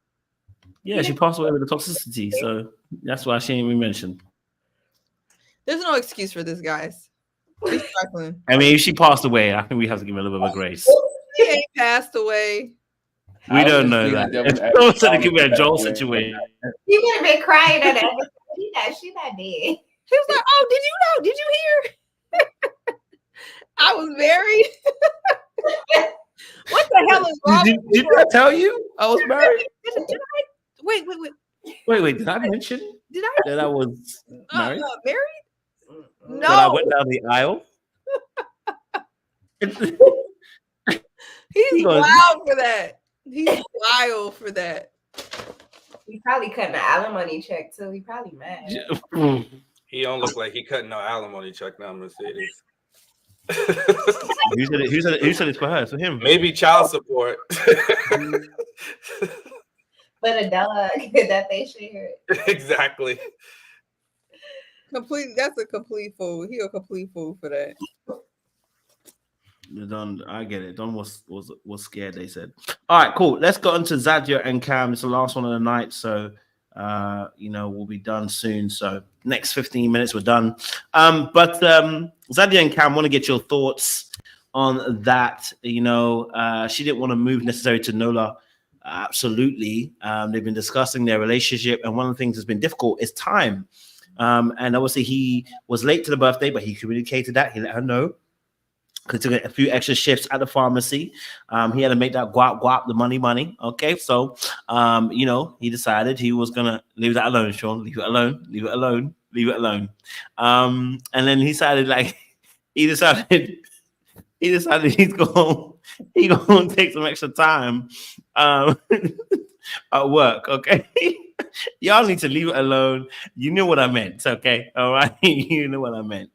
Yeah, she passed away with the toxicity, so that's why she ain't even mentioned. There's no excuse for this, guys. He's struggling. I mean, if she passed away, I think we have to give her a little bit of a grace. She ain't passed away. We I was don't just know being that. the devil's If someone said it advocate. could be a Joel I don't know. situation. He would have been crying at that. She not dead. He was like, "Oh, did you know? Did you hear? I was married." What the hell is wrong? Did I tell you I was married? Did I? Wait. Wait, did I mention Did I? that I was married? Married? That I No. went down the aisle? He's goes- wild for that. He's wild for that. He probably cutting the alimony check too. He probably mad. He don't look like he cutting no alimony check now, Mercedes. Who said it's for her? It's for him. Maybe child support. But a dog that they share. Exactly. That's a complete fool. He a complete fool for that. Don, I get it. Don was scared, they said. All right, cool. Let's go on to Zadia and Cam. It's the last one of the night, so we'll be done soon. So next 15 minutes, we're done. But Zadia and Cam, want to get your thoughts on that. She didn't want to move necessarily to NOLA. Absolutely. They've been discussing their relationship, and one of the things that's been difficult is time. And obviously he was late to the birthday, but he communicated that. He let her know. Because he took a few extra shifts at the pharmacy. He had to make that guap, the money. Okay, so, he decided he was going to leave that alone, Sean. Leave it alone. And then he decided he's going to take some extra time at work, okay? Y'all need to leave it alone. You know what I meant, okay? All right? You know what I meant.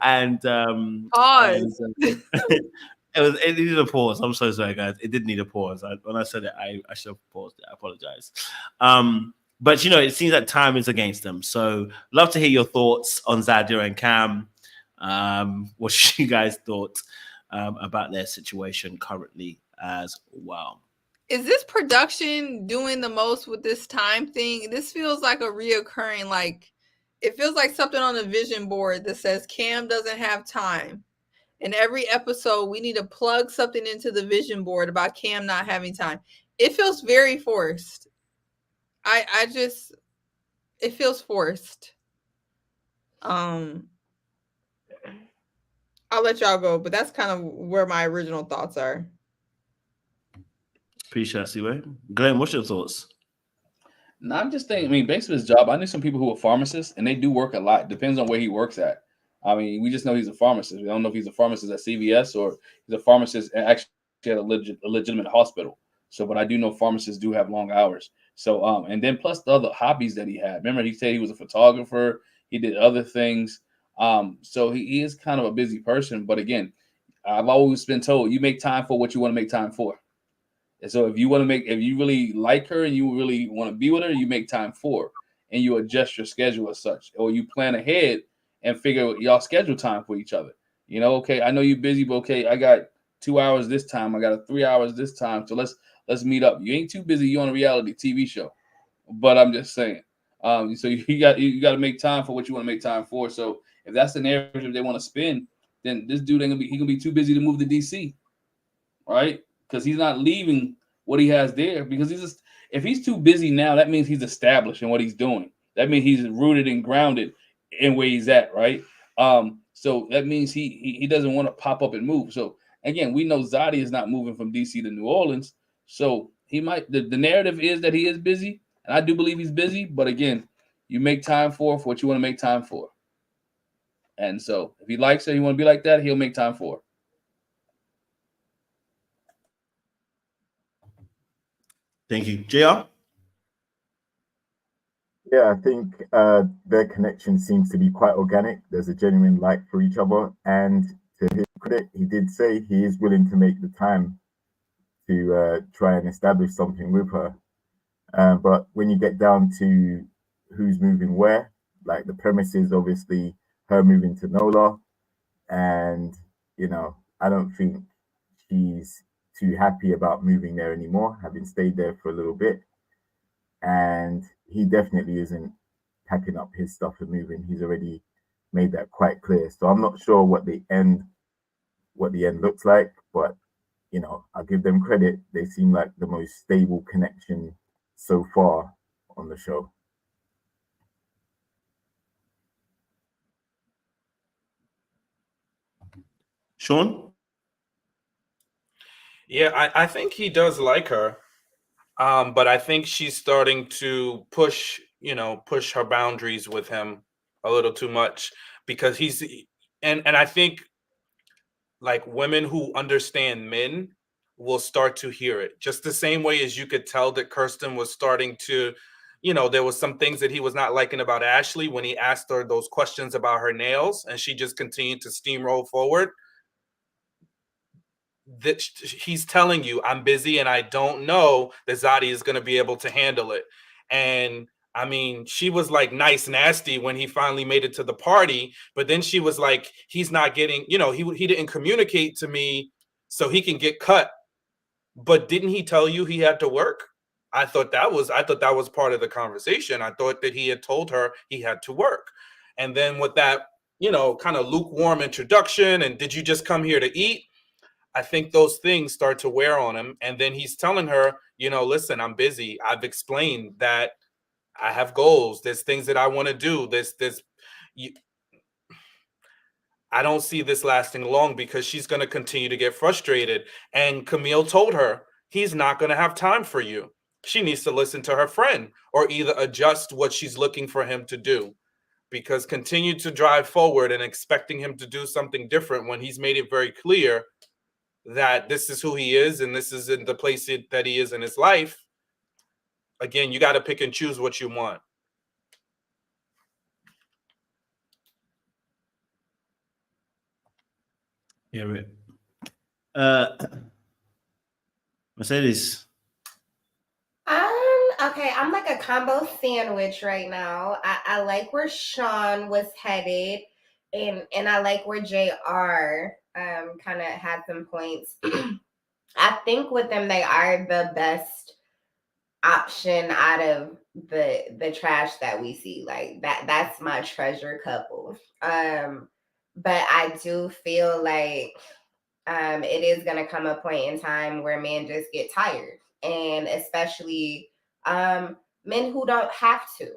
And Pause. it needed a pause. I'm so sorry, guys. It did need a pause. When I said it, I should have paused it. I apologize. But it seems that time is against them. So love to hear your thoughts on Zadia and Cam. What you guys thought about their situation currently as well. Is this production doing the most with this time thing? This feels like a reoccurring, it feels like something on the vision board that says Cam doesn't have time. In every episode, we need to plug something into the vision board about Cam not having time. It feels very forced. It feels forced. I'll let y'all go, but that's kind of where my original thoughts are. Appreciate it, Siwe. Glenn, what's your thoughts? No, I'm just thinking, based on his job, I knew some people who are pharmacists, and they do work a lot. Depends on where he works at. We just know he's a pharmacist. We don't know if he's a pharmacist at CVS or he's a pharmacist actually at a legitimate hospital. So, but I do know pharmacists do have long hours. So, and then plus the other hobbies that he had. Remember, he said he was a photographer. He did other things. So he is kind of a busy person. But again, I've always been told you make time for what you want to make time for. And so if you really like her and you really want to be with her, you make time for her and you adjust your schedule as such, or you plan ahead and figure y'all schedule time for each other. Okay, I know you're busy, but okay, I got 2 hours this time. I got 3 hours this time. So let's meet up. You ain't too busy. You're on a reality TV show, but I'm just saying. So you got to make time for what you want to make time for. So if that's the narrative they want to spin, then this dude ain't gonna be too busy to move to DC, right? Because he's not leaving what he has there. Because if he's too busy now, that means he's established in what he's doing. That means he's rooted and grounded in where he's at, right? So that means he doesn't want to pop up and move. So again, we know Zadia is not moving from DC to New Orleans. So he might. The narrative is that he is busy, and I do believe he's busy. But again, you make time for what you want to make time for. And so if he likes her, he want to be like that, he'll make time for her. Thank you. JR? Yeah, I think their connection seems to be quite organic. There's a genuine like for each other. And to his credit, he did say he is willing to make the time to try and establish something with her. But when you get down to who's moving where, like the premise is obviously her moving to NOLA. And, I don't think she's too happy about moving there anymore, having stayed there for a little bit. and he definitely isn't packing up his stuff and moving. He's already made that quite clear. So I'm not sure what the end looks like, but you know, I'll give them credit. They seem like the most stable connection so far on the show. Sean? Yeah, I think he does like her. But I think she's starting to push her boundaries with him a little too much, because and I think like women who understand men will start to hear it just the same way as you could tell that Kirsten was starting to, there was some things that he was not liking about Ashley when he asked her those questions about her nails and she just continued to steamroll forward. That he's telling you, I'm busy and I don't know that Zadia is going to be able to handle it. And I mean, she was like nice nasty when he finally made it to the party, but then she was like, he's not getting, he didn't communicate to me so he can get cut. But didn't he tell you he had to work? I thought that was part of the conversation. I thought that he had told her he had to work. And then with that, kind of lukewarm introduction and did you just come here to eat? I think those things start to wear on him. And then he's telling her, listen, I'm busy. I've explained that I have goals. There's things that I want to do. I don't see this lasting long because she's going to continue to get frustrated. And Camille told her he's not going to have time for you. She needs to listen to her friend or either adjust what she's looking for him to do, because continue to drive forward and expecting him to do something different when he's made it very clear that this is who he is and this is in the place that he is in his life. Again, you got to pick and choose what you want. Yeah, right. Mercedes. Okay, I'm like a combo sandwich right now. I like where Sean was headed, and I like where JR kind of had some points. I think with them, they are the best option out of the trash that we see. Like that's my treasure couple. But I do feel like it is gonna come a point in time where men just get tired, and especially men who don't have to,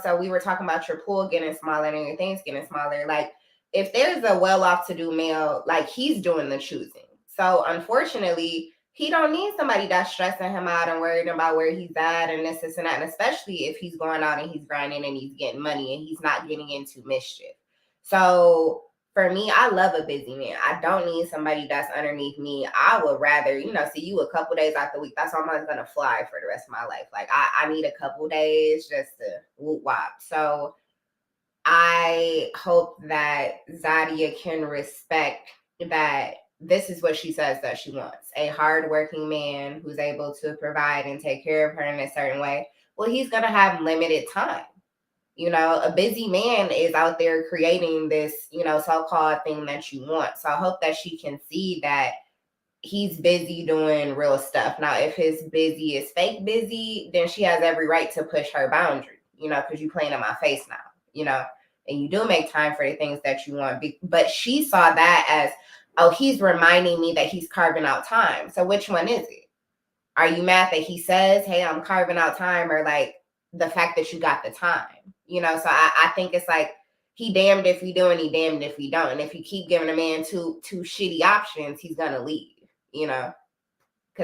So we were talking about your pool getting smaller and your things getting smaller. Like if there's a well-off to do male, like he's doing the choosing. So unfortunately, he don't need somebody that's stressing him out and worried about where he's at and this and that. And especially if he's going out and he's grinding and he's getting money and he's not getting into mischief. So for me, I love a busy man. I don't need somebody that's underneath me. I would rather, see you a couple days out the week. That's how I'm gonna fly for the rest of my life. Like I need a couple days just to whoop wop. So I hope that Zadia can respect that this is what she says that she wants. A hardworking man who's able to provide and take care of her in a certain way. Well, he's gonna have limited time. A busy man is out there creating this, so-called thing that you want. So I hope that she can see that he's busy doing real stuff. Now, if his busy is fake busy, then she has every right to push her boundary, because you're playing in my face now, and you do make time for the things that you want. But she saw that as, oh, he's reminding me that he's carving out time. So which one is it? Are you mad that he says, hey, I'm carving out time, or like the fact that you got the time? So I think it's like he damned if we do and he damned if we don't. And if you keep giving a man two shitty options, he's gonna leave, because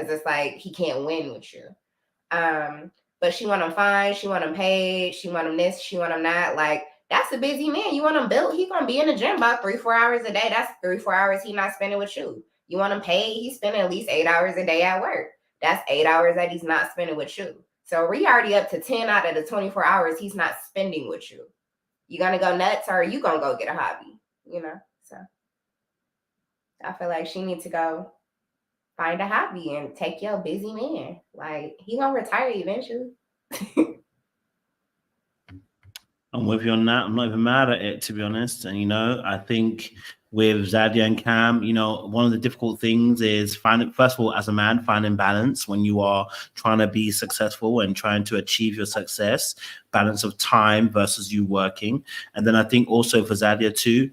it's like he can't win with you. But she want him fine, she want him paid, she want him this, she want him that. Like that's a busy man. You want him built, he's gonna be in the gym about 3-4 hours a day. That's 3-4 hours he not spending with you. You want him paid, he's spending at least 8 hours a day at work. That's 8 hours that he's not spending with you. So we already up to 10 out of the 24 hours he's not spending with you. You gonna go nuts or are you gonna go get a hobby? So I feel like she needs to go find a hobby and take your busy man. Like he gonna retire eventually. I'm with you on that. I'm not even mad at it, to be honest. And I think with Zadia and Cam, you know, one of the difficult things is finding, first of all, as a man, finding balance when you are trying to be successful and trying to achieve your success, balance of time versus you working. And then I think also for Zadia too,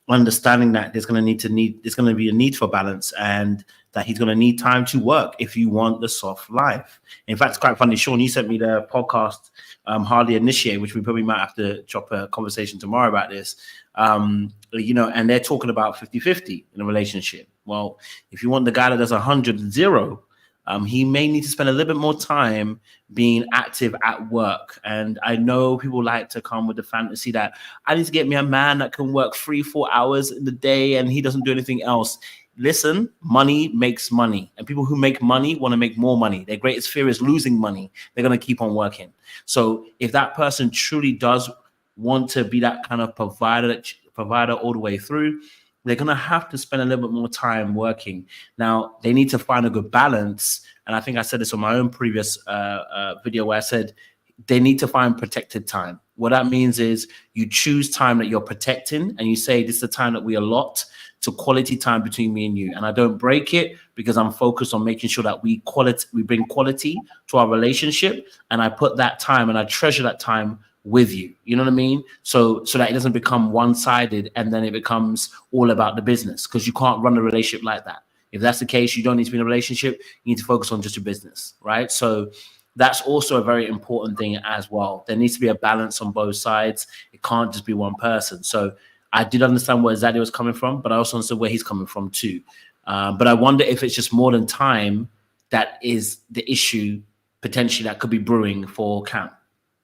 understanding that there's going to be a need for balance, and that he's going to need time to work if you want the soft life. In fact, it's quite funny. Sean, you sent me the podcast, Hardly Initiate, which we probably might have to drop a conversation tomorrow about this. You know, and they're talking about 50-50 in a relationship. Well, if you want the guy that does 100-0, he may need to spend a little bit more time being active at work. And I know people like to come with the fantasy that I need to get me a man that can work 3-4 hours in the day and he doesn't do anything else. Listen, money makes money, and people who make money want to make more money. Their greatest fear is losing money. They're going to keep on working. So if that person truly does want to be that kind of provider all the way through, they're going to have to spend a little bit more time working. Now, they need to find a good balance. And I think I said this on my own previous video where I said they need to find protected time. What that means is you choose time that you're protecting, and you say, this is the time that we allot to quality time between me and you. And I don't break it because I'm focused on making sure that we bring quality to our relationship. And I put that time and I treasure that time with you. You know what I mean? So that it doesn't become one-sided and then it becomes all about the business, because you can't run a relationship like that. If that's the case, you don't need to be in a relationship. You need to focus on just your business, right? So that's also a very important thing as well. There needs to be a balance on both sides. It can't just be one person. So I did understand where Zadia was coming from, but I also understood where he's coming from too. But I wonder if it's just more than time that is the issue potentially that could be brewing for Cam,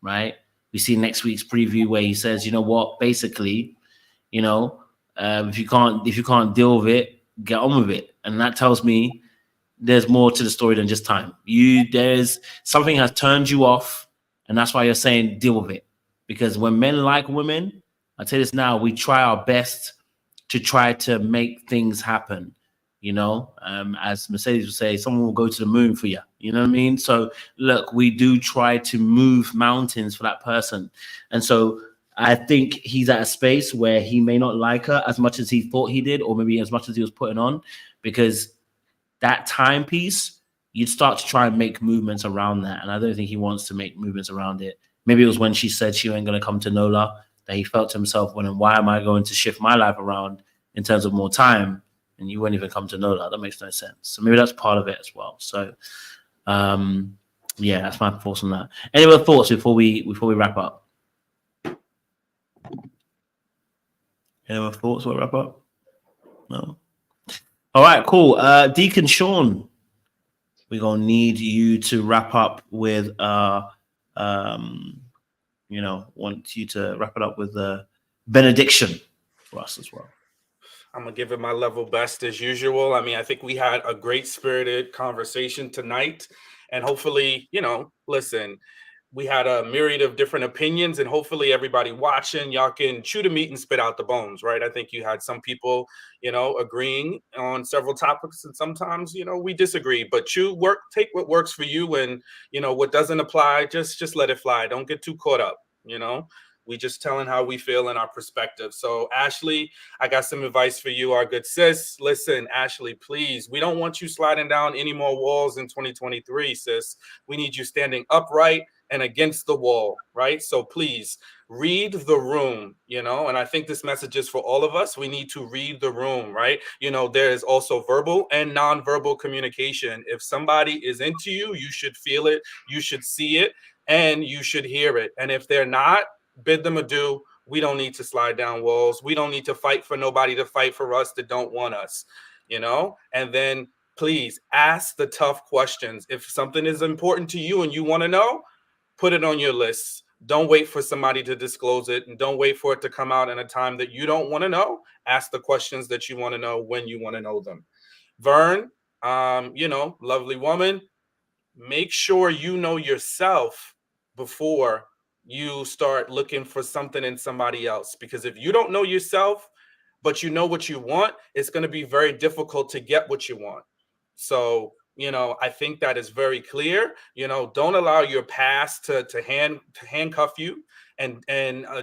right? We see next week's preview where he says, you know what, basically, you know, if you can't deal with it, get on with it. And that tells me there's more to the story than just time. There's something has turned you off, and that's why you're saying deal with it. Because when men like women, I tell you this now, we try our best to try to make things happen. You know, as Mercedes would say, someone will go to the moon for you. You know what I mean? So look, we do try to move mountains for that person. And so I think he's at a space where he may not like her as much as he thought he did, or maybe as much as he was putting on, because that timepiece, you'd start to try and make movements around that. And I don't think he wants to make movements around it. Maybe it was when she said she ain't going to come to NOLA that he felt to himself, why am I going to shift my life around in terms of more time? And you won't even come to know that makes no sense. So maybe that's part of it as well. So, yeah, that's my thoughts on that. Any other thoughts before we wrap up? Any other thoughts before we wrap up? No. All right, cool. Deacon Sean, we're gonna need you to wrap up with want you to wrap it up with a benediction for us as well. I'm going to give it my level best as usual. I mean, I think we had a great spirited conversation tonight, and hopefully, listen, we had a myriad of different opinions, and hopefully everybody watching, y'all can chew the meat and spit out the bones, right? I think you had some people, agreeing on several topics, and sometimes, we disagree, but take what works for you, and, what doesn't apply, just let it fly. Don't get too caught up, We just telling how we feel and our perspective. So, Ashley, I got some advice for you, our good sis. Listen, Ashley, please, we don't want you sliding down any more walls in 2023, sis. We need you standing upright and against the wall, right? So please read the room, and I think this message is for all of us. We need to read the room, right? There is also verbal and nonverbal communication. If somebody is into you, you should feel it, you should see it, and you should hear it. And if they're not, bid them adieu. We don't need to slide down walls. We don't need to fight for nobody to fight for us that don't want us, and then please ask the tough questions. If something is important to you and you want to know, put it on your list. Don't wait for somebody to disclose it, and don't wait for it to come out in a time that you don't want to know. Ask the questions that you want to know when you want to know them. Vern, lovely woman, make sure you know yourself before you start looking for something in somebody else. Because if you don't know yourself, but you know what you want, it's going to be very difficult to get what you want. So You know, I think that is very clear. You know, don't allow your past to handcuff you, and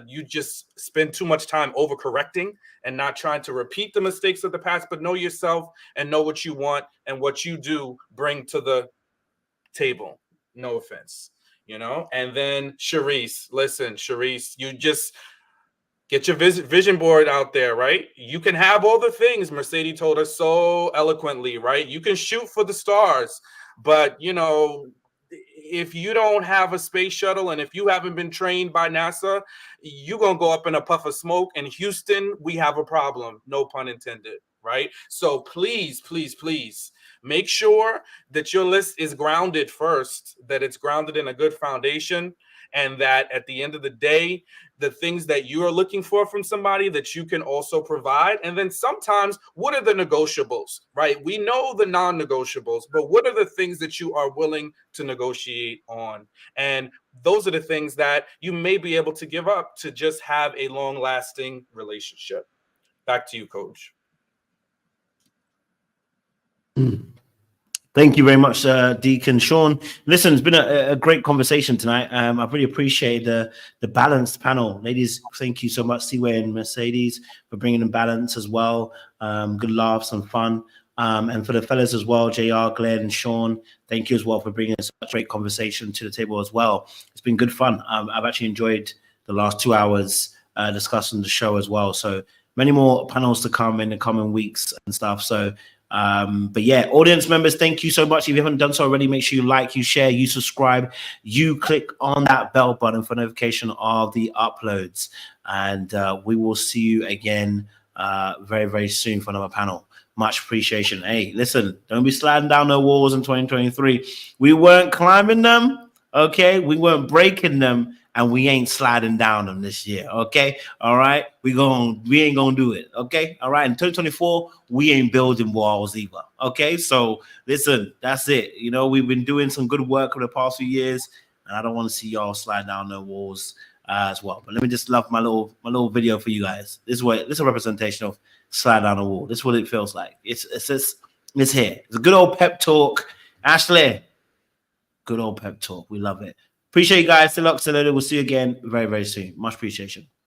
you just spend too much time overcorrecting and not trying to repeat the mistakes of the past, but know yourself and know what you want and what you do bring to the table. No offense, you know. And then Sharice, listen, Sharice, you just get your vision board out there, right? You can have all the things Mercedes told us so eloquently, right? You can shoot for the stars, but you know, if you don't have a space shuttle and if you haven't been trained by NASA, you're gonna go up in a puff of smoke. And Houston, we have a problem, no pun intended, right? So please, please, please make sure that your list is grounded first, that it's grounded in a good foundation, and that at the end of the day, the things that you are looking for from somebody that you can also provide. And then sometimes, what are the negotiables, right? We know the non-negotiables, but what are the things that you are willing to negotiate on? And those are the things that you may be able to give up to just have a long-lasting relationship. Back to you, Coach. Thank you very much, Deacon Sean. Listen, it's been a great conversation tonight. I really appreciate the balanced panel. Ladies, thank you so much, Seaway and Mercedes, for bringing in balance as well. Good laughs and fun. And for the fellas as well, JR, Glenn, and Sean, thank you as well for bringing such great conversation to the table as well. It's been good fun. I've actually enjoyed the last 2 hours discussing the show as well. So many more panels to come in the coming weeks and stuff. So but yeah, audience members, thank you so much. If you haven't done so already, make sure you like, you share, you subscribe, you click on that bell button for notification of the uploads, and we will see you again very, very soon for another panel. Much appreciation. Hey, listen, don't be sliding down no walls in 2023. We weren't climbing them, okay? We weren't breaking them, and we ain't sliding down them this year, okay? All right, we ain't gonna do it, okay? All right, in 2024, we ain't building walls either, okay? So listen, that's it. You know, we've been doing some good work over the past few years, and I don't want to see y'all slide down the walls as well. But let me just love my little video for you guys. This is a representation of slide down the wall. This is what it feels like. It's here. It's a good old pep talk. Ashley, good old pep talk. We love it. Appreciate you guys. Still up, still later. We'll see you again very, very soon. Much appreciation.